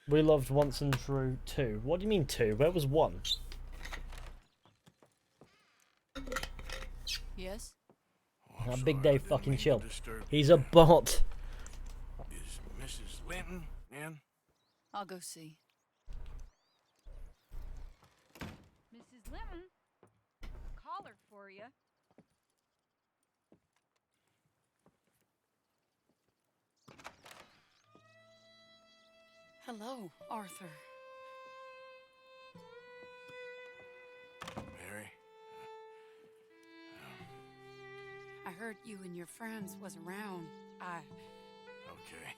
We loved Once and True 2. What do you mean 2? Where was 1? Yes? Oh, Big Dave fucking chill. disturb He's a bot. Is Mrs. Linton in? I'll go see. Mrs. Lemon, caller for you. Hello, Arthur. Mary? I heard you and your friends was around. Okay.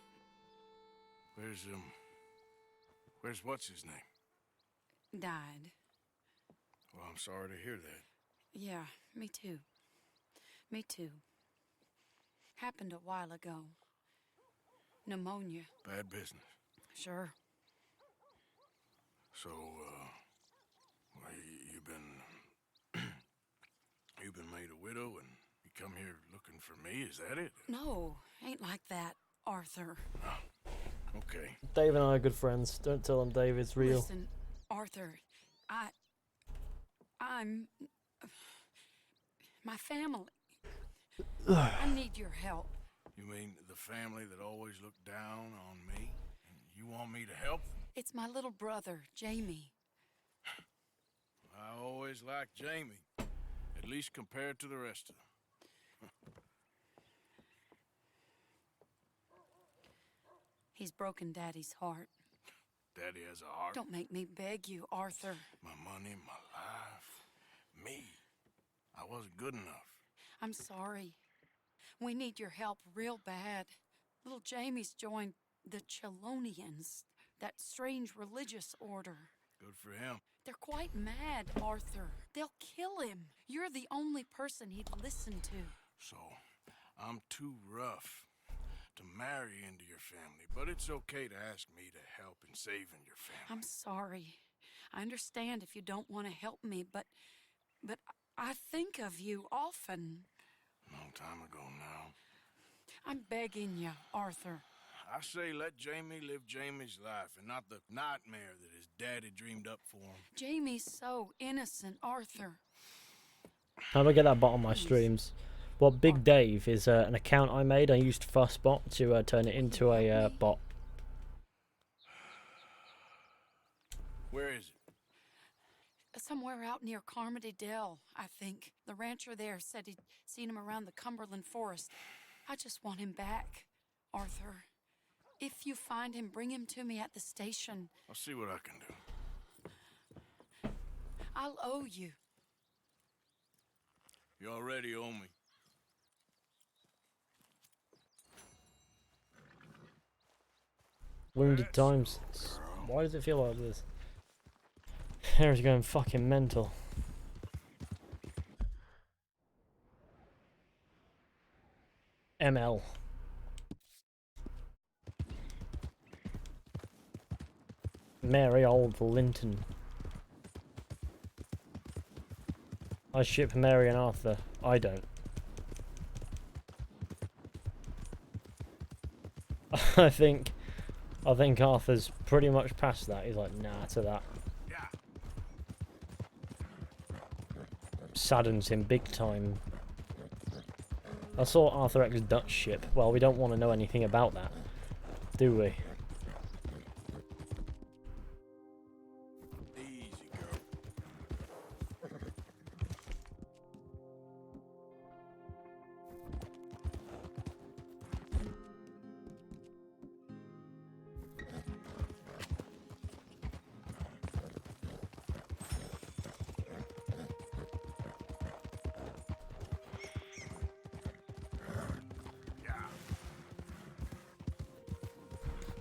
Where's what's his name? Died. Well, I'm sorry to hear that. Yeah, me too. Me too. Happened a while ago. Pneumonia. Bad business. Sure. So, well, you've been made a widow and you come here looking for me, is that it? No, ain't like that, Arthur. Oh, okay. Dave and I are good friends. Don't tell him David's real. Listen, Arthur, I'm... my family. I need your help. You mean the family that always looked down on me? And You want me to help? It's my little brother, Jamie. I always liked Jamie, at least compared to the rest of them. He's broken Daddy's heart. Daddy has a heart. Don't make me beg you, Arthur. My money, my life, me. I wasn't good enough. I'm sorry. We need your help real bad. Little Jamie's joined the Chelonians, that strange religious order. Good for him. They're quite mad, Arthur. They'll kill him. You're the only person he'd listen to. So, I'm too rough to marry into your family, but it's okay to ask me to help in saving your family. I'm sorry. I understand if you don't want to help me, but I think of you often. Long time ago now. I'm begging you, Arthur. I say let Jamie live Jamie's life and not the nightmare that his daddy dreamed up for him. Jamie's so innocent, Arthur. How do I get that bot on my streams? Well, Big Dave is an account I made. I used Fussbot to turn it into a bot. Where is it? Somewhere out near Carmody Dell, I think. The rancher there said he'd seen him around the Cumberland Forest. I just want him back, Arthur. If you find him, bring him to me at the station. I'll see what I can do. I'll owe you. You already owe me. Wounded times. Why does it feel like this? Harry's going fucking mental. ML. Mary Old Linton. I ship Mary and Arthur. I don't. I think Arthur's pretty much past that. He's like, nah to that. Saddens him big time. I saw Arthur X's Dutch ship. Well, we don't want to know anything about that, do we?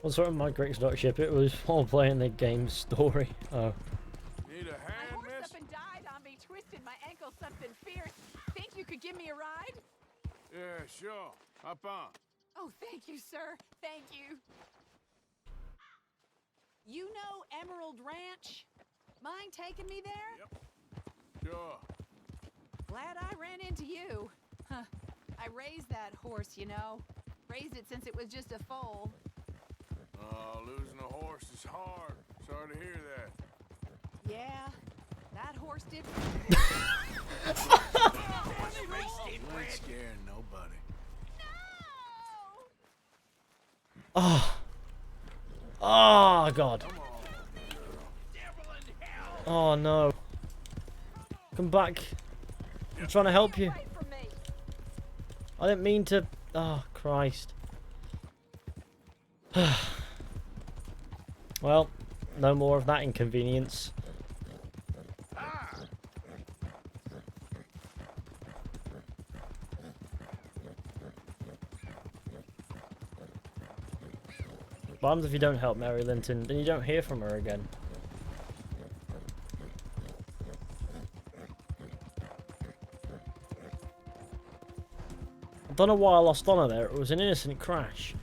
What's wrong with my Greg's Dutch ship? It was while playing the game's story. Oh. Need a hand, My horse miss? up and died on me, twisted my ankle something fierce. Think you could give me a ride? Yeah, sure. Hop on. Oh, thank you, sir. Thank you. You know Emerald Ranch? Mind taking me there? Yep. Sure. Glad I ran into you. Huh. I raised that horse, you know. Raised it since it was just a foal. Losing a horse is hard. Sorry to hear that. Yeah, that horse did. You ain't scaring nobody. Oh. Oh, God. Oh, no. Come back. I'm trying to help you. I didn't mean to... Oh, Christ. Well, no more of that inconvenience. What happens if you don't help Mary Linton? Then you don't hear from her again. I don't know why I lost honor there. It was an innocent crash.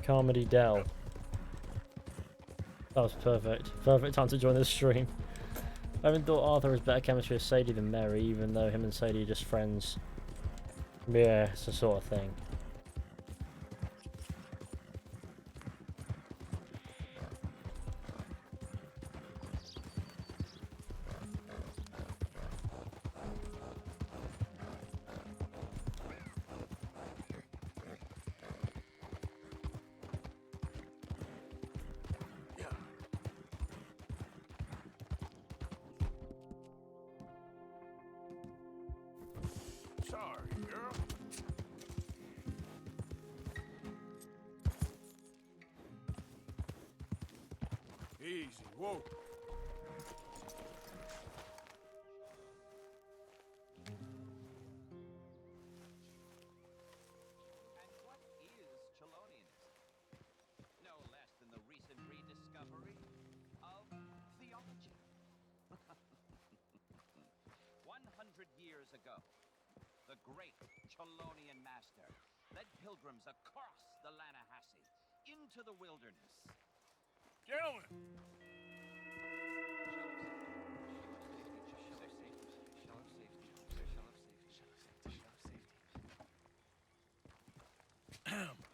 Carmody Dell. That was perfect. Perfect time to join the stream. I even thought Arthur has better chemistry with Sadie than Mary, even though him and Sadie are just friends. Yeah, it's the sort of thing. easy. Whoa. And what is Chelonianism? No less than the recent rediscovery of theology. 100 years ago, the great Chelonian master led pilgrims across the Lannahechee into the wilderness. Gentlemen!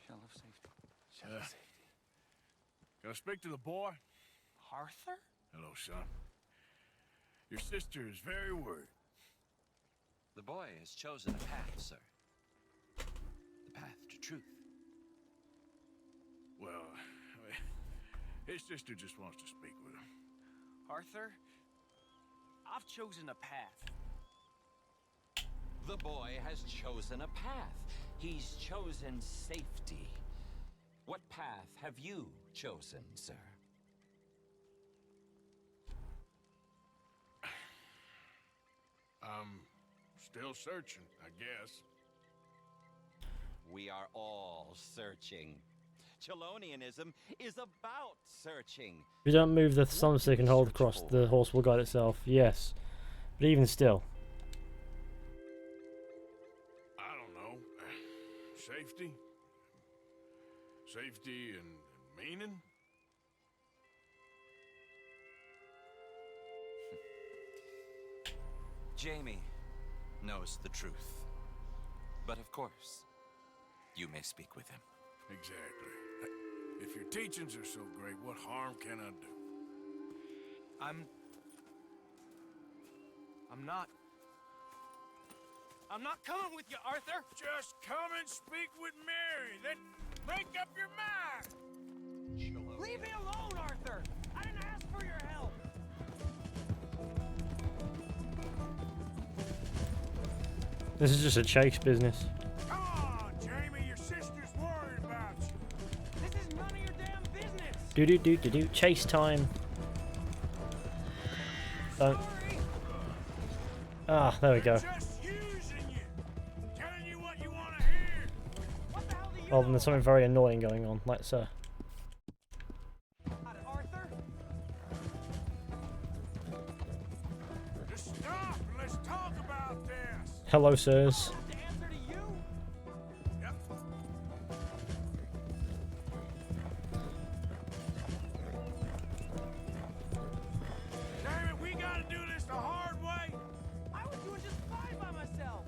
Shell of safety. Shell of safety. Can I speak to the boy? Arthur? Hello, son. Your sister is very worried. The boy has chosen a path, sir. The path to truth. Well, I mean, his sister just wants to speak with him. Arthur, I've chosen a path. The boy has chosen a path. He's chosen safety. What path have you chosen, sir? I'm still searching, I guess. We are all searching. Chelonianism is about searching. If you don't move the thumbstick and hold across, the horse will guide itself. Yes. But even still. I don't know. Safety? Safety and meaning? Jamie knows the truth. But of course, you may speak with him. Exactly. If your teachings are so great, what harm can I do? I'm not coming with you, Arthur! Just come and speak with Mary, then make up your mind! Leave me alone, Arthur! I didn't ask for your help! This is just a chase business. Come on, Jamie, your sister's worried about you. This is none of your damn business! Do. Chase time. Don't. Ah, there we go. Just using you. Telling you what you want to hear. Well, then there's something very annoying going on. Let's Arthur? Just stop and let's talk about this. hello, sirs. Damn it, we gotta do this the hard way. I was doing just fine by myself!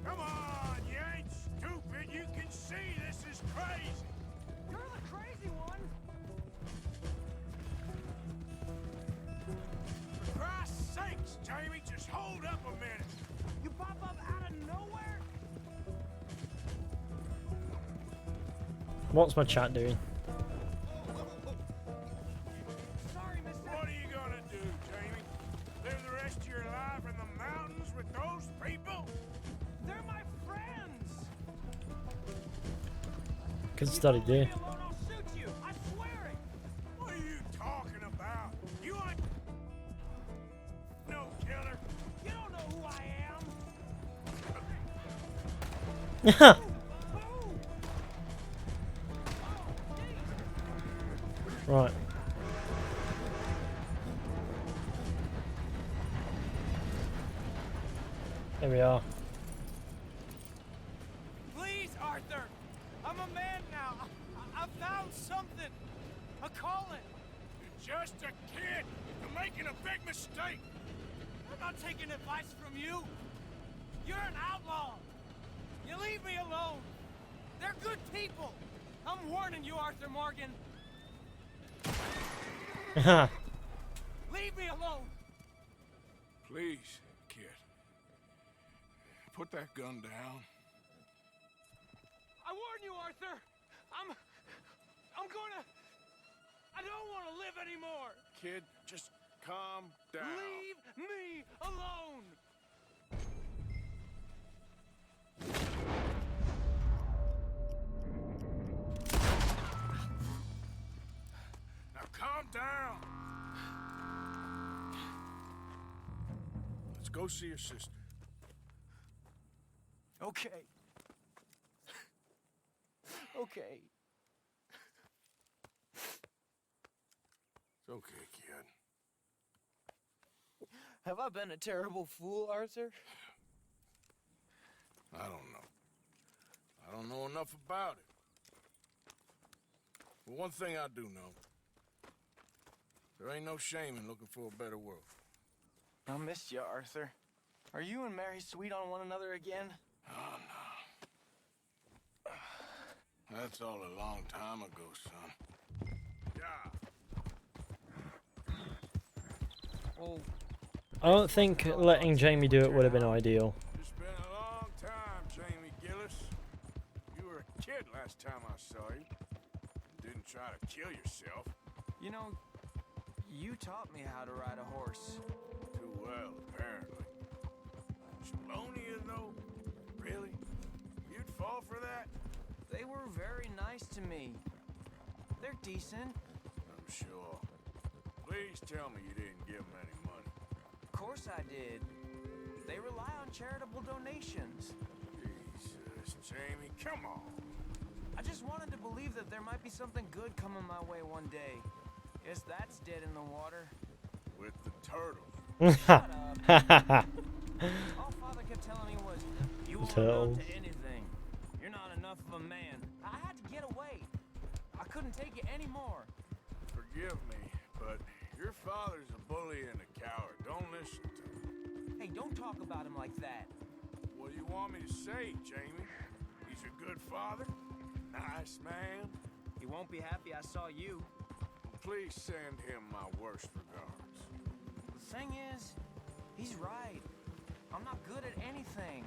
Come on, you ain't stupid. You can see this is crazy. You're the crazy one! For Christ's sakes, Jamie, just hold up a minute. You pop up out of nowhere? What's my chat doing? Sorry, mister. What are you gonna do, Jamie? Live the rest of your life in the mountains with those people? They're my friends! Good study, dear. Leave me alone, I'll shoot you! I swear it! What are you talking about? You ain't no killer. You don't know who I am! Right. There we are. Please, Arthur! I'm a man now. I found something. A calling. You're just a kid. You're making a big mistake. I'm not taking advice from you. You're an outlaw. You leave me alone. They're good people. I'm warning you, Arthur Morgan. Leave me alone. Please, kid. Put that gun down. I warn you, Arthur. I'm gonna... I don't want to live anymore. Kid, just calm down. Leave me alone. down. Let's go see your sister. Okay. Okay. It's okay, kid. Have I been a terrible fool, Arthur? I don't know. I don't know enough about it. But one thing I do know. There ain't no shame in looking for a better world. I missed you, Arthur. Are you and Mary sweet on one another again? Oh, no. That's all a long time ago, son. Yeah. Oh. I don't think letting Jamie do it would have been ideal. It's been a long time, Jamie Gillis. You were a kid last time I saw you. Didn't try to kill yourself. You know, you taught me how to ride a horse. Too well, apparently. Chelonia, though? Really? You'd fall for that? They were very nice to me. They're decent. I'm sure. Please tell me you didn't give them any money. Of course I did. They rely on charitable donations. Jesus, Jamie, come on. I just wanted to believe that there might be something good coming my way one day. Guess that's dead in the water. With the turtles. Shut up. All Father kept telling me was, you won't amount to anything. You're not enough of a man. I had to get away. I couldn't take it anymore. Forgive me, but your father's a bully and a coward. Don't listen to him. Hey, don't talk about him like that. What do you want me to say, Jamie? He's a good father? Nice man? He won't be happy I saw you. Please send him my worst regards. The thing is, he's right. I'm not good at anything.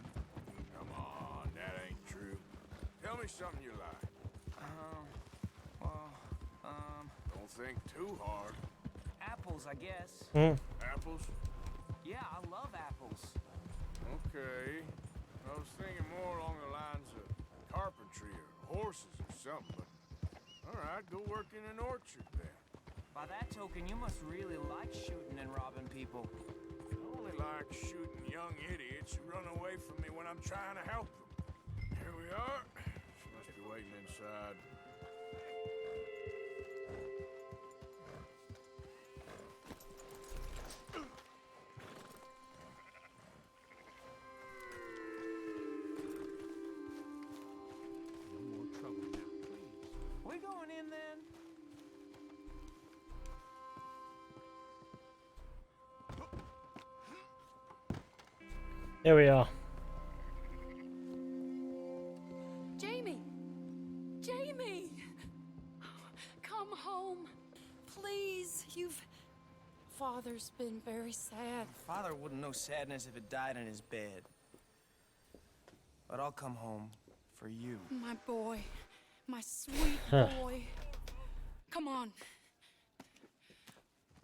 Come on, that ain't true. Tell me something you like. Don't think too hard. Apples, I guess. Apples? Yeah, I love apples. Okay. I was thinking more along the lines of carpentry or horses or something, but alright, go work in an orchard then. By that token, you must really like shooting and robbing people. I only like shooting young idiots who run away from me when I'm trying to help them. Here we are. She must be waiting inside. No more trouble now, please. We going in then? Here we are. Jamie! Jamie! Come home. Please. Father's been very sad. Father wouldn't know sadness if it died in his bed. But I'll come home for you. My boy. My sweet boy. Come on.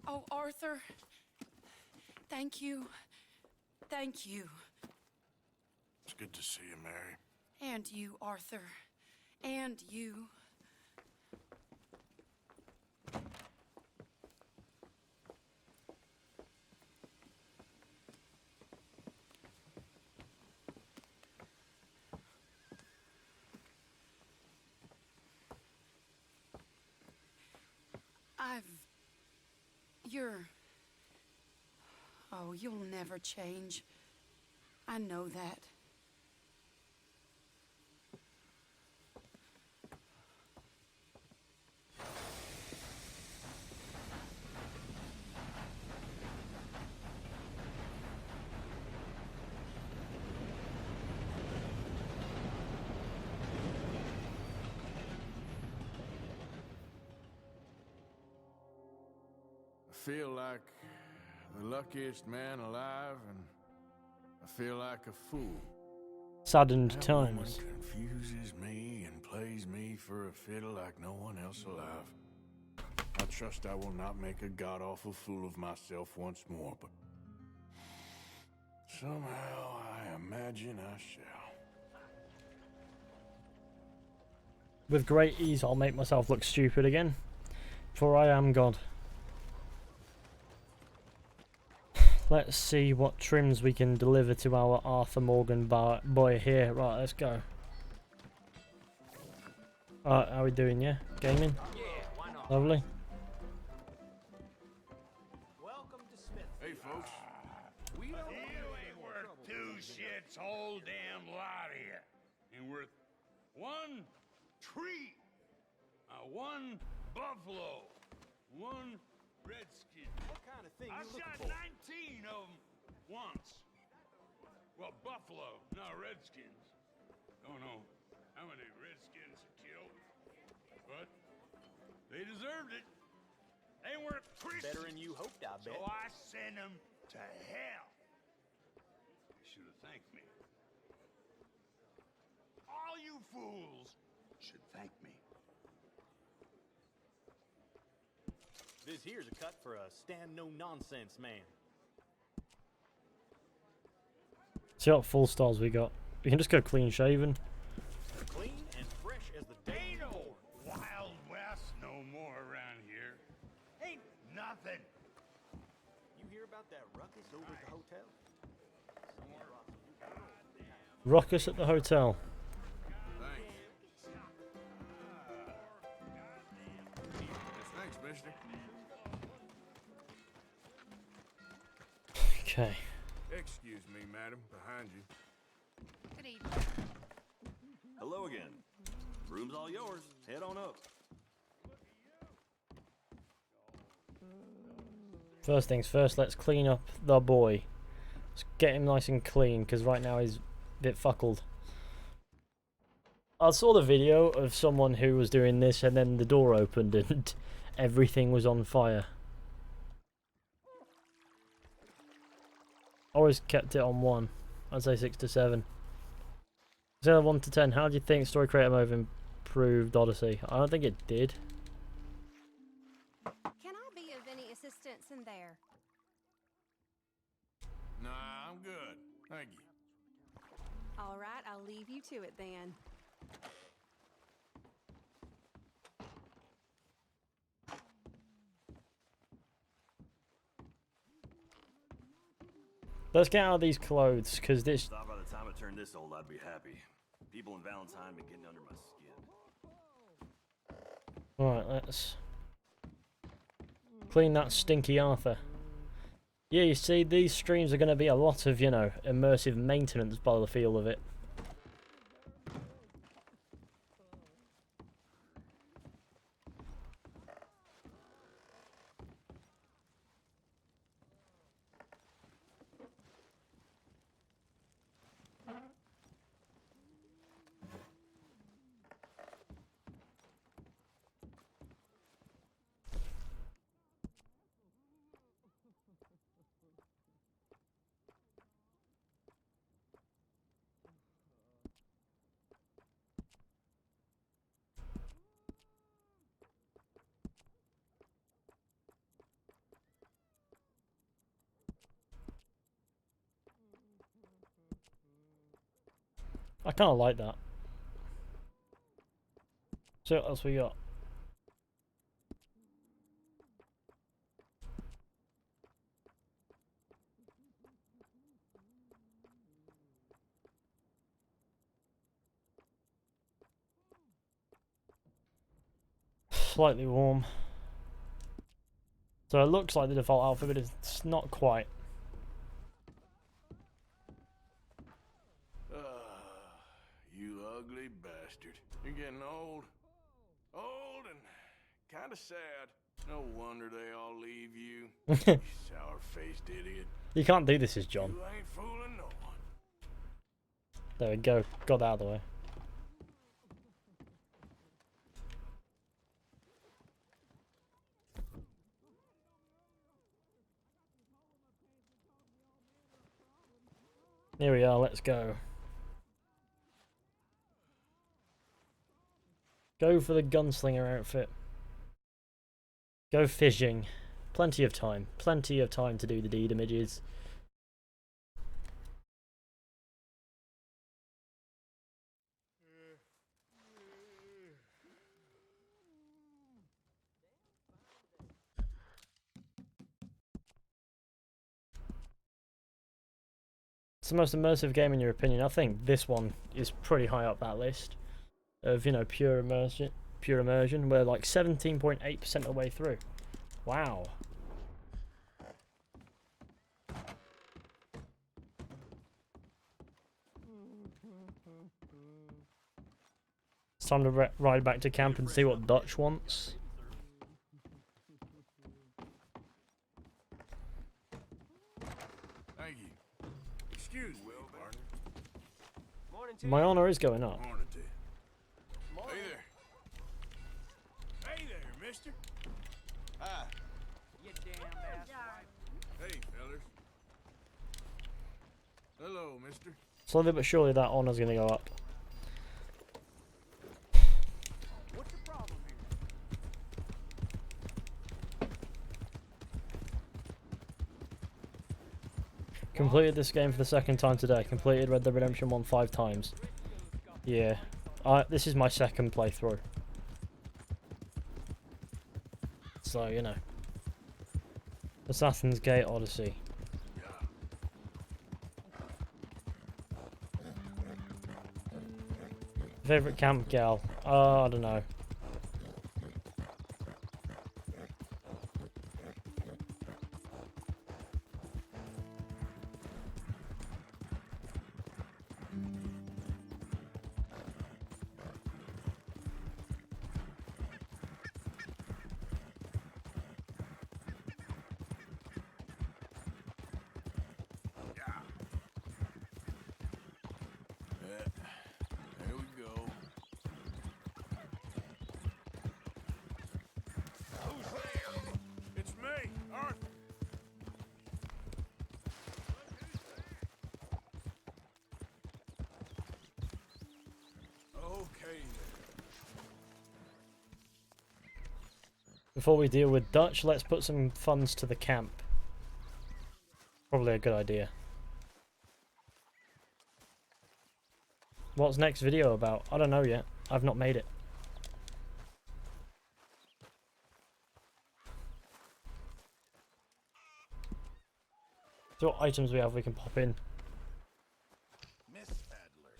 Oh, Arthur. Thank you. Thank you. It's good to see you, Mary. And you, Arthur. And you. Oh, you'll never change. I know that. I feel like the luckiest man alive, and I feel like a fool. Saddened That times. woman confuses me and plays me for a fiddle like no one else alive. I trust I will not make a god-awful fool of myself once more, but somehow I imagine I shall. With great ease, I'll make myself look stupid again, for I am God. Let's see what trims we can deliver to our Arthur Morgan boy here. Right, let's go. Alright, how we doing, yeah? Gaming? Lovely. Hey, folks. We don't you ain't worth two shits whole damn lot here. Ain't worth one tree, one buffalo, one redskin. What kind of thing I shot 19 of them once. Well, buffalo, not redskins. Don't know how many redskins to kill, but they deserved it. They weren't Christians. Better than you hoped, I bet. So I sent them to hell. They should have thanked me. All you fools should thank me. This here's a cut for a stand-no-nonsense man. See what full stars we got. We can just go clean shaven. Clean and fresh as the day. Ain't no Wild West no more around here. Ain't nothing. You hear about that ruckus over at the hotel? Ruckus at the hotel. Thanks, mister. Okay. Excuse me, madam. Behind you. Good evening. Hello again. Room's all yours. Head on up. First things first, let's clean up the boy. Let's get him nice and clean, because right now he's a bit fuckled. I saw the video of someone who was doing this and then the door opened and everything was on fire. Always kept it on 1. I'd say 6 to 7. Scale of 1 to 10, how do you think story creator mode improved Odyssey? I don't think it did. Can I be of any assistance in there? Nah, I'm good. Thank you. All right, I'll leave you to it then. Let's get out of these clothes, because this... Thought by the time I turned this old, I'd be happy. People in Valentine been getting under my skin. Alright, let's... clean that stinky Arthur. Yeah, you see, these streams are going to be a lot of, you know, immersive maintenance by the feel of it. I kind of like that. So what else we got? Slightly warm. So it looks like the default outfit, but it's not quite. You ugly bastard. You're getting old. Old and kind of sad. No wonder they all leave you. You sour-faced idiot. You can't do this as John. You ain't fooling no one. There we go. Got that out of the way. Here we are, let's go. Go for the gunslinger outfit. Go fishing. Plenty of time. Plenty of time to do the deed images. It's the most immersive game in your opinion. I think this one is pretty high up that list of, you know, pure immersion. Pure immersion. We're like 17.8% of the way through. Wow. It's time to ride back to camp and see what Dutch wants. Thank you. Excuse me, partner. My honor is going up. Morning to you. Hey there. Hey there, mister. Hi. You damn ass. Hey, fellas. Hello, mister. Slowly but surely that honor's gonna go up. What's the problem here? Completed this game for the second time today. Completed Red Dead Redemption 1 5 times. Yeah. This is my second playthrough. So, you know. Assassin's Gate Odyssey. Favorite camp gal? I don't know. There we go. Who's there? It's me, Arthur. Okay. Before we deal with Dutch, let's put some funds to the camp. Probably a good idea. What's next video about? I don't know yet. I've not made it. So what items we have we can pop in. Miss Adler.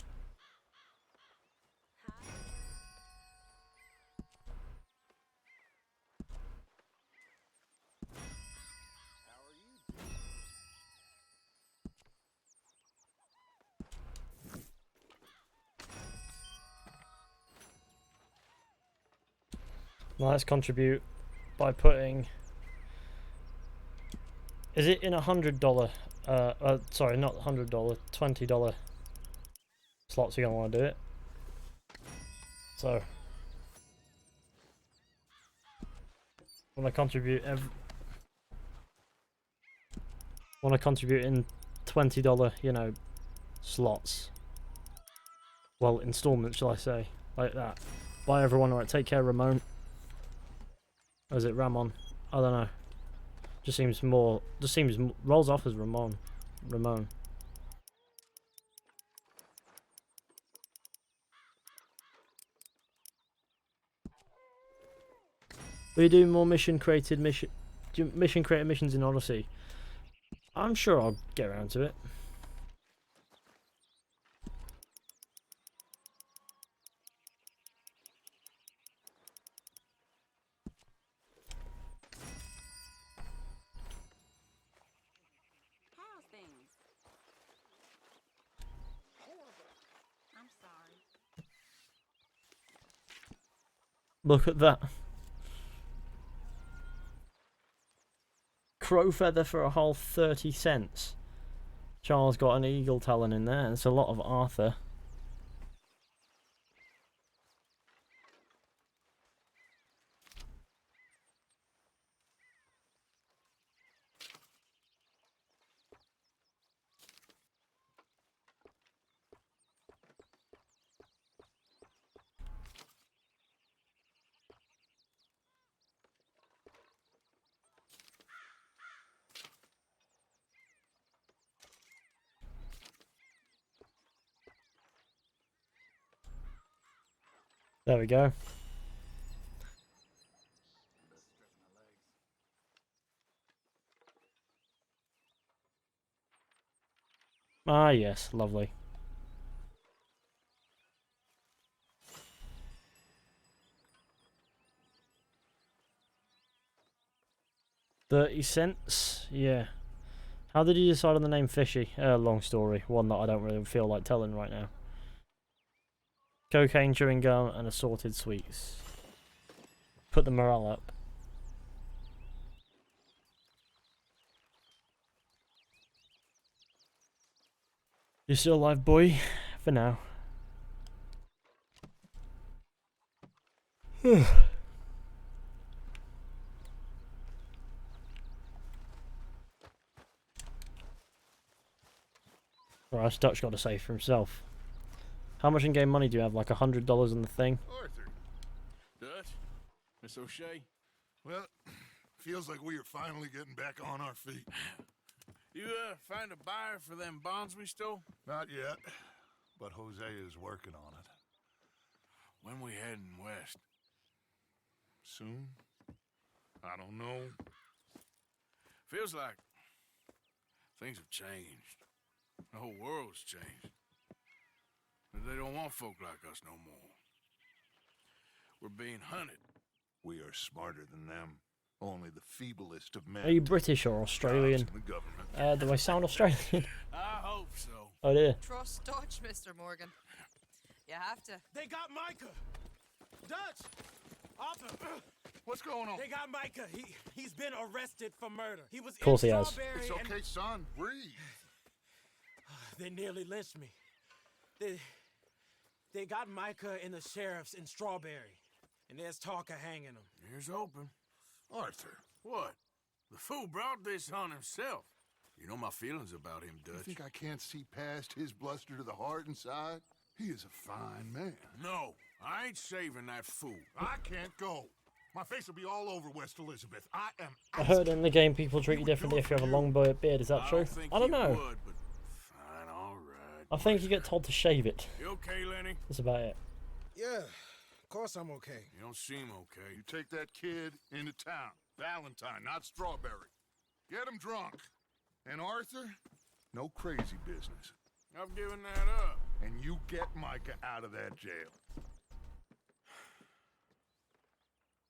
Well, let's contribute by putting... Is it in $100? Sorry, not $100, $20 slots you're gonna want to do it. So, when I contribute in $20, you know, slots. Well, installments, shall I say, like that. Bye everyone. Alright, take care, Ramon. Or is it Ramon? I don't know. Just seems more. Just seems rolls off as Ramon. Ramon. We do more mission created missions in Odyssey. I'm sure I'll get around to it. How's things? I'm sorry. Look at that. Crow feather for a whole 30 cents. Charles got an eagle talon in there. It's a lot of Arthur. There we go. Ah, yes, lovely. $0.30, yeah. How did you decide on the name Fizhy? Long story, one that I don't really feel like telling right now. Cocaine, chewing gum, and assorted sweets. Put the morale up. You're still alive, boy. For now. Right, that's Dutch got to say for himself. How much in-game money do you have? Like $100 in the thing? Arthur. Dutch? Miss O'Shea? Well, feels like we are finally getting back on our feet. You, find a buyer for them bonds we stole? Not yet, but Hosea is working on it. When we heading west? Soon? I don't know. Feels like things have changed. The whole world's changed. They don't want folk like us no more. We're being hunted. We are smarter than them. Only the feeblest of men. Are you British or Australian? Do I sound Australian? I hope so. Oh dear. Trust Dutch, Mr. Morgan. You have to. They got Micah! Dutch! Arthur! What's going on? They got Micah. He's been arrested for murder. He was Of course in he has. Strawberry It's okay, son. Breathe. They nearly lynched me. They got Micah and the sheriffs in Strawberry. And there's talk of hanging him. Here's hoping. Arthur. What? The fool brought this on himself. You know my feelings about him, Dutch. You think I can't see past his bluster to the heart inside? He is a fine man. No, I ain't saving that fool. I can't go. My face will be all over West Elizabeth. I am I heard in the game people treat you differently if you have a long beard. Is that true? I don't know. Would, but fine, all right. I think you get told to shave it. You okay, Lenny? That's about it. Yeah, of course I'm okay. You don't seem okay. You take that kid into town. Valentine, not Strawberry. Get him drunk. And Arthur, no crazy business. I've given that up. And you get Micah out of that jail.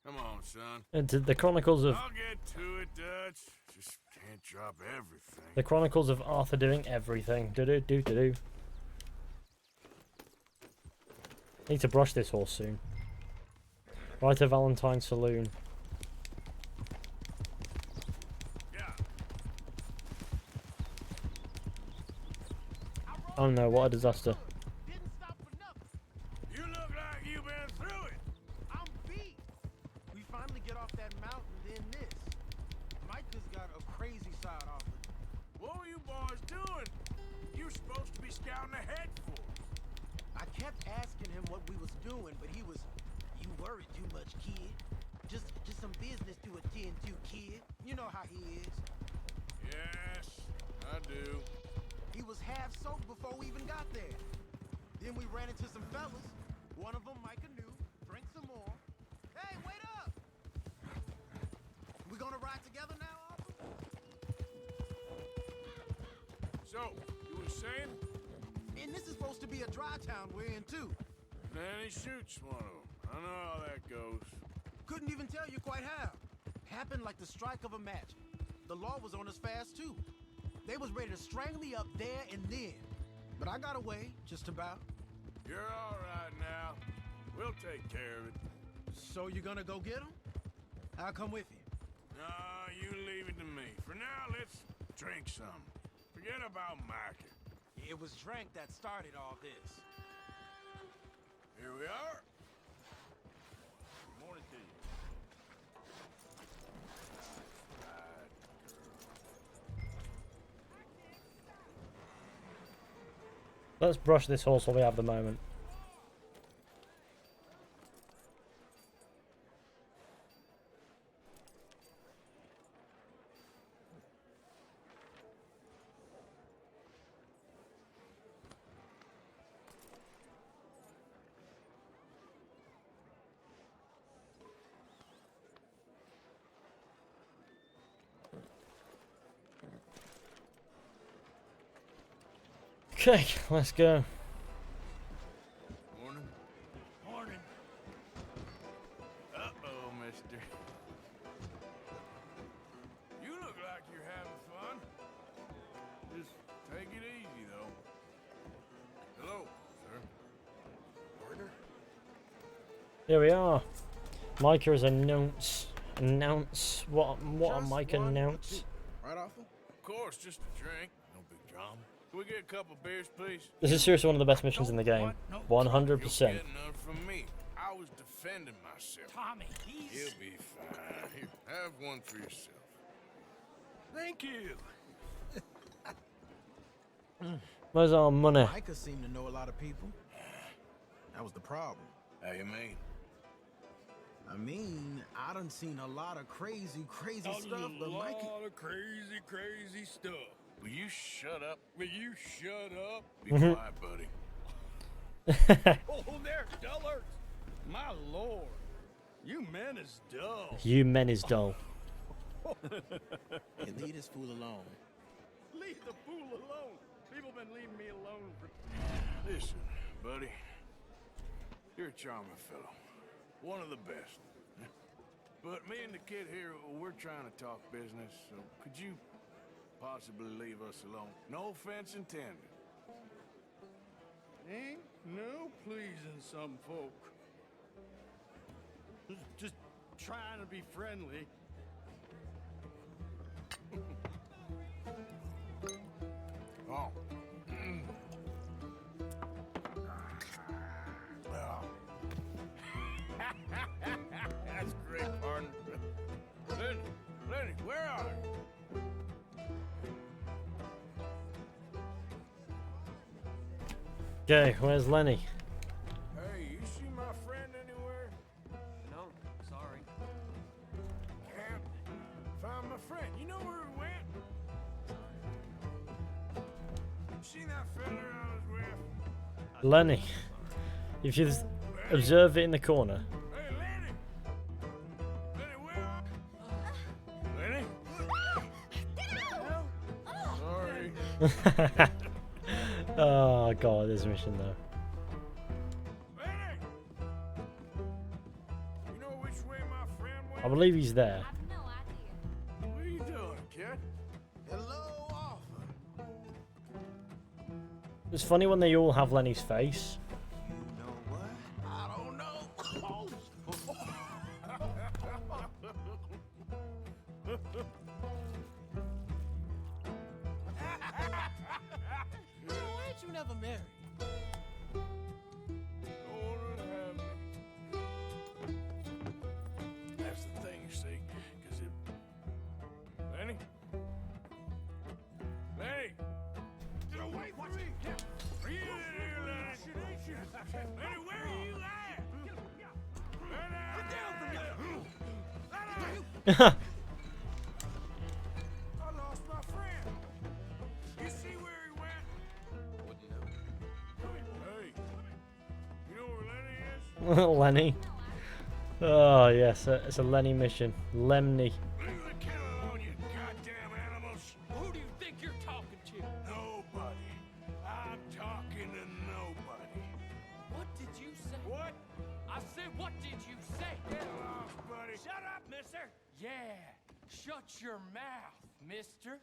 Come on, son. And the Chronicles of... I'll get to it, Dutch. Just can't drop everything. The Chronicles of Arthur doing everything. Do-do-do-do-do. Need to brush this horse soon. Right to Valentine's Saloon. Oh no, what a disaster. You look like you've been through it. I'm beat. We finally get off that mountain, then this. Micah's got a crazy side off it. What were you boys doing? You were supposed to be scouting ahead for. I kept asking him what we was doing, but he was, "You worry too much, kid. Just some business to attend to, kid. You know how he is." Yes, I do. He was half soaked before we even got there. Then we ran into some fellas. One of them Micah knew. Drank some more. Hey, wait up! We gonna ride together now, Arthur? So, you were saying? And this is supposed to be a dry town we're in, too. Then he shoots one of them. I know how that goes. Couldn't even tell you quite how. Happened like the strike of a match. The law was on us fast, too. They was ready to strangle me up there and then. But I got away, just about. You're all right now. We'll take care of it. So you gonna go get him? I'll come with you. Nah, you leave it to me. For now, let's drink some. Forget about Micah. It was drink that started all this. Here we are. Good morning to you. Let's brush this horse while we have the moment. Okay, let's go. Morning. Morning. Uh-oh, mister. You look like you're having fun. Just take it easy, though. Hello, sir. Partner? Here we are. Micah has announce what Micah announced. Right off? Of course, just a drink. No big drama. Can we get a couple beers, please? This is seriously one of the best missions in the game. 100%. You'll get none from me. I was defending myself. Tommy, You'll be fine. Here, have one for yourself. Thank you. Where's our money? Micah seemed to know a lot of people. That was the problem. How you mean? I mean, I done seen a lot of crazy stuff, but Micah... A lot of crazy stuff. Will you shut up? Will you shut up? Be quiet, buddy. Oh, there, dullard. My lord. You men is dull. You men is dull. Hey, leave this fool alone. Leave the fool alone. People been leaving me alone for... Listen, buddy. You're a charming fellow. One of the best. But me and the kid here, we're trying to talk business, so could you possibly leave us alone? No offense intended. Ain't no pleasing some folk. Just trying to be friendly. Oh. Well. That's great, partner. Lenny, where are you? Okay, where's Lenny? Hey, you see my friend anywhere? No, sorry. Can't find my friend. You know where he went? You seen that fella I was with? Lenny. If you observe it in the corner. Hey, Lenny! Lenny, where are you? Lenny? Sorry. Oh god, this mission though. Lenny! You know which way my friend went? I believe he's there. What are you doing, kid? Hello, Arthur. It's funny when they all have Lenny's face. You know what? I don't know. Why ain't you never married? That's the thing, you see, because it... Lenny? Lenny! Get away! Watch it! Are you in here, Lenny? Lenny, where are you at? Lenny! Get down from there! Lenny! I lost my friend. You see where he went? What do you know? Hey, you know where Lenny is? Lenny. Oh yes, it's a Lenny mission. Lemny. Leave the kid alone, you goddamn animals! Who do you think you're talking to? Nobody. I'm talking to nobody. What did you say? What? I said, what did you say? Get off, buddy. Shut up, mister. Yeah, shut your mouth, mister.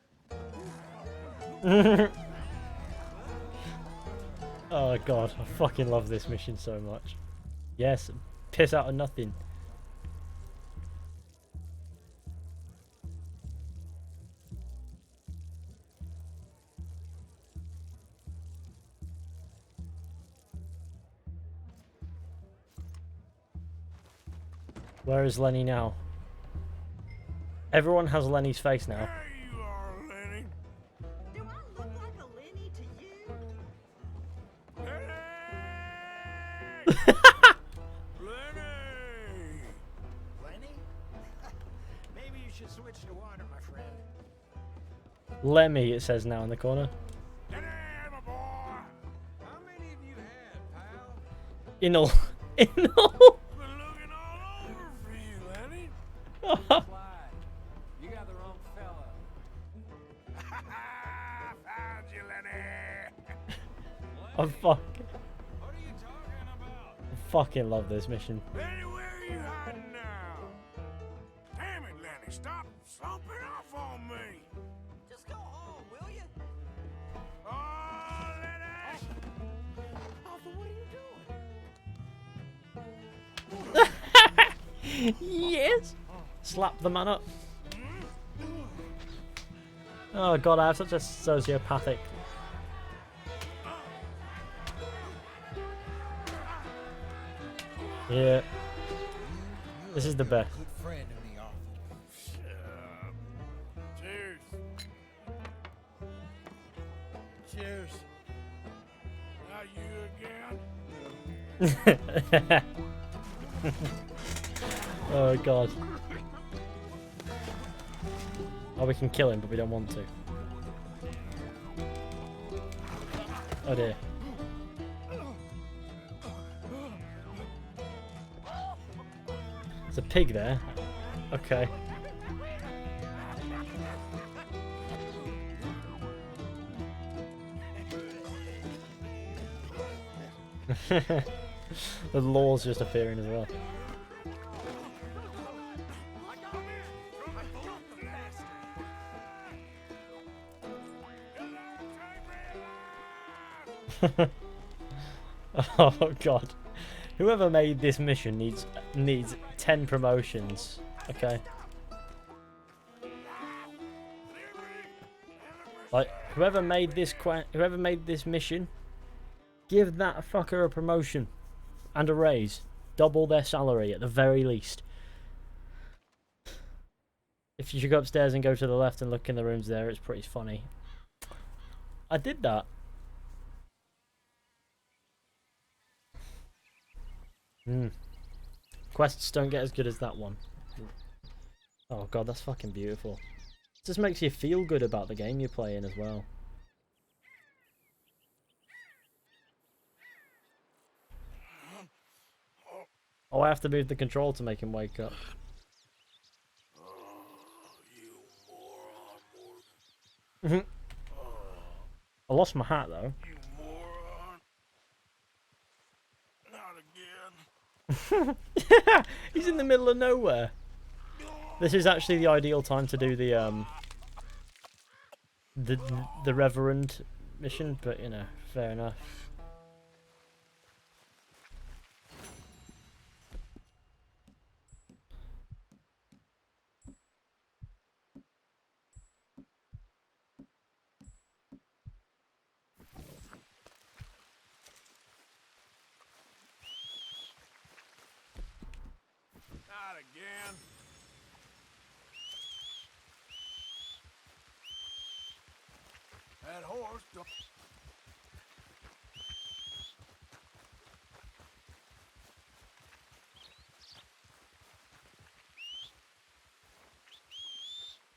Oh god, I fucking love this mission so much. Yes, piss out of nothing. Where is Lenny now? Everyone has Lenny's face now. There you are, Lenny. Do I look like a Lenny to you? Lenny! Lenny? Maybe you should switch to water, my friend. Lemmy, it says now in the corner. Lenny, my boy! How many of you had, pal? In all. In all. Been looking all over for you, Lenny. Clyde, you got the wrong fella. Found you, Lenny. I fucking love this mission. Lenny, where are you hiding now? Damn it, Lenny, stop slumping off on me. Just go home, will you? Oh, Lenny! Arthur, what are you doing? Yes! Slap the man up. Oh god, I have such a sociopathic. Yeah. This is the best. Good friend of me, Arthur. Cheers. Cheers. Not you again? Oh god. Oh, we can kill him, but we don't want to. Oh dear. There's a pig there. Okay. The law's just appearing as well. Oh god. Whoever made this mission needs 10 promotions. Okay. Like whoever made this mission, give that fucker a promotion and a raise. Double their salary at the very least. If you should go upstairs and go to the left and look in the rooms there, it's pretty funny. I did that. Quests don't get as good as that one. Oh god, that's fucking beautiful. It just makes you feel good about the game you're playing as well. Oh, I have to move the control to make him wake up. I lost my hat though. You moron. Not again. He's in the middle of nowhere. This is actually the ideal time to do the Reverend mission, but you know, fair enough. Not again. That horse don't...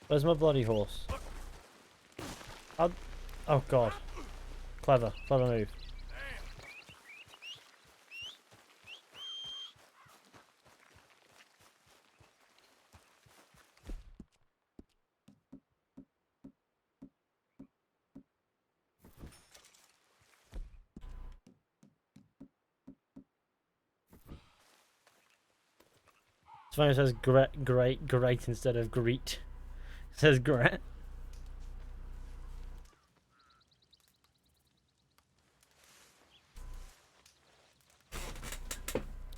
Where's my bloody horse? Oh god. Clever move. It's funny it says great instead of greet. It says great.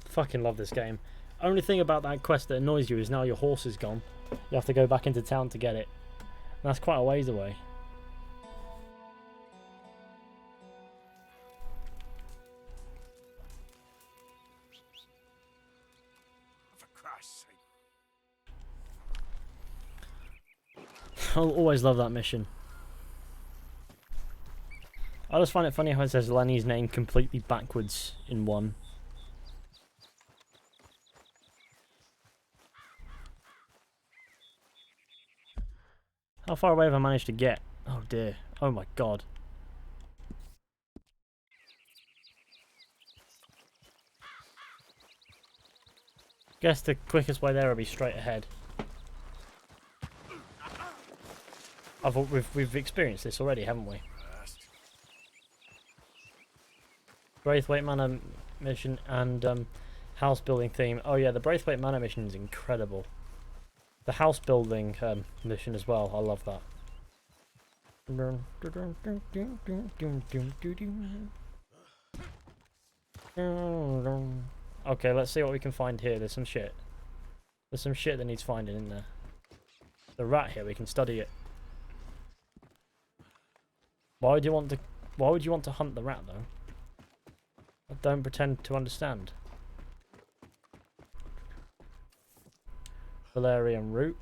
Fucking love this game. Only thing about that quest that annoys you is now your horse is gone. You have to go back into town to get it. And that's quite a ways away. I'll always love that mission. I just find it funny how it says Lenny's name completely backwards in one. How far away have I managed to get? Oh dear. Oh my god. Guess the quickest way there will be straight ahead. We've experienced this already, haven't we? Braithwaite Manor mission and house building theme. Oh yeah, the Braithwaite Manor mission is incredible. The house building mission as well. I love that. Okay, let's see what we can find here. There's some shit. There's some shit that needs finding in there. The rat here, we can study it. Why would you want to hunt the rat though? I don't pretend to understand. Valerian root.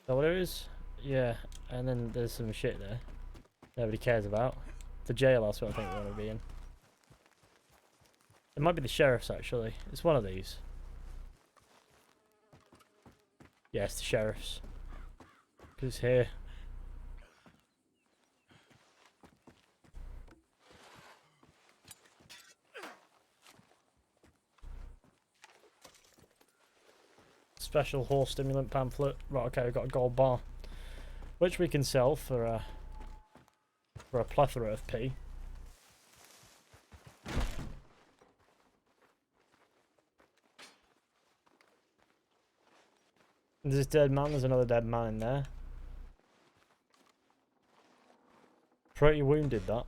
Is that what it is? Yeah, and then there's some shit there. Nobody cares about. The jail, that's what I think we want to be in. It might be the sheriff's actually. It's one of these. Yeah, it's the sheriff's. Because it's here. Special horse stimulant pamphlet. Right, okay, we've got a gold bar. Which we can sell for a plethora of P. There's this dead man, there's another dead man in there. Pretty wounded, that.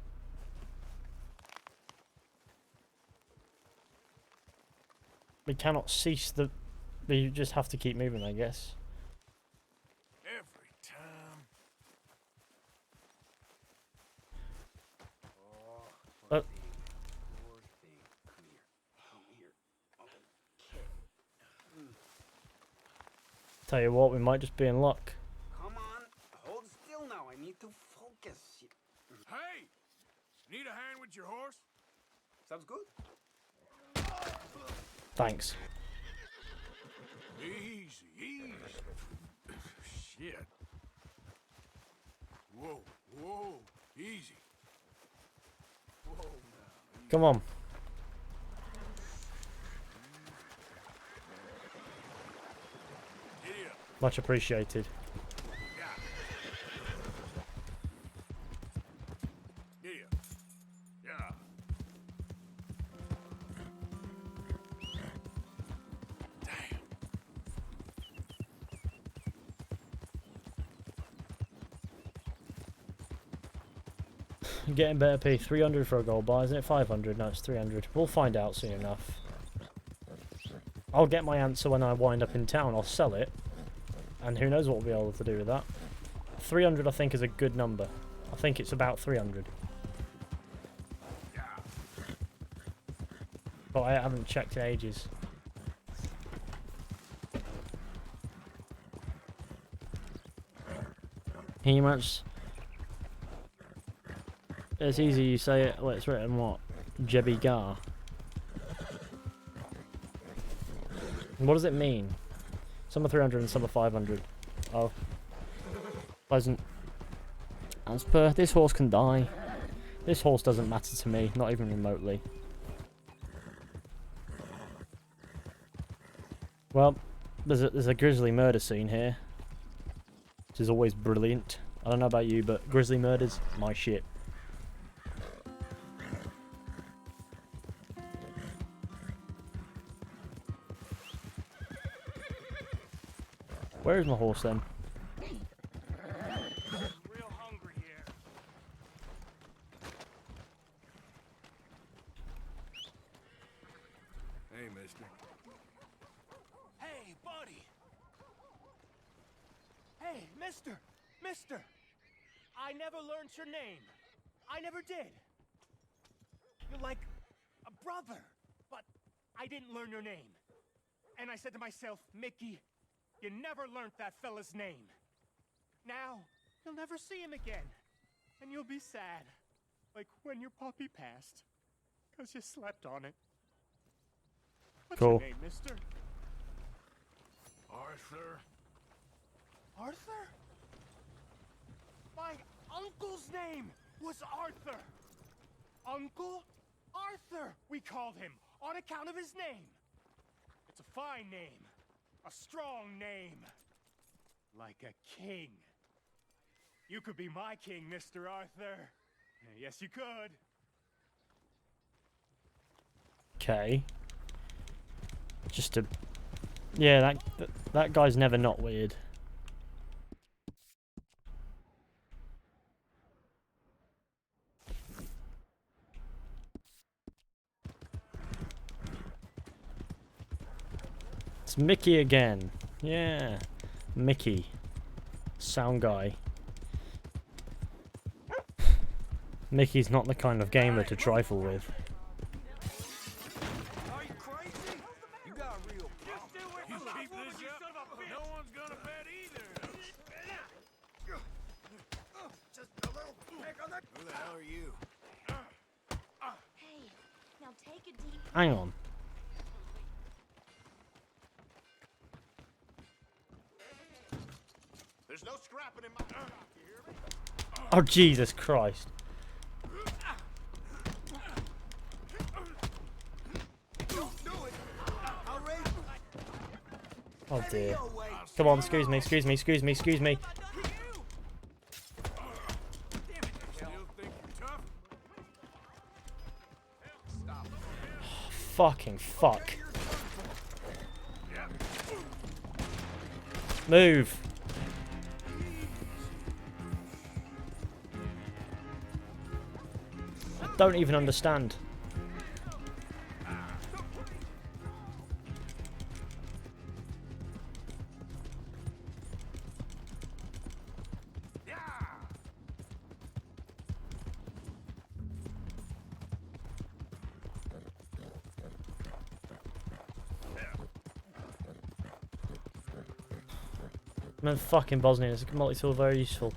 We cannot cease the... You just have to keep moving, I guess. Every time. Oh. Tell you what, we might just be in luck. Come on, hold still now. I need to focus. Hey! Need a hand with your horse? Sounds good. Thanks. Easy, easy. Shit. Whoa, whoa, easy. Whoa, now. Come on. Giddy up. Much appreciated. Giddy up. Yeah. Getting better P. 300 for a gold bar, isn't it? 500? No, it's 300. We'll find out soon enough. I'll get my answer when I wind up in town. I'll sell it. And who knows what we'll be able to do with that. 300 I think is a good number. I think it's about 300. But I haven't checked in ages. He much. It's easy you say it. Well, it's written what? Jebby Gar. What does it mean? Some are 300 and some are 500. Oh. Pleasant. As per, this horse can die. This horse doesn't matter to me, not even remotely. Well, there's a grisly murder scene here. Which is always brilliant. I don't know about you, but grisly murders, my shit. Where is my horse then? Real hungry here. Hey, mister. Hey, buddy. Hey, mister. Mister. I never learned your name. I never did. You're like a brother, but I didn't learn your name. And I said to myself, Mickey, you never learned that fella's name. Now, you'll never see him again. And you'll be sad. Like when your puppy passed. 'Cause you slept on it. What's Cool. your name, mister? Arthur. Arthur? My uncle's name was Arthur. Uncle Arthur, we called him, on account of his name. It's a fine name. A strong name. Like a king. You could be my king, Mr. Arthur. Yes, you could. okay. Just to... Yeah, that guy's never not weird. It's Mickey again. Yeah. Mickey. Sound guy. Mickey's not the kind of gamer to trifle with. Are you crazy? You got a real problem. You keep this up, no one's gonna bet either. Just a little pick on that. Who the hell are you? Hey, now take a deep Hang on. There's no scrapping in my shop, you hear me? Oh, Jesus Christ. Don't do it. I'll raise Oh dear. Come on, excuse me, excuse me, excuse me, excuse me. Fucking fuck. Move. I don't even understand. Man, fucking Bosnian is a multi-tool very useful.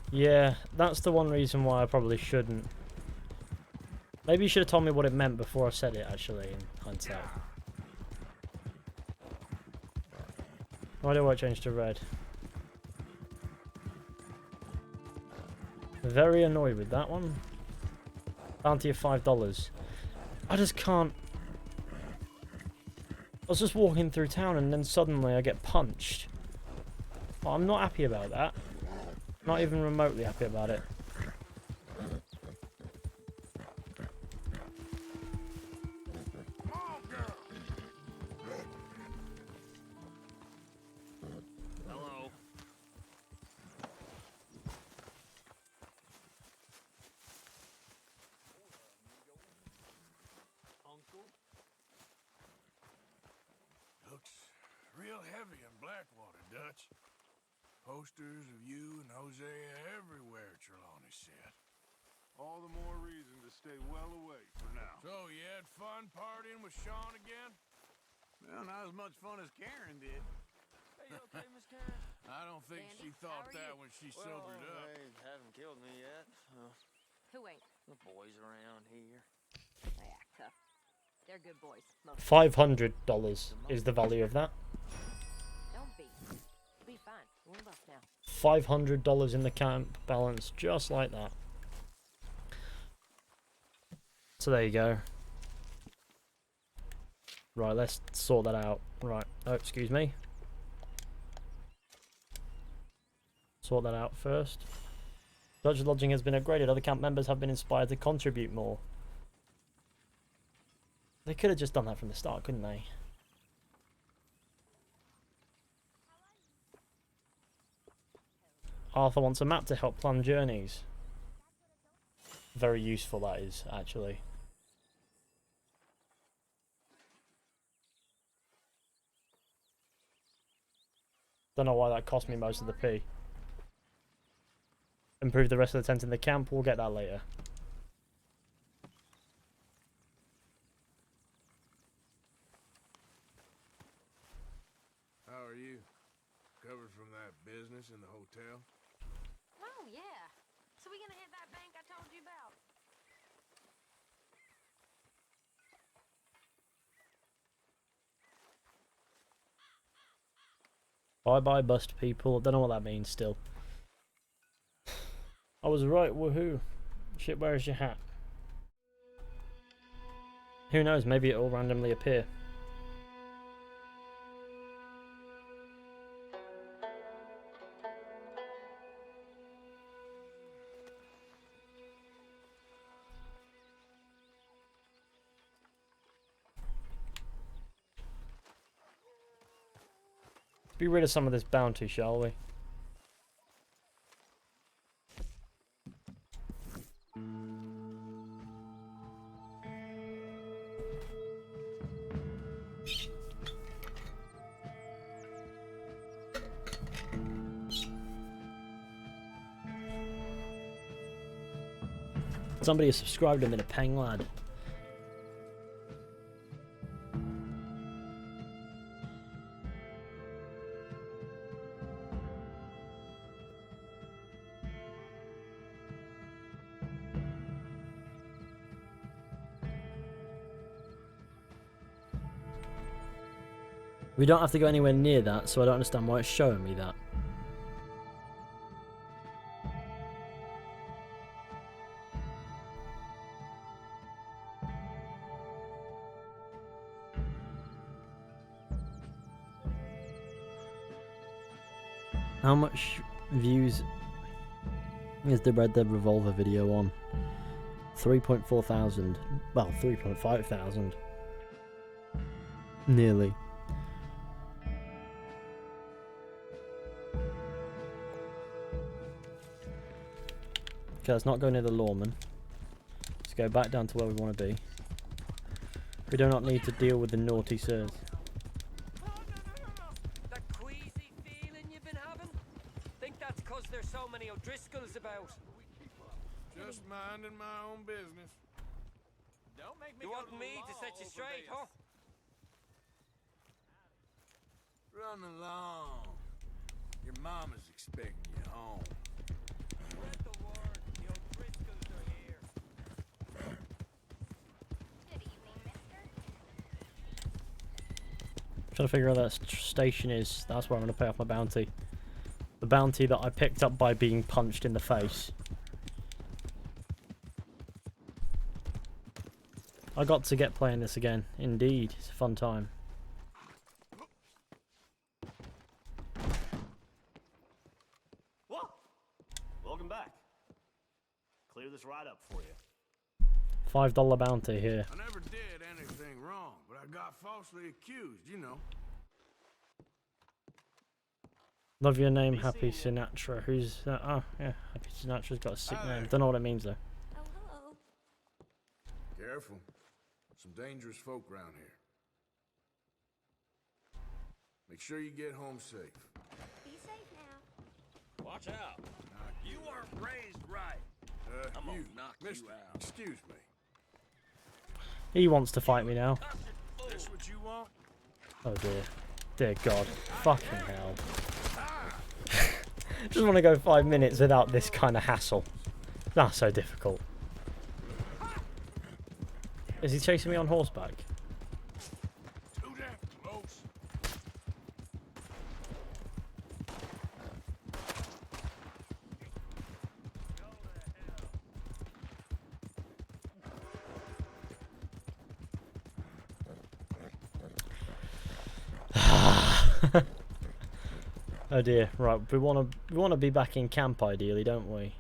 Yeah, that's the one reason why I probably shouldn't. Maybe you should have told me what it meant before I said it, actually, in hindsight. Why do I change to red? Very annoyed with that one. Bounty of $5. I just can't... I was just walking through town and then suddenly I get punched. Well, I'm not happy about that. Not even remotely happy about it. Hello. Uncle? Looks real heavy in Blackwater, Dutch. Posters of you and Hosea everywhere, Trelawney said. All the more reason to stay well away for now. So, you had fun partying with Sean again? Well, not as much fun as Karen did. Hey, you okay, Miss Karen? I don't think she thought that when she sobered up. They haven't killed me yet. Who ain't? The boys around here. They act tough. They're good boys. $500 is the value of that. Don't be. Be fine. We're left now. $500 in the camp balance, just like that. So there you go. Right, let's sort that out. Right. Oh, excuse me. Sort that out first. Dutch lodging has been upgraded. Other camp members have been inspired to contribute more. They could have just done that from the start, couldn't they? Arthur wants a map to help plan journeys. Very useful, that is, actually. Don't know why that cost me most of the P. Improve the rest of the tent in the camp, we'll get that later. How are you? Recovered from that business in the hotel? Oh, yeah. So we gonna hit that bank I told you about? Bye-bye bust people. Don't know what that means still. I was right, woohoo. Shit, where's your hat? Who knows, maybe it'll randomly appear. be rid of some of this bounty, shall we? Somebody has subscribed and been a peng lad. We don't have to go anywhere near that, so I don't understand why it's showing me that. How much views is the Red Dead Revolver video on? 3.4 thousand. Well, 3.5 thousand. Nearly. Okay, let's not go near the lawman. Let's go back down to where we want to be. We do not need to deal with the naughty sirs. That queasy feeling you've been having? Think that's cause there's so many O'Driscolls about? Just minding my own business. Don't make me You want me to set you straight, huh? Run along. Your mama's expecting you home. Spread the word. The O'Driscolls are here. Good evening, mister. Trying to figure out that station is. That's where I'm going to pay off my bounty. The bounty that I picked up by being punched in the face. I got to get playing this again. Indeed, it's a fun time. Whoa! Welcome back. Clear this right up for you. $5 bounty here. I never did anything wrong, but I got falsely accused, you know. Love your name, Happy Sinatra. Who's that? Oh, yeah. Happy Sinatra's got a sick name. Don't know what it means, though. Oh, hello. Careful. Some dangerous folk around here. Make sure you get home safe. Be safe now. Watch out. You aren't raised right. I'm gonna knock mister, you out. Excuse me. He wants to fight me now. This what you want? Oh dear. Dear God. Fucking hell. Just want to go 5 minutes without this kind of hassle. That's so difficult. Is he chasing me on horseback? Too damn close. Oh dear. Right, we want to be back in camp ideally, don't we?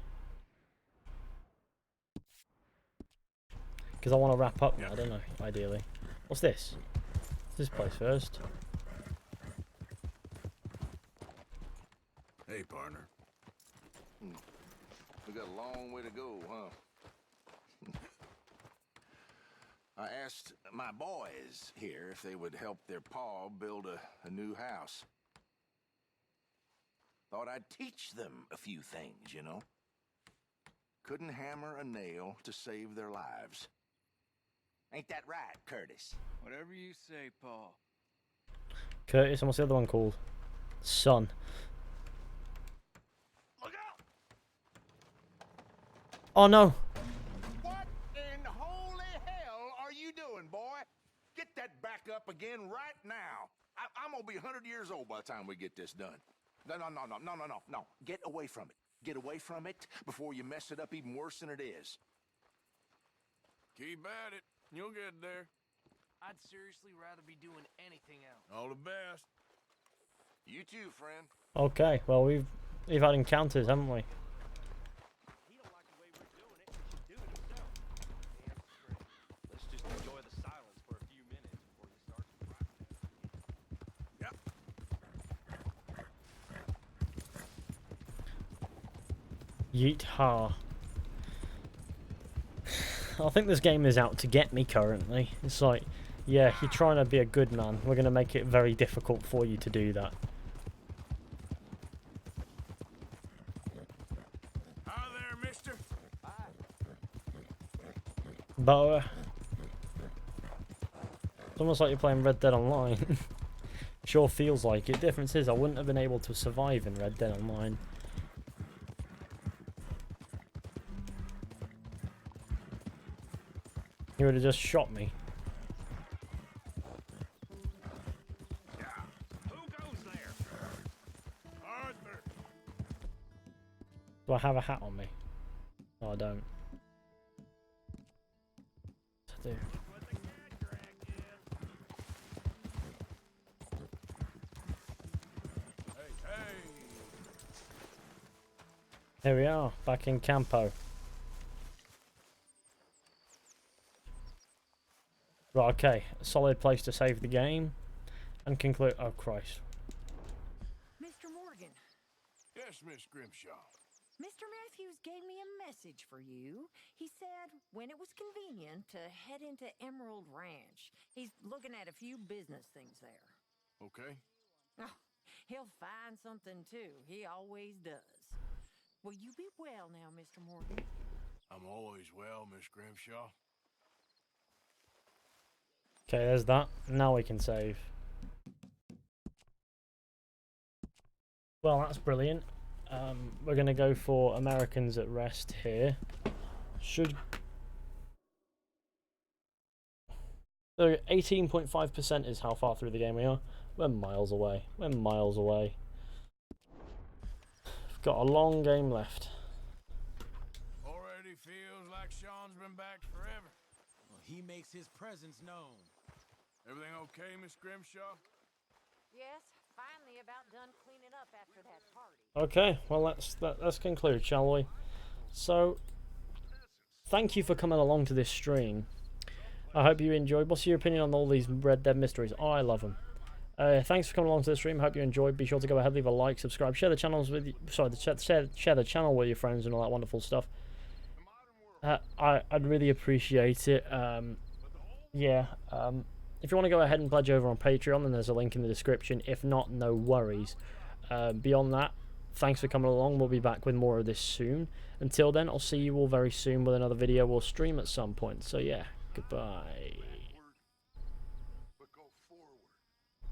Because I want to wrap up now, don't I? Ideally. What's this? This place first. Hey, partner. We got a long way to go, huh? I asked my boys here if they would help their pa build a new house. Thought I'd teach them a few things, you know. Couldn't hammer a nail to save their lives. Ain't that right, Curtis? Whatever you say, Paul. Curtis, and what's the other one called? Son. Look out! Oh no! What in holy hell are you doing, boy? Get that back up again right now. I'm gonna be 100 years old by the time we get this done. No. Get away from it. Get away from it before you mess it up even worse than it is. Keep at it. You'll get there. I'd seriously rather be doing anything else. All the best. You too, friend. Okay, well we've had encounters, haven't we? He don't like the way we're doing it. He should do it himself. Damn straight. Let's just enjoy the silence for a few minutes before you start to practice. Yep. Yeet ha. I think this game is out to get me currently. It's like, yeah, you're trying to be a good man. We're going to make it very difficult for you to do that. Hi there, mister. But it's almost like you're playing Red Dead Online. Sure feels like it. Difference is I wouldn't have been able to survive in Red Dead Online. He would have just shot me. Who goes there? Arthur. Do I have a hat on me? No, I don't. I do. Here we are, back in Campo. Right, okay. A solid place to save the game and conclude. Oh, Christ. Mr. Morgan. Yes, Miss Grimshaw. Mr. Matthews gave me a message for you. He said when it was convenient to head into Emerald Ranch. He's looking at a few business things there. Okay. Oh, he'll find something too. He always does. Will you be well now, Mr. Morgan? I'm always well, Miss Grimshaw. Okay, there's that. Now we can save. Well, that's brilliant. We're going to go for Americans at Rest here. Should... So 18.5% is how far through the game we are. We're miles away. We're miles away. We've got a long game left. Already feels like Sean's been back forever. Well, he makes his presence known. Everything okay, Miss Grimshaw? Yes, finally about done cleaning up after that party. Okay, well let's conclude, shall we? So, thank you for coming along to this stream. I hope you enjoyed. What's your opinion on all these Red Dead mysteries? Oh, I love them. Thanks for coming along to the stream. Hope you enjoyed. Be sure to go ahead, leave a like, subscribe, share the channels with share the channel with your friends and all that wonderful stuff. I'd really appreciate it. If you want to go ahead and pledge over on Patreon, then there's a link in the description. If not, no worries. Beyond that, thanks for coming along. We'll be back with more of this soon. Until then, I'll see you all very soon with another video or stream at some point. So yeah, goodbye.